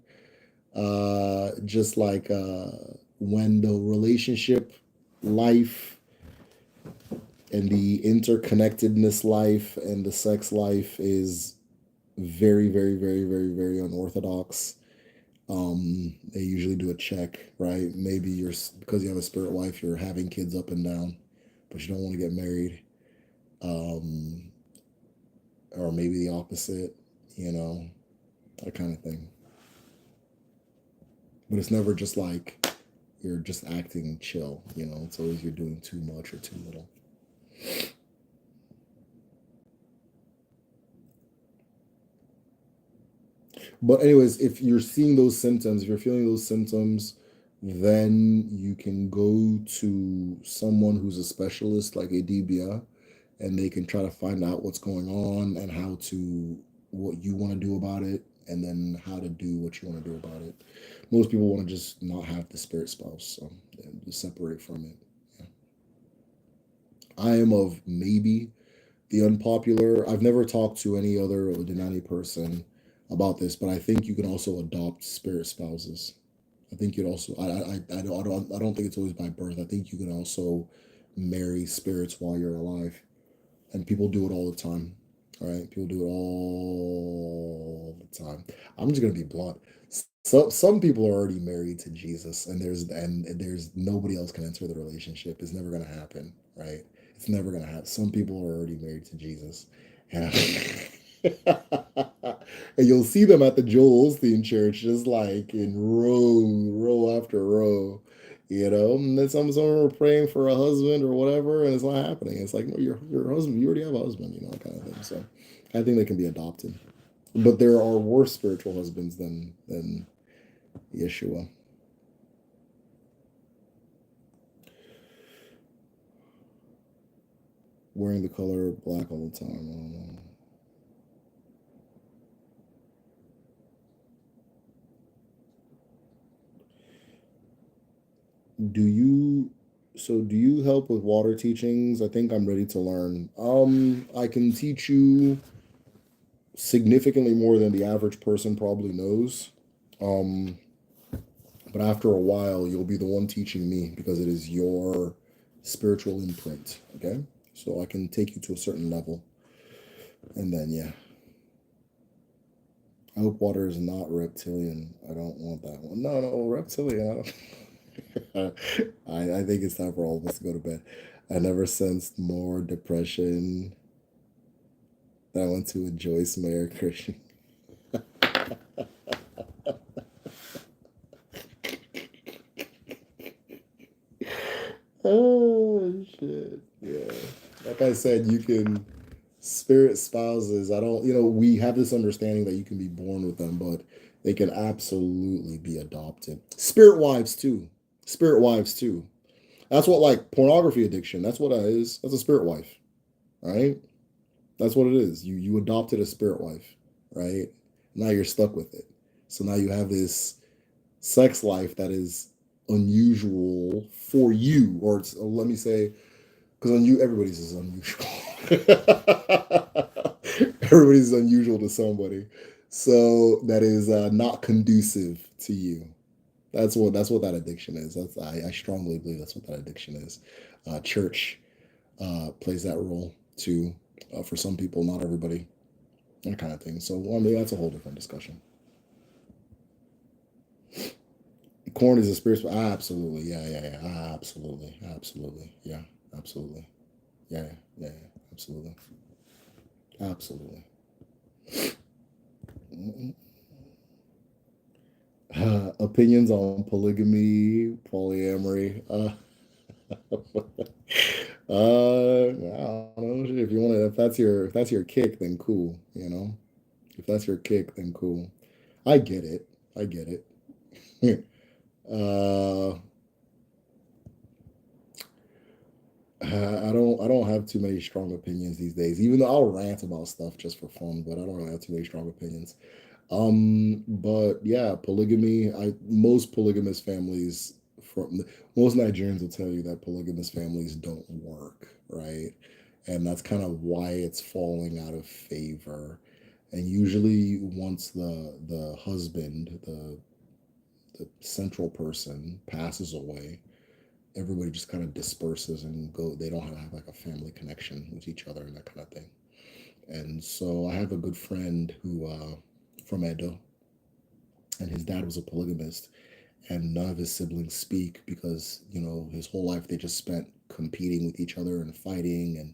Just like when the relationship life and the interconnectedness life and the sex life is very, very, very, very, very unorthodox. They usually do a check, right? Maybe you're, because you have a spirit wife, you're having kids up and down, but you don't want to get married. Um, or maybe the opposite, you know, that kind of thing. But it's never just like you're just acting chill, you know. It's always you're doing too much or too little. But anyways, if you're seeing those symptoms, if you're feeling those symptoms, then you can go to someone who's a specialist like a DBA, and they can try to find out what's going on and how to, what you want to do about it, and then how to do what you want to do about it. Most people want to just not have the spirit spouse, so yeah, just separate from it. Yeah. I am of maybe the unpopular. I've never talked to any other Odinani person about this, but I think you can also adopt spirit spouses. I think you'd also. I don't think it's always by birth. I think you can also marry spirits while you're alive, and people do it all the time. All right, people do it all the time. I'm just gonna be blunt. Some people are already married to Jesus, and there's nobody else can enter the relationship. It's never gonna happen, right? It's never gonna happen. Some people are already married to Jesus, and and you'll see them at the Joel Osteen church, just like in row after row, you know. And then some are praying for a husband or whatever, and it's not happening. It's like, no, your husband, you already have a husband, you know, that kind of thing. So I think they can be adopted, but there are worse spiritual husbands than Yeshua. Wearing the color black all the time. I don't know. Do you do you help with water teachings? I think I'm ready to learn. I can teach you significantly more than the average person probably knows. Um, but after a while, you'll be the one teaching me because it is your spiritual imprint. Okay, so I can take you to a certain level, and then yeah. I hope water is not reptilian. I don't want that one. No, no, reptilian. I don't. I think it's time for all of us to go to bed. I never sensed more depression than I went to a Joyce Meyer Christian. Oh shit. Yeah. Like I said, you can spirit spouses. I don't, you know, we have this understanding that you can be born with them, but they can absolutely be adopted. Spirit wives too. Spirit wives too. That's what, like pornography addiction. That's what that is. That's a spirit wife, right? That's what it is. You adopted a spirit wife, right? Now you're stuck with it. So now you have this sex life that is unusual for you, or it's, let me say, because on you everybody's is unusual. Everybody's unusual to somebody, so that is not conducive to you. That's what that addiction is. I strongly believe that's what that addiction is. Church plays that role too, for some people, not everybody, that kind of thing. So well, maybe that's a whole different discussion. Corn is a spiritual. Absolutely, yeah, yeah, yeah, absolutely, absolutely, yeah, absolutely, yeah, yeah, yeah, absolutely, absolutely. Opinions on polygamy, polyamory. I don't know. If you want to, if that's your kick, then cool. You know, if that's your kick, then cool. I get it. I get it. uh, I don't have too many strong opinions these days. Even though I'll rant about stuff just for fun, but I don't really have too many strong opinions. But yeah, polygamy. I most polygamous families from most Nigerians will tell you that polygamous families don't work, right? And that's kind of why it's falling out of favor. And usually, once the husband, the central person, passes away, everybody just kind of disperses and go. They don't have like a family connection with each other and that kind of thing. And so I have a good friend who from Edo, and his dad was a polygamist, and none of his siblings speak because his whole life they just spent competing with each other and fighting, and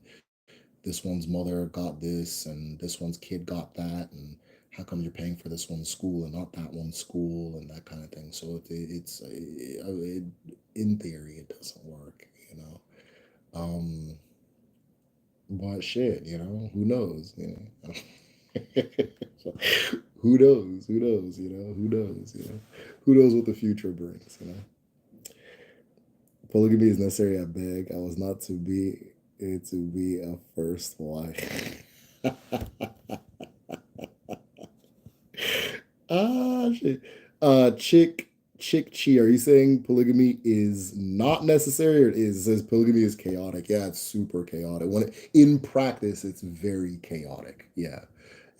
this one's mother got this and this one's kid got that, and how come you're paying for this one's school and not that one's school and that kind of thing. So in theory it doesn't work, but shit, who knows, So, who knows what the future brings. Polygamy is necessary, I beg. I was not to be a first wife. Shit. Chick Chi, are you saying polygamy is not necessary, or it is? It says polygamy is chaotic. Yeah, it's super chaotic. In practice, it's very chaotic. Yeah.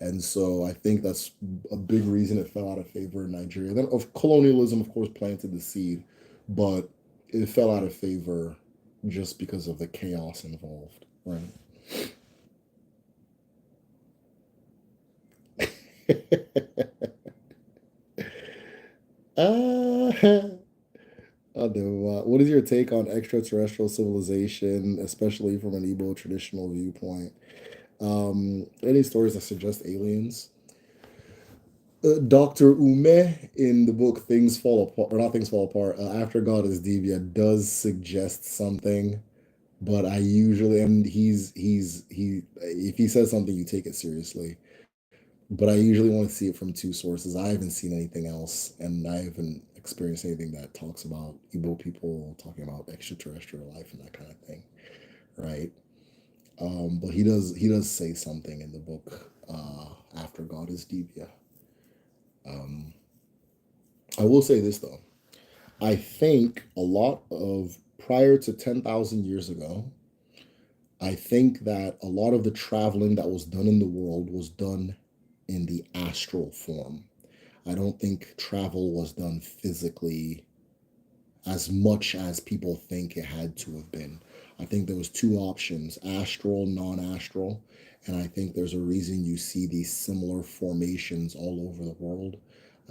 And so I think that's a big reason it fell out of favor in Nigeria. Then of colonialism, of course, planted the seed, but it fell out of favor just because of the chaos involved, right? uh, I do. What is your take on extraterrestrial civilization, especially from an Igbo traditional viewpoint? Any stories that suggest aliens? Dr. Ume in the book Things Fall Apart, or not Things Fall Apart, After God is Devia does suggest something, but I usually, and if he says something, you take it seriously. But I usually want to see it from two sources. I haven't seen anything else, and I haven't experienced anything that talks about Igbo people talking about extraterrestrial life and that kind of thing, right? But he does say something in the book After God is Devia. Um, I will say this though. I think a lot of prior to 10,000 years ago, I think that a lot of the traveling that was done in the world was done in the astral form. I don't think travel was done physically as much as people think it had to have been. I think there was two options, astral, non-astral, and I think there's a reason you see these similar formations all over the world.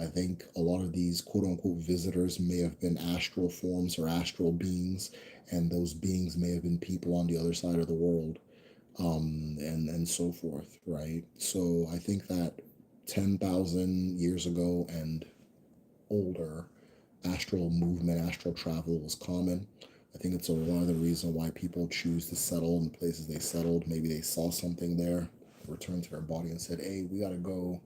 I think a lot of these quote unquote visitors may have been astral forms or astral beings, and those beings may have been people on the other side of the world, and so forth, right? So I think that 10,000 years ago and older, astral movement, astral travel was common. I think it's a lot of the reason why people choose to settle in the places they settled. Maybe they saw something there, returned to their body and said, "Hey, we gotta go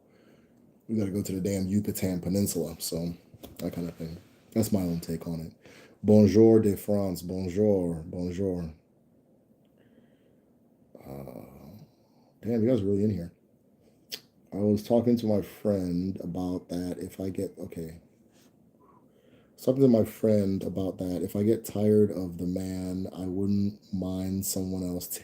to the damn Yucatan Peninsula." So that kind of thing. That's my own take on it. Bonjour de France. Bonjour. Bonjour. Uh, Damn, you guys are really in here. I was talking to my friend about that. If I get okay, Something to my friend about that. If I get tired of the man, I wouldn't mind someone else.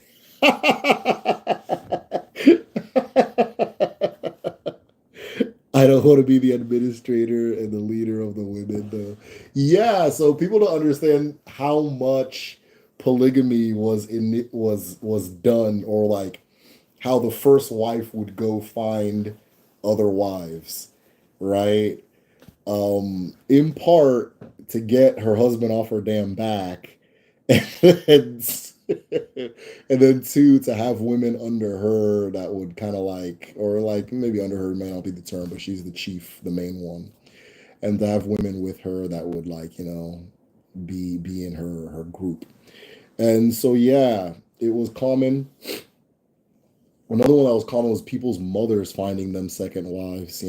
I don't want to be the administrator and the leader of the women, though. Yeah, so people don't understand how much polygamy was done, or like how the first wife would go find other wives, right? In part to get her husband off her damn back, and then, and then two, to have women under her that would kind of like, or like maybe under her may not be the term, but she's the chief, the main one, and to have women with her that would like be in her group. And so yeah, it was common. Another one that was common was people's mothers finding them second wives.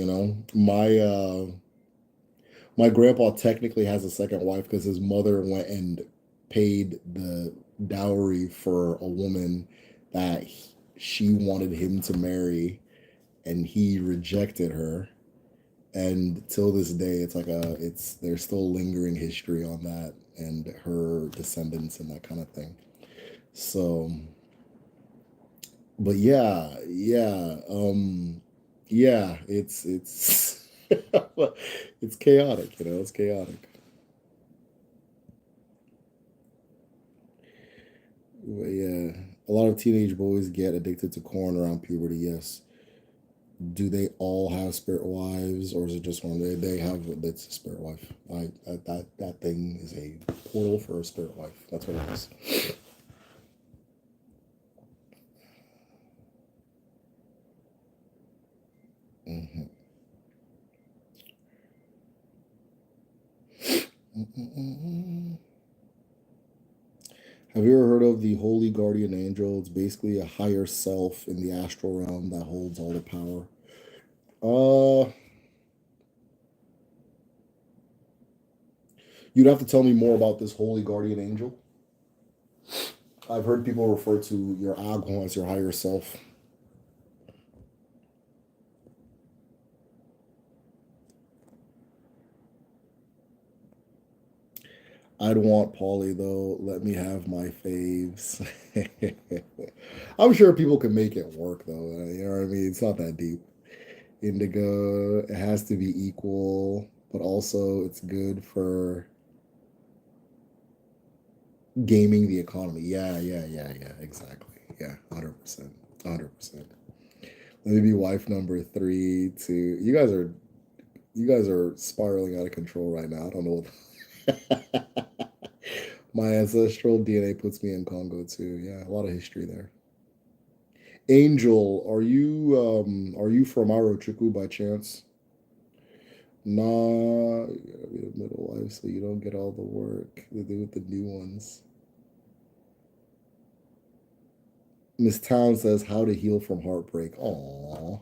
My grandpa technically has a second wife because his mother went and paid the dowry for a woman that she wanted him to marry, and he rejected her. And till this day, it's like there's still lingering history on that and her descendants and that kind of thing. So, but yeah, it's it's chaotic, it's chaotic. But yeah, a lot of teenage boys get addicted to corn around puberty. Yes. Do they all have spirit wives, or is it just one? They have that's a spirit wife. That thing is a portal for a spirit wife. That's what it is. Mm-hmm. Mm-mm-mm. Have you ever heard of the Holy Guardian Angel? It's basically a higher self in the astral realm that holds all the power. Uh, you'd have to tell me more about this Holy Guardian Angel. I've heard people refer to your Agwan as your higher self. I'd want Pauly though. Let me have my faves. I'm sure people can make it work though. You know what I mean? It's not that deep. Indigo, it has to be equal, but also it's good for gaming the economy. Yeah. Exactly. Yeah, 100%. 100%. Let me be wife number three. To you guys are spiraling out of control right now. I don't know what my ancestral DNA puts me in Congo too. Yeah, a lot of history there. Angel, are you from Arochukwu by chance? Nah, you gotta be a middle wife so you don't get all the work they do with the new ones. Miss Town says how to heal from heartbreak. Aww.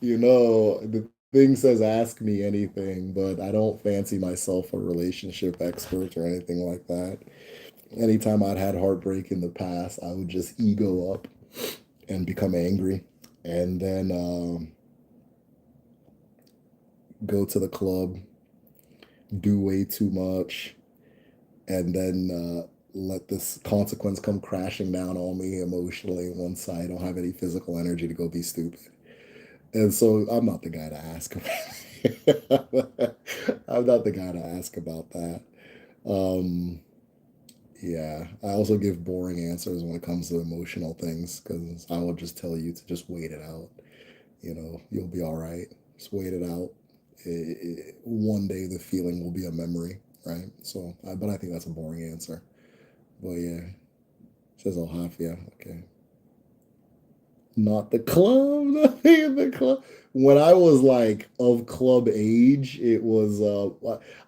The thing says ask me anything, but I don't fancy myself a relationship expert or anything like that. Anytime I'd had heartbreak in the past, I would just ego up and become angry, and then go to the club, do way too much, and then let this consequence come crashing down on me emotionally once I don't have any physical energy to go be stupid. And so I'm not the guy to ask about. I'm not the guy to ask about that. Um, yeah, I also give boring answers when it comes to emotional things because I will just tell you to just wait it out. You'll be all right. Just wait it out. One day the feeling will be a memory, right? So, but I think that's a boring answer. But yeah, says I'll have yeah. Okay, not the club. Nothing in the club. When I was like of club age, it was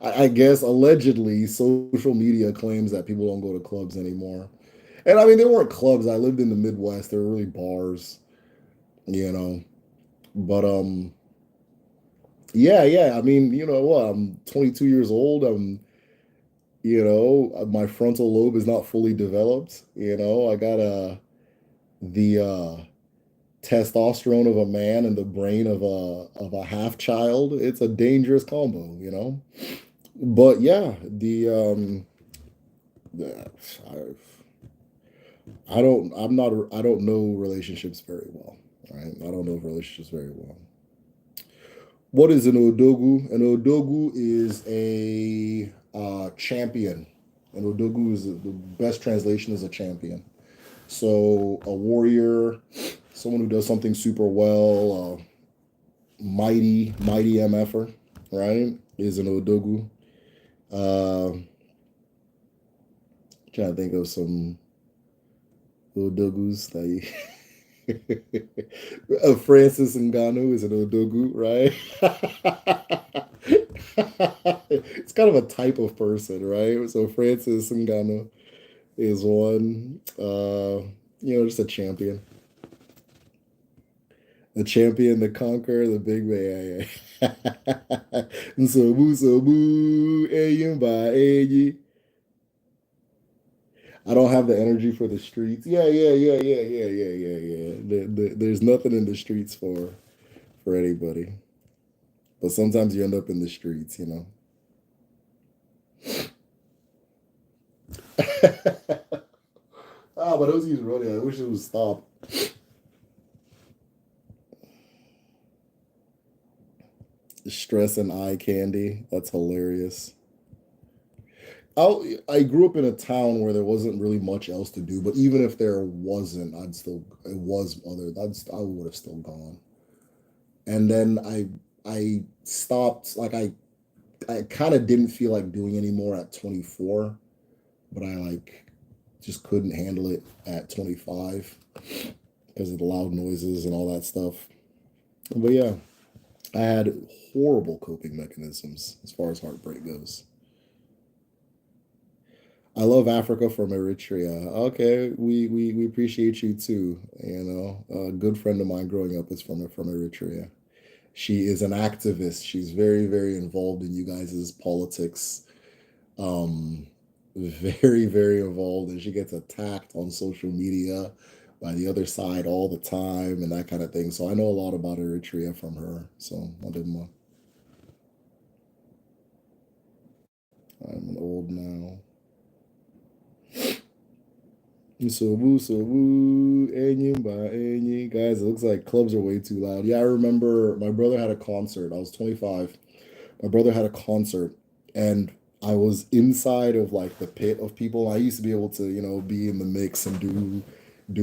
I guess allegedly social media claims that people don't go to clubs anymore. And I mean, there weren't clubs. I lived in the Midwest. There were really bars, you know. But yeah. I mean, you know what? I'm 22 years old. My frontal lobe is not fully developed. I got the testosterone of a man and the brain of a half child. It's a dangerous combo. But yeah, the I don't know relationships very well. Right? I don't know relationships very well. What is an odogu? An odogu is a champion. An odogu is the best translation is a champion. So a warrior, someone who does something super well, mighty MFer, right? Is an odogu. Trying to think of some odogus that you. Francis Ngannou is an odogu, right? It's kind of a type of person, right? So Francis Ngannou is one. Just a champion. The champion, the conqueror, the big man. Nsogbu, Eyimba, Eyi. I don't have the energy for the streets. Yeah. There's nothing in the streets for anybody. But sometimes you end up in the streets, you know. But those use rodeo. I wish it would stop. Stress and eye candy. That's hilarious. I grew up in a town where there wasn't really much else to do, but even if there wasn't, it was other, I would have still gone. And then I stopped, like I kind of didn't feel like doing anymore at 24, but I like just couldn't handle it at 25 because of the loud noises and all that stuff. But yeah, I had horrible coping mechanisms as far as heartbreak goes. I love Africa from Eritrea. Okay, we appreciate you too. You know, a good friend of mine growing up is from Eritrea. She is an activist. She's very involved in you guys' politics. Um, very involved, and she gets attacked on social media by the other side all the time and that kind of thing. So I know a lot about Eritrea from her. So I didn't. I'm old now. Enyi. Guys, it looks like clubs are way too loud. Yeah, I remember my brother had a concert. I was 25. My brother had a concert, and I was inside of like the pit of people. I used to be able to, you know, be in the mix and do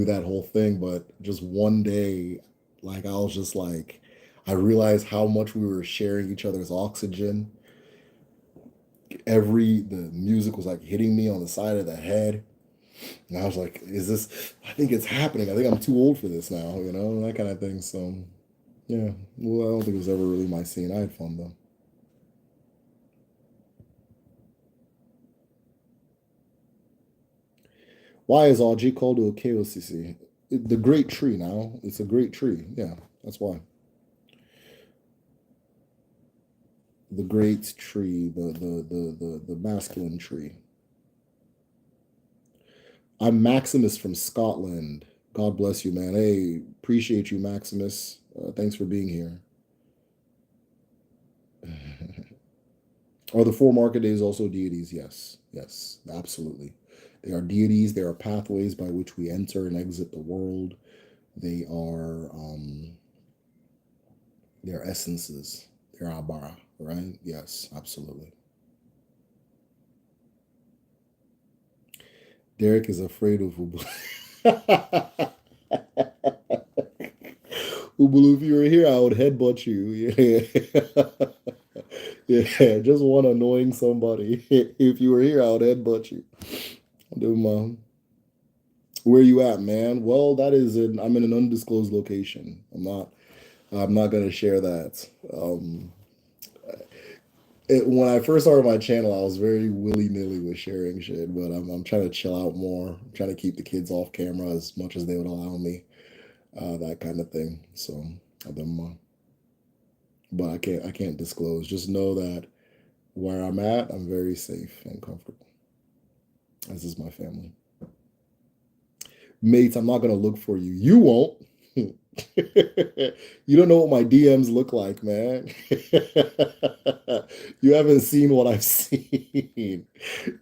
that whole thing. But just one day, like I was just like, I realized how much we were sharing each other's oxygen. The music was like hitting me on the side of the head. And I was like, is this, I think it's happening. I think I'm too old for this now, you know, that kind of thing. So, yeah, well, I don't think it was ever really my scene. I had fun though. Why is RG called a KOCC? The great tree now. It's a great tree. Yeah, that's why. The great tree, the masculine tree. I'm Maximus from Scotland. God bless you, man. Hey, appreciate you, Maximus. Thanks for being here. Are the four market days also deities? Yes, absolutely. They are deities. They are pathways by which we enter and exit the world. They are their essences. They're Abara, right? Yes, absolutely. Derek is afraid of Ubulu. Ubulu, if you were here, I would headbutt you. Yeah. Yeah, just one annoying somebody. If you were here, I would headbutt you. Where you at, man? Well, I'm in an undisclosed location. I'm not gonna share that. When I first started my channel, I was very willy-nilly with sharing shit, but I'm trying to chill out more. I'm trying to keep the kids off camera as much as they would allow me, that kind of thing. So I've been, but I can't disclose. Just know that where I'm at, I'm very safe and comfortable. This is my family. Mates, I'm not gonna look for you. You won't. You don't know what my DMs look like, man. You haven't seen what I've seen.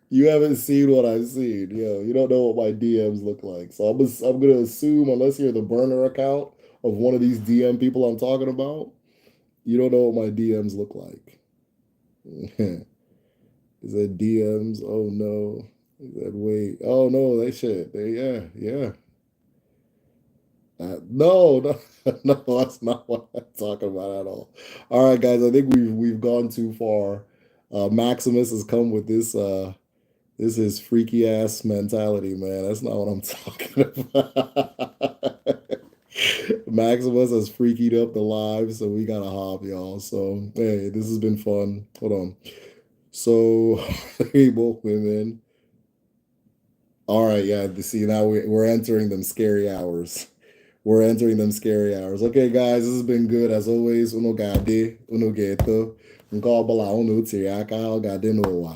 You haven't seen what I've seen. Yo, you don't know what my DMs look like. So I'm gonna assume, unless you're the burner account of one of these DM people I'm talking about, you don't know what my DMs look like. Is that DMs? Oh no. Is that wait? Oh no, they shit. Yeah. No, no, that's not what I'm talking about at all. All right, guys, I think we've gone too far. Maximus has come with this is freaky ass mentality, man. That's not what I'm talking about. Maximus has freakied up the live, so we gotta hop, y'all. So hey, this has been fun. Hold on. So hey, both women. All right, yeah. See, now we're entering them scary hours. We're entering them scary hours. Okay, guys, this has been good as always. Uno gade, uno geto. Nke ọbụla unu tiri aka ọ ga-adị n'ụwa.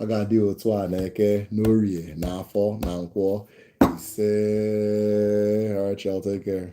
Ọ ga-adị otu a n'eke, n'orie, n'afọ, na nkwọ. Ise. All right, y'all, take care.